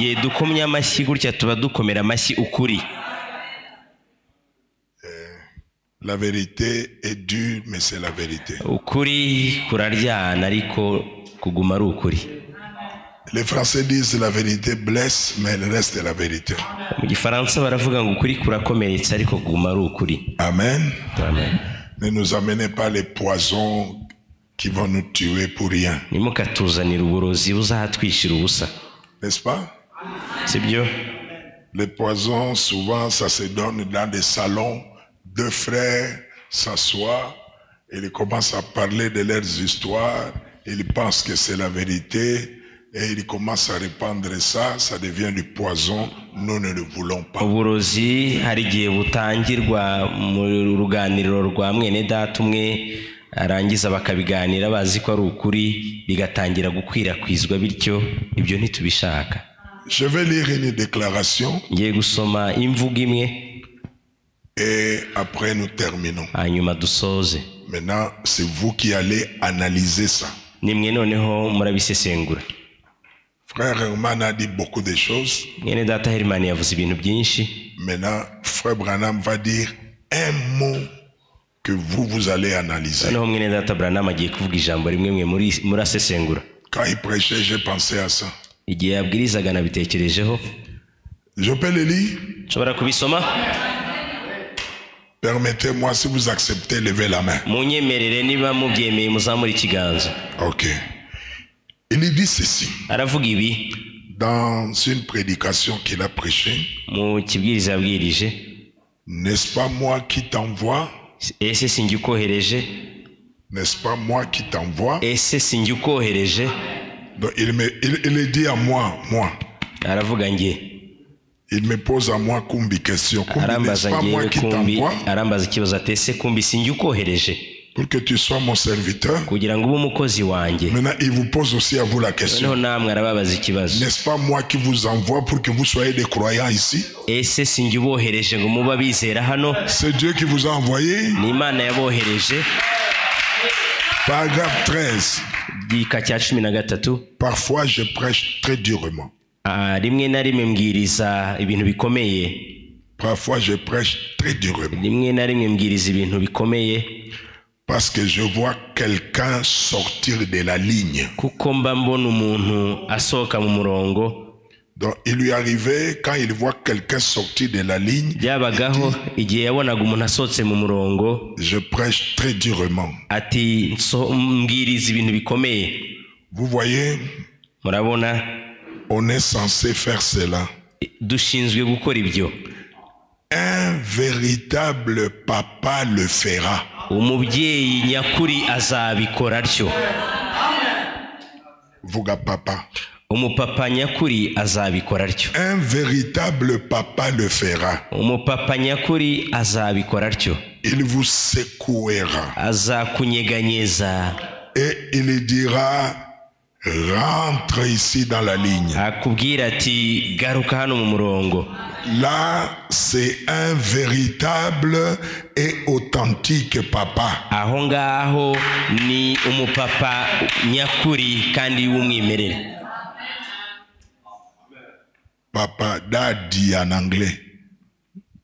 Speaker 3: La vérité est dure, mais c'est la vérité. Les Français disent la vérité blesse, mais le reste est la vérité. Amen.
Speaker 1: Amen.
Speaker 3: Ne nous amenez pas les poisons qui vont nous tuer pour rien. N'est-ce pas?
Speaker 1: C'est bien.
Speaker 3: Les poisons, souvent, ça se donne dans des salons. Deux frères s'assoient et ils commencent à parler de leurs histoires. Ils pensent que c'est la vérité et ils commencent à répandre ça. Ça devient du poison. Nous ne le voulons pas.
Speaker 1: arangiza bakabiganira bazi ko ari ukuri bigatangira gukwirakwizwa bityo ibyo ntitubishaka.
Speaker 3: Je vais lire une déclaration
Speaker 1: ngiye gusoma imvugo imwe
Speaker 3: et après nous terminons.
Speaker 1: Hanyuma dusoze.
Speaker 3: Maintenant c'est vous qui allez analyser ça.
Speaker 1: Nimwe noneho murabisesengura.
Speaker 3: Frère Herman a dit beaucoup de choses.
Speaker 1: Mwene data Herman yavuze ibintu byinshi.
Speaker 3: Maintenant frère Branham va dire un mot que vous allez analyser.
Speaker 1: Quand
Speaker 3: il prêchait, j'ai pensé à ça.
Speaker 1: Je
Speaker 3: peux le lire? Permettez-moi, si vous acceptez, levez la main. Ok. Il dit ceci. Dans une prédication qu'il a prêchée. N'est-ce pas moi qui t'envoie? N'est-ce pas moi qui t'envoie? Donc il dit à moi. Il me pose à moi Kumbi question. N'est-ce pas moi qui t'envoie? Pour que tu sois mon serviteur. Maintenant il vous pose aussi à vous la question. N'est-ce pas moi qui vous envoie pour que vous soyez des croyants ici? C'est Dieu qui vous a envoyé. Paragraphe 13. Parfois je prêche très durement. Parfois je prêche très durement. Parce que je vois quelqu'un sortir de la ligne. Donc il lui arrivait quand il voit quelqu'un sortir de la ligne. Je prêche très durement. Vous voyez, on est censé faire cela. Un véritable papa le fera. Vuga papa.
Speaker 1: Un
Speaker 3: véritable papa le fera. Il vous secouera. Et il dira, rentre ici dans la ligne. Là, c'est un véritable et authentique papa. Papa, daddy en anglais.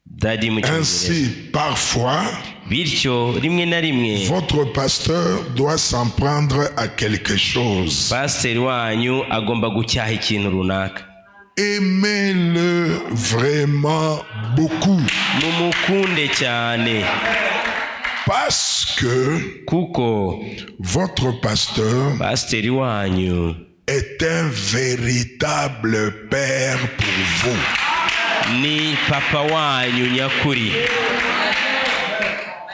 Speaker 1: Daddy mu Cyongereza.
Speaker 3: Ainsi, parfois,
Speaker 1: Bityo rimwe na rimwe
Speaker 3: votre pasteur doit s'en prendre à quelque chose.
Speaker 1: pasiteri wanyu agomba gucyaha ikintu runaka.
Speaker 3: Aimez-le vraiment beaucoup.
Speaker 1: Mumukunde cyane.
Speaker 3: Parce que
Speaker 1: Kuko
Speaker 3: votre pasteur
Speaker 1: pasiteri wanyu
Speaker 3: est un véritable père pour vous.
Speaker 1: ni papa wanyu nyakuri.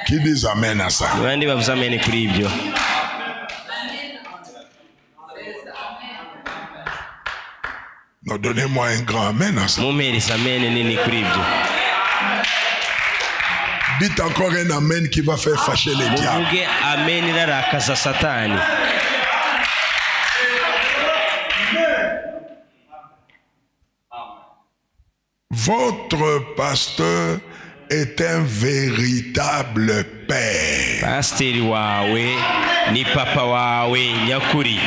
Speaker 3: Qui dit amen à ça?
Speaker 1: Abandi bavuze amen kuri ibyo.
Speaker 3: Non, donnez-moi un grand amen à ça.
Speaker 1: Mumpereza amen nini kuri ibyo.
Speaker 3: Dites encore un amen qui va faire fâcher les diables.
Speaker 1: Muvuge amen irarakaza Satani.
Speaker 3: Votre pasteur est un véritable père.
Speaker 1: Pasiteri wawe ni papa wawe nyakuri.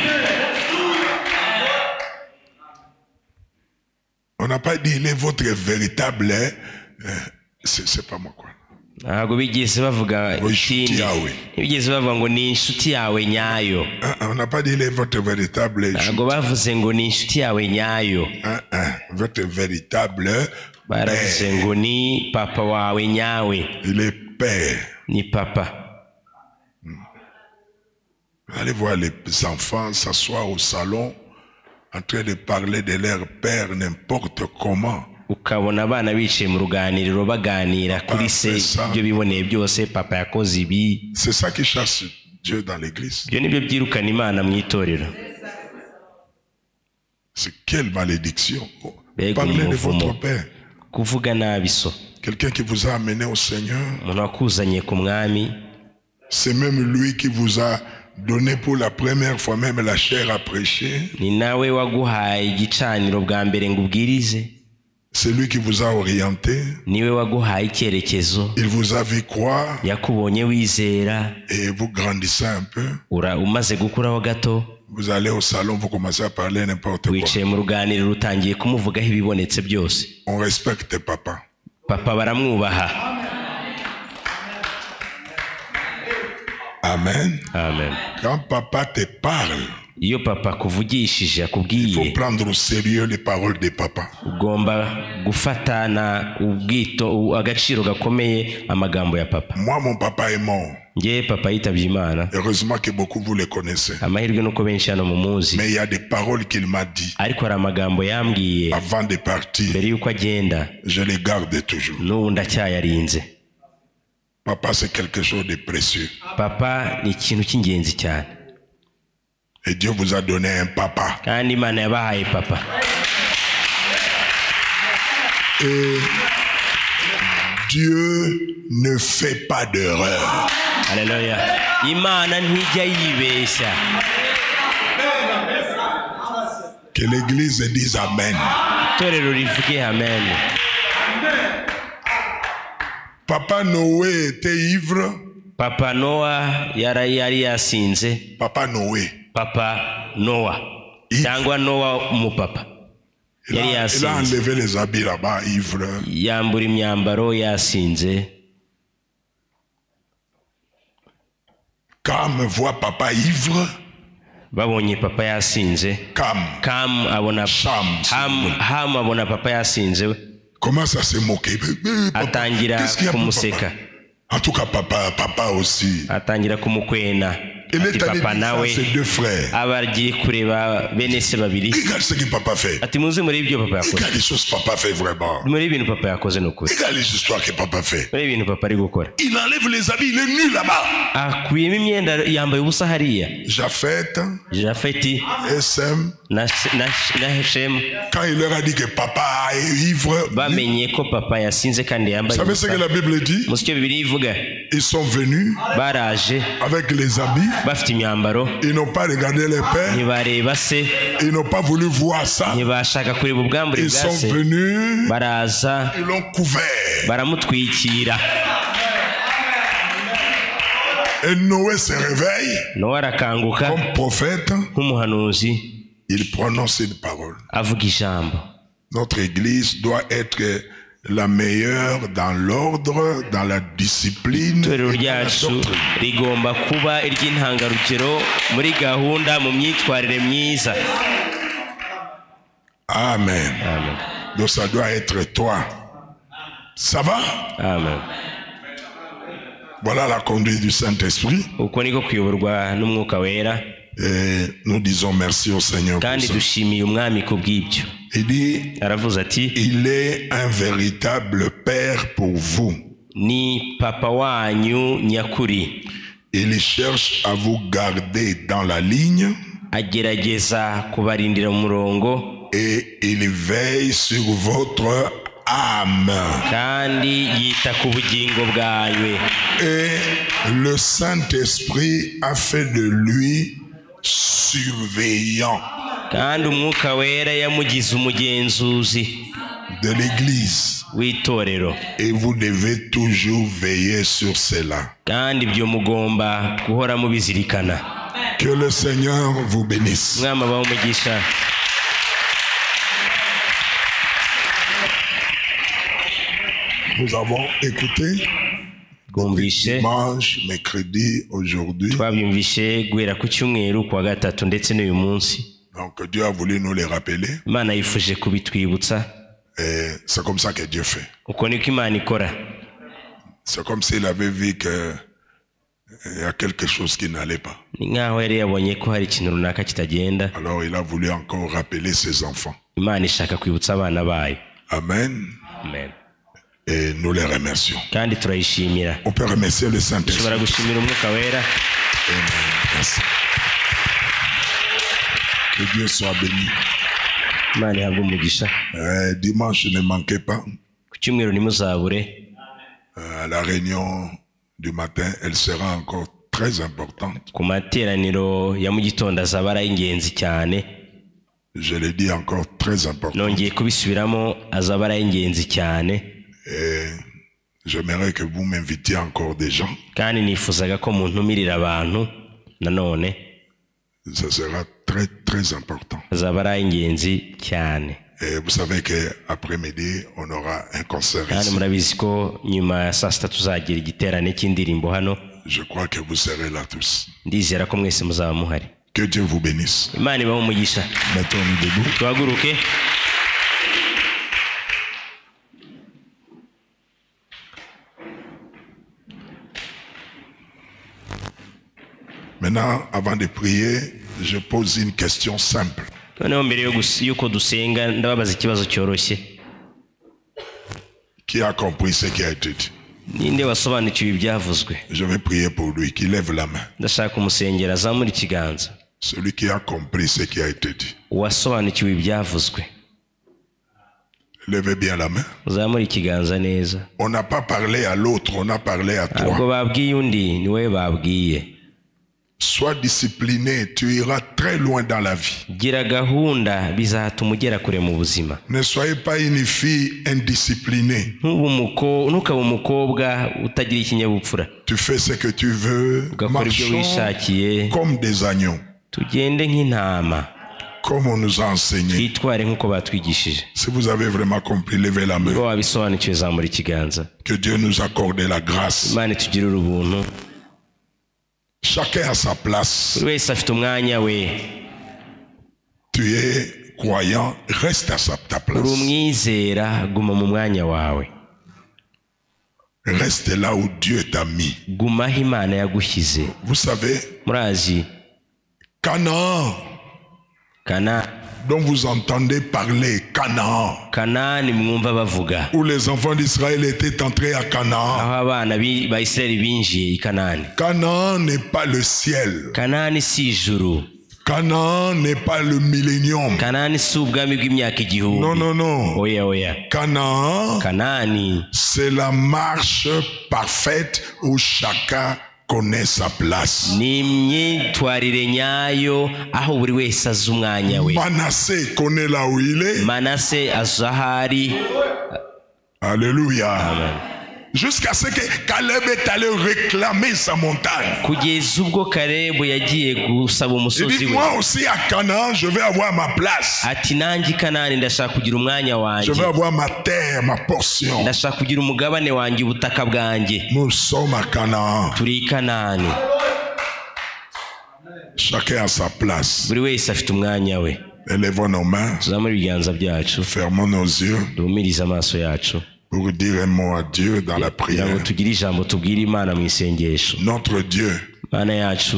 Speaker 3: On n'a pas dit il est votre véritable. C'est pas moi quoi.
Speaker 1: Ntabwo bigeze bavuga ikindi. Ntibigeze bavuga ngo ni inshuti yawe nyayo.
Speaker 3: On n'a pas dit il est votre véritable.
Speaker 1: Ntabwo bavuze ngo ni inshuti yawe nyayo.
Speaker 3: Votre véritable.
Speaker 1: Baravuze ngo ni papa wawe nyawe.
Speaker 3: Il est père.
Speaker 1: Ni papa.
Speaker 3: Allez voir les enfants s'asseoir au salon en train de parler de leur père n'importe comment.
Speaker 1: Ukabona abana bicaye mu ruganiriro baganira kuri se ibyo biboneye byose papa yakoze ibi.
Speaker 3: C'est ça qui chasse Dieu dans l'église.
Speaker 1: Ibyo nibyo byirukana Imana mu itorero.
Speaker 3: C'est quelle malédiction.
Speaker 1: Mbega
Speaker 3: Parlez de
Speaker 1: umuvumo.
Speaker 3: votre père.
Speaker 1: Kuvuga nabi so.
Speaker 3: Quelqu'un qui vous a amené au Seigneur.
Speaker 1: Umuntu wakuzanye ku mwami.
Speaker 3: C'est même lui qui vous a donné pour la première fois même la chair à prêcher.
Speaker 1: Ni nawe waguhaye igicaniro bwa mbere ngo ubwirize.
Speaker 3: C'est lui qui vous a orienté.
Speaker 1: Niwe waguhaye icyerekezo.
Speaker 3: Il vous a vu croire.
Speaker 1: Yakubonye wizera.
Speaker 3: Et vous grandissez un peu.
Speaker 1: Umaze gukuraho gato.
Speaker 3: Vous allez au salon, vous commencez à parler n'importe quoi.
Speaker 1: Wicaye mu ruganiriro utangiye kumuvugaho ibibonetse byose.
Speaker 3: On respecte papa.
Speaker 1: Papa baramwubaha.
Speaker 3: Amen.
Speaker 1: Amen.
Speaker 3: Quand papa te parle,
Speaker 1: iyo papa kuvugishije akubwiye,
Speaker 3: il faut prendre au sérieux les paroles de papa.
Speaker 1: Ugomba gufatana ubwito agaciro gakomeye amagambo ya papa.
Speaker 3: Moi mon papa est mort.
Speaker 1: Ngiye papa yitabye Imana.
Speaker 3: Heureusement que beaucoup vous le connaissez.
Speaker 1: Amahirwe nuko benshi hano mumuzi.
Speaker 3: Mais il y a des paroles qu'il m'a dit.
Speaker 1: Ariko hari amagambo yambwiye
Speaker 3: avant de partir.
Speaker 1: Mbere yuko agenda.
Speaker 3: Je les garde toujours.
Speaker 1: N'ubu ndacyayarinze.
Speaker 3: Papa c'est quelque chose de précieux.
Speaker 1: Papa ni ikintu cy'ingenzi cyane.
Speaker 3: Et Dieu vous a donné un papa.
Speaker 1: Kandi Imana yabahaye papa.
Speaker 3: Et Dieu ne fait pas d'erreur.
Speaker 1: Alléluia. Imana ntijya yibeshya.
Speaker 3: Que l'église dise amen.
Speaker 1: Torero rivuge amen.
Speaker 3: Papa Noé était ivre.
Speaker 1: Papa Noah yari yasinze.
Speaker 3: Papa Noé.
Speaker 1: Papa Noah. Cyangwa Noah umupapa.
Speaker 3: Il a enlevé les habits là-bas, ivre.
Speaker 1: Yambura imyambaro yasinze.
Speaker 3: Cam voit papa ivre.
Speaker 1: Babonye papa yasinze. Cam abona Ham abona papa yasinze.
Speaker 3: Comment ça se moquer?
Speaker 1: Atangira kumuseka.
Speaker 3: En tout cas papa aussi.
Speaker 1: Atangira kumukwena.
Speaker 3: Il est allé
Speaker 1: dire
Speaker 3: ses deux frères.
Speaker 1: Abagiye kureba bene se babiri.
Speaker 3: Regarde ce que papa fait.
Speaker 1: Ati muzi muri ibyo papa yakoze.
Speaker 3: Regarde les choses que papa fait vraiment.
Speaker 1: Muri ibintu papa yakoze nukuri.
Speaker 3: Regarde les histoires que papa fait.
Speaker 1: Muri ibintu papa ari gukora.
Speaker 3: Il enlève les habits, il est nu là-bas.
Speaker 1: Akuyemo imyenda yambaye ubusa hariya.
Speaker 3: Japheth,
Speaker 1: Sem na Shem.
Speaker 3: Quand il leur a dit que papa est ivre,
Speaker 1: bamenye ko papa yasinze kandi yambaye.
Speaker 3: Vous savez ce que la Bible dit?
Speaker 1: Ils
Speaker 3: sont venus avec les habits. Ils n'ont pas regardé les pères. Ils n'ont pas voulu voir ça. Ils sont venus. Ils l'ont couvert. Et Noé se réveille. Comme prophète. Il prononce une parole. Notre église doit être la meilleure dans l'ordre, dans la discipline
Speaker 1: itorero
Speaker 3: et dans la
Speaker 1: ryacu
Speaker 3: doctrine.
Speaker 1: rigomba kuba iry'intangarugero muri gahunda mu myitwarire myiza.
Speaker 3: Amen.
Speaker 1: Amen.
Speaker 3: Donc ça doit être toi. Ça va?
Speaker 1: Amen.
Speaker 3: Voilà la conduite du Saint-Esprit.
Speaker 1: Uko niko kuyoborwa n'umwuka wera,
Speaker 3: Et nous disons merci au Seigneur pour
Speaker 1: kandi
Speaker 3: ça.
Speaker 1: dushimiye umwami kubw'ibyo.
Speaker 3: Il dit,
Speaker 1: Aravuze ati,
Speaker 3: il est un véritable Père pour vous.
Speaker 1: ni papa wanyu nyakuri,
Speaker 3: Il cherche à vous garder dans la ligne
Speaker 1: agerageza kubarindira mu murongo,
Speaker 3: et il veille sur votre âme.
Speaker 1: kandi yita ku bugingo bwawe.
Speaker 3: Et le Saint-Esprit a fait de lui surveillant
Speaker 1: Kandi umwuka wera yamugize umugenzuzi
Speaker 3: de l'Église.
Speaker 1: w'itorero,
Speaker 3: Et vous devez toujours veiller sur cela.
Speaker 1: kandi ibyo mugomba guhora mubizirikana.
Speaker 3: Que le Seigneur vous bénisse.
Speaker 1: Mwami abahe umugisha.
Speaker 3: Nous avons écouté
Speaker 1: Twumvishe,
Speaker 3: dimanche, mercredi, aujourd'hui.
Speaker 1: twabyumvishe guhera ku cyumweru, kuwa gatatu ndetse n'uyu munsi.
Speaker 3: Donc Dieu a voulu nous les rappeler.
Speaker 1: Imana yifuje kubitwibutsa.
Speaker 3: Et c'est comme ça que Dieu fait.
Speaker 1: Uko niko Imana ikora.
Speaker 3: C'est comme s'il avait vu que il y a quelque chose qui n'allait pas.
Speaker 1: Ni nkaho yari yabonye ko hari ikintu runaka kitagenda.
Speaker 3: Alors il a voulu encore rappeler ses enfants.
Speaker 1: Imana ishaka kwibutsa abana bayo.
Speaker 3: Amen.
Speaker 1: Amen.
Speaker 3: Et nous les remercions.
Speaker 1: Kandi turayishimira.
Speaker 3: On peut remercier le Saint-Esprit.
Speaker 1: Dushobora gushimira umwuka wera.
Speaker 3: Amen. Merci. Que Dieu soit béni.
Speaker 1: Imana ihabwe umugisha.
Speaker 3: Dimanche, ne manquez pas.
Speaker 1: Ku cyumweru nimuzabure.
Speaker 3: À la réunion du matin, elle sera encore très importante.
Speaker 1: Ku materaniro ya mu gitondo azaba ari ingenzi cyane.
Speaker 3: Je le dis encore, très important.
Speaker 1: Nongeye kubisubiramo, azaba ari ingenzi cyane.
Speaker 3: Et j'aimerais que vous m'invitiez encore des gens.
Speaker 1: Kandi nifuzaga ko muntumirira abantu nanone.
Speaker 3: Ça sera très, très important.
Speaker 1: Azaba ari ingenzi cyane.
Speaker 3: Et vous savez qu'après-midi, on aura un concert
Speaker 1: Kandi
Speaker 3: ici.
Speaker 1: murabizi ko nyuma ya saa sita tuzagira igiterane cy'indirimbo hano.
Speaker 3: Je crois que vous serez là tous.
Speaker 1: Ndizera ko mwese muzaba muhari.
Speaker 3: Que Dieu vous bénisse.
Speaker 1: Imana ibahe umugisha.
Speaker 3: Mettons-nous debout.
Speaker 1: Tuhaguruke.
Speaker 3: Maintenant, avant de prier, je pose une question simple.
Speaker 1: Noneho mbere yuko dusenga ndababaza ikibazo cyoroshye.
Speaker 3: Qui a compris ce qui a été dit?
Speaker 1: Ninde wasobanukiwe ibyavuzwe?
Speaker 3: Je vais prier pour lui, qui lève la main.
Speaker 1: Ndashaka umusengera azamura ikiganza.
Speaker 3: Celui qui a compris ce qui a été dit.
Speaker 1: Wasobanukiwe ibyavuzwe.
Speaker 3: Levez bien la main.
Speaker 1: Uzamura ikiganza neza.
Speaker 3: On n'a pas parlé à l'autre, on a parlé à
Speaker 1: Ntabwo
Speaker 3: toi.
Speaker 1: babwiye undi, ni wowe babwiye.
Speaker 3: Sois discipliné, tu iras très loin dans la vie.
Speaker 1: Gira gahunda bizatuma ugera kure mu buzima.
Speaker 3: Ne soyez pas une fille indisciplinée.
Speaker 1: Ntukaba umukobwa utagira ikinyabupfura.
Speaker 3: Tu fais ce que tu veux,
Speaker 1: Ugakora ibyo
Speaker 3: marchons
Speaker 1: wishakiye.
Speaker 3: comme des agneaux,
Speaker 1: Tugende nk'intama.
Speaker 3: comme on nous a enseigné.
Speaker 1: Twitware nk'uko batwigishije.
Speaker 3: Si vous avez vraiment compris, levez la main.
Speaker 1: Niba wabisobanukiwe zamura ikiganza.
Speaker 3: Que Dieu nous accorde la grâce.
Speaker 1: Imana itugirire ubuntu.
Speaker 3: Chacun à sa place.
Speaker 1: Buri wese afite umwanya we.
Speaker 3: Tu es croyant, reste à ta
Speaker 1: Uri
Speaker 3: place.
Speaker 1: umwizera, guma mu mwanya wawe.
Speaker 3: Reste là où Dieu t'a mis.
Speaker 1: Guma aho Imana yagushyize.
Speaker 3: Vous savez,
Speaker 1: Murazi
Speaker 3: Canaan, dont vous entendez parler, Canaan,
Speaker 1: Kanani mwumva bavuga.
Speaker 3: où les enfants d'Israël étaient entrés à Canaan.
Speaker 1: Aho abana ba Isirayeli binjiye i Kanani.
Speaker 3: Canaan n'est pas le ciel.
Speaker 1: Kanani si ijuru.
Speaker 3: Canaan n'est pas le millénium.
Speaker 1: Kanani si ubwami bw'imyaka igihumbi.
Speaker 3: Non, non, non.
Speaker 1: Oya oya.
Speaker 3: Canaan,
Speaker 1: Kanani
Speaker 3: c'est la marche parfaite où chacun connaît sa place.
Speaker 1: ni imyitwarire nyayo aho buri wese azi umwanya we.
Speaker 3: Manassé connaît là où il est.
Speaker 1: Manase azi aho ari.
Speaker 3: Alléluia.
Speaker 1: Amen.
Speaker 3: Jusqu'à ce que Caleb est allé réclamer sa montagne.
Speaker 1: kugeza ubwo Kalebu yagiye gusaba
Speaker 3: Il
Speaker 1: umusozi
Speaker 3: dit,
Speaker 1: we.
Speaker 3: moi aussi à Canaan, je vais avoir ma place.
Speaker 1: Ati nanjye i Kanani ndashaka kugira umwanya
Speaker 3: Je vais
Speaker 1: wanjye,
Speaker 3: avoir ma terre, ma portion.
Speaker 1: ndashaka kugira umugabane wanjye, ubutaka bwanjye.
Speaker 3: Nous sommes à Canaan.
Speaker 1: Turi i Kanani,
Speaker 3: Chacun a sa place.
Speaker 1: buri wese afite umwanya we.
Speaker 3: Élevons nos mains,
Speaker 1: Tuzamure ibiganza byacu,
Speaker 3: fermons nos yeux
Speaker 1: duhumirize amaso yacu,
Speaker 3: pour dire un mot à Dieu dans la
Speaker 1: kugira ngo
Speaker 3: prière.
Speaker 1: tugire ijambo tubwire Imana mu isengesho.
Speaker 3: Notre Dieu,
Speaker 1: Mana yacu,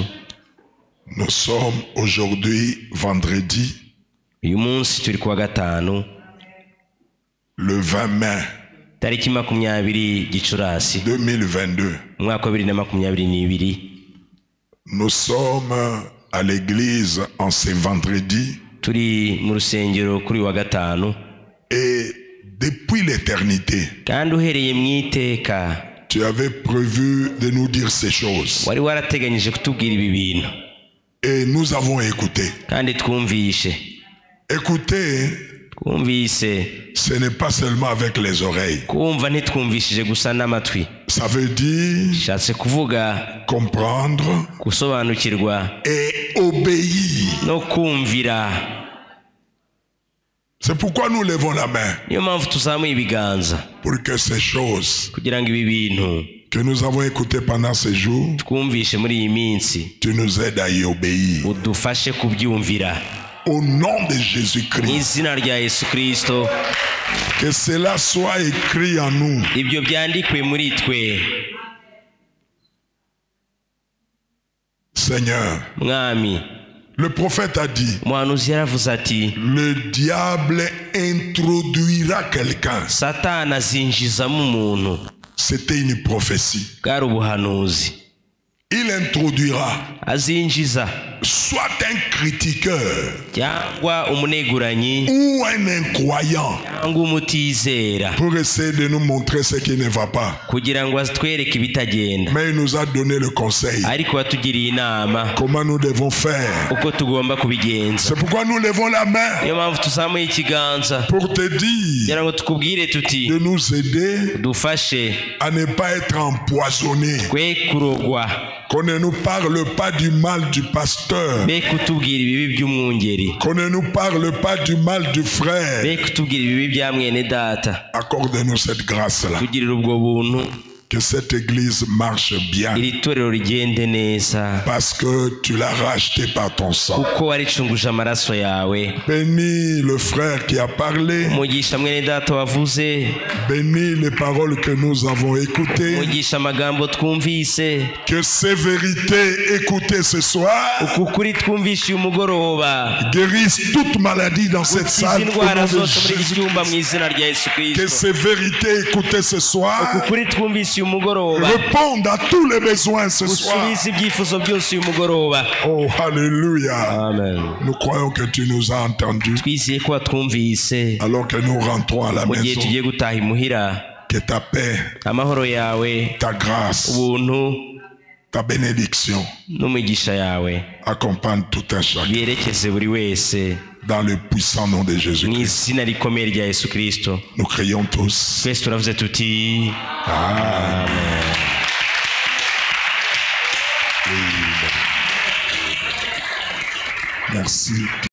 Speaker 3: nous sommes aujourd'hui vendredi,
Speaker 1: uyu munsi turi kuwa gatanu,
Speaker 3: le 20 mai
Speaker 1: tariki 20 Gicurasi
Speaker 3: 2022.
Speaker 1: umwaka wa 2022.
Speaker 3: Nous sommes à l'église en ce vendredi
Speaker 1: Turi mu rusengero kuri wa gatanu,
Speaker 3: et depuis l'éternité,
Speaker 1: kandi uhereye mu iteka
Speaker 3: tu avais prévu de nous dire ces choses
Speaker 1: wari warateganyije kutubwira ibi bintu,
Speaker 3: et nous avons écouté.
Speaker 1: kandi twumvishe.
Speaker 3: Écouter,
Speaker 1: Twumvise,
Speaker 3: ce n'est pas seulement avec les oreilles.
Speaker 1: kumva ntitwumvishije gusa n'amatwi.
Speaker 3: Ça veut dire
Speaker 1: Shatse kuvuga
Speaker 3: comprendre
Speaker 1: gusobanukirwa
Speaker 3: et obéir.
Speaker 1: no kumvira.
Speaker 3: C'est pourquoi nous levons la main,
Speaker 1: Niyo mpamvu tuzamuye ibiganza
Speaker 3: pour que ces choses
Speaker 1: kugira ngo ibi bintu
Speaker 3: que nous avons écoutées pendant ces jours,
Speaker 1: twumvishe muri iyi minsi
Speaker 3: tu nous aides à y obéir.
Speaker 1: udufashe kubyumvira.
Speaker 3: Au nom de
Speaker 1: Mu
Speaker 3: Jésus-Christ,
Speaker 1: izina rya Yesu Kristo,
Speaker 3: que cela soit écrit en nous.
Speaker 1: ibyo byandikwe muri twe.
Speaker 3: Seigneur,
Speaker 1: Mwami,
Speaker 3: le prophète a dit,
Speaker 1: umuhanuzi yaravuze ati,
Speaker 3: le diable introduira quelqu'un.
Speaker 1: Satani azinjizamo umuntu.
Speaker 3: C'était une prophétie.
Speaker 1: Bwari ubuhanuzi.
Speaker 3: Il introduira
Speaker 1: Azinjiza
Speaker 3: soit un critiqueur
Speaker 1: cyangwa umuneguranyi
Speaker 3: ou un incroyant
Speaker 1: cyangwa umutizera,
Speaker 3: pour essayer de nous montrer ce qui ne va pas.
Speaker 1: kugira ngo atwereke ibitagenda.
Speaker 3: Mais il nous a donné le conseil.
Speaker 1: Ariko watugiriye inama
Speaker 3: Comment nous devons faire.
Speaker 1: uko tugomba kubigenza.
Speaker 3: C'est pourquoi nous levons la main
Speaker 1: Niyo mpamvu tuzamuye ikiganza
Speaker 3: pour te dire
Speaker 1: kugira ngo tukubwire tuti,
Speaker 3: de nous aider
Speaker 1: dufashe
Speaker 3: à ne pas être empoisonnés.
Speaker 1: kwe kurogwa,
Speaker 3: Qu'on ne nous parle pas du mal du pasteur.
Speaker 1: be kutubwira ibibi by'umwungeri,
Speaker 3: Qu'on ne nous parle pas du mal du frère.
Speaker 1: be kutubwira ibibi bya mwene data.
Speaker 3: Accorde-nous cette grâce-là.
Speaker 1: Tugirire ubwo buntu,
Speaker 3: Que cette église marche bien.
Speaker 1: iri torero rigende neza,
Speaker 3: Parce que tu l'as racheté par ton sang.
Speaker 1: kuko waricunguje amaraso yawe.
Speaker 3: Bénis le frère qui a parlé.
Speaker 1: Umugisha mwene data wavuze,
Speaker 3: Bénis les paroles que nous avons écoutées.
Speaker 1: umugisha amagambo twumvise,
Speaker 3: Que ces vérités écoutées ce soir
Speaker 1: uku kuri twumvishe uyu mugoroba
Speaker 3: guérissent toute maladie dans cette
Speaker 1: ukize
Speaker 3: salle. Au
Speaker 1: indwara
Speaker 3: nom de
Speaker 1: zose muri iki
Speaker 3: Jésus.
Speaker 1: cyumba mu izina rya Yesu
Speaker 3: Que
Speaker 1: Kristo.
Speaker 3: ces vérités écoutées ce
Speaker 1: Uku
Speaker 3: soir
Speaker 1: kuri twumvise uyu mugoroba
Speaker 3: répondent à tous les besoins ce soir.
Speaker 1: gusubiza ibyifuzo byose uyu mugoroba.
Speaker 3: Oh, alléluia.
Speaker 1: Amen.
Speaker 3: Nous croyons que tu nous as entendus.
Speaker 1: Twizeye ko watwumvise.
Speaker 3: Alors que nous rentrons à la
Speaker 1: Mu gihe
Speaker 3: maison,
Speaker 1: tugiye gutaha imuhira,
Speaker 3: que ta paix,
Speaker 1: amahoro yawe,
Speaker 3: ta grâce,
Speaker 1: ubuntu
Speaker 3: ta bénédiction
Speaker 1: n'umugisha yawe
Speaker 3: accompagne tout un chacun.
Speaker 1: byerekeze buri wese
Speaker 3: Dans le puissant nom de
Speaker 1: mu
Speaker 3: Jésus-Christ.
Speaker 1: izina rikomeye rya Yesu Kristo.
Speaker 3: Nous crions tous.
Speaker 1: Twese turavuze tuti
Speaker 3: Amen. Merci.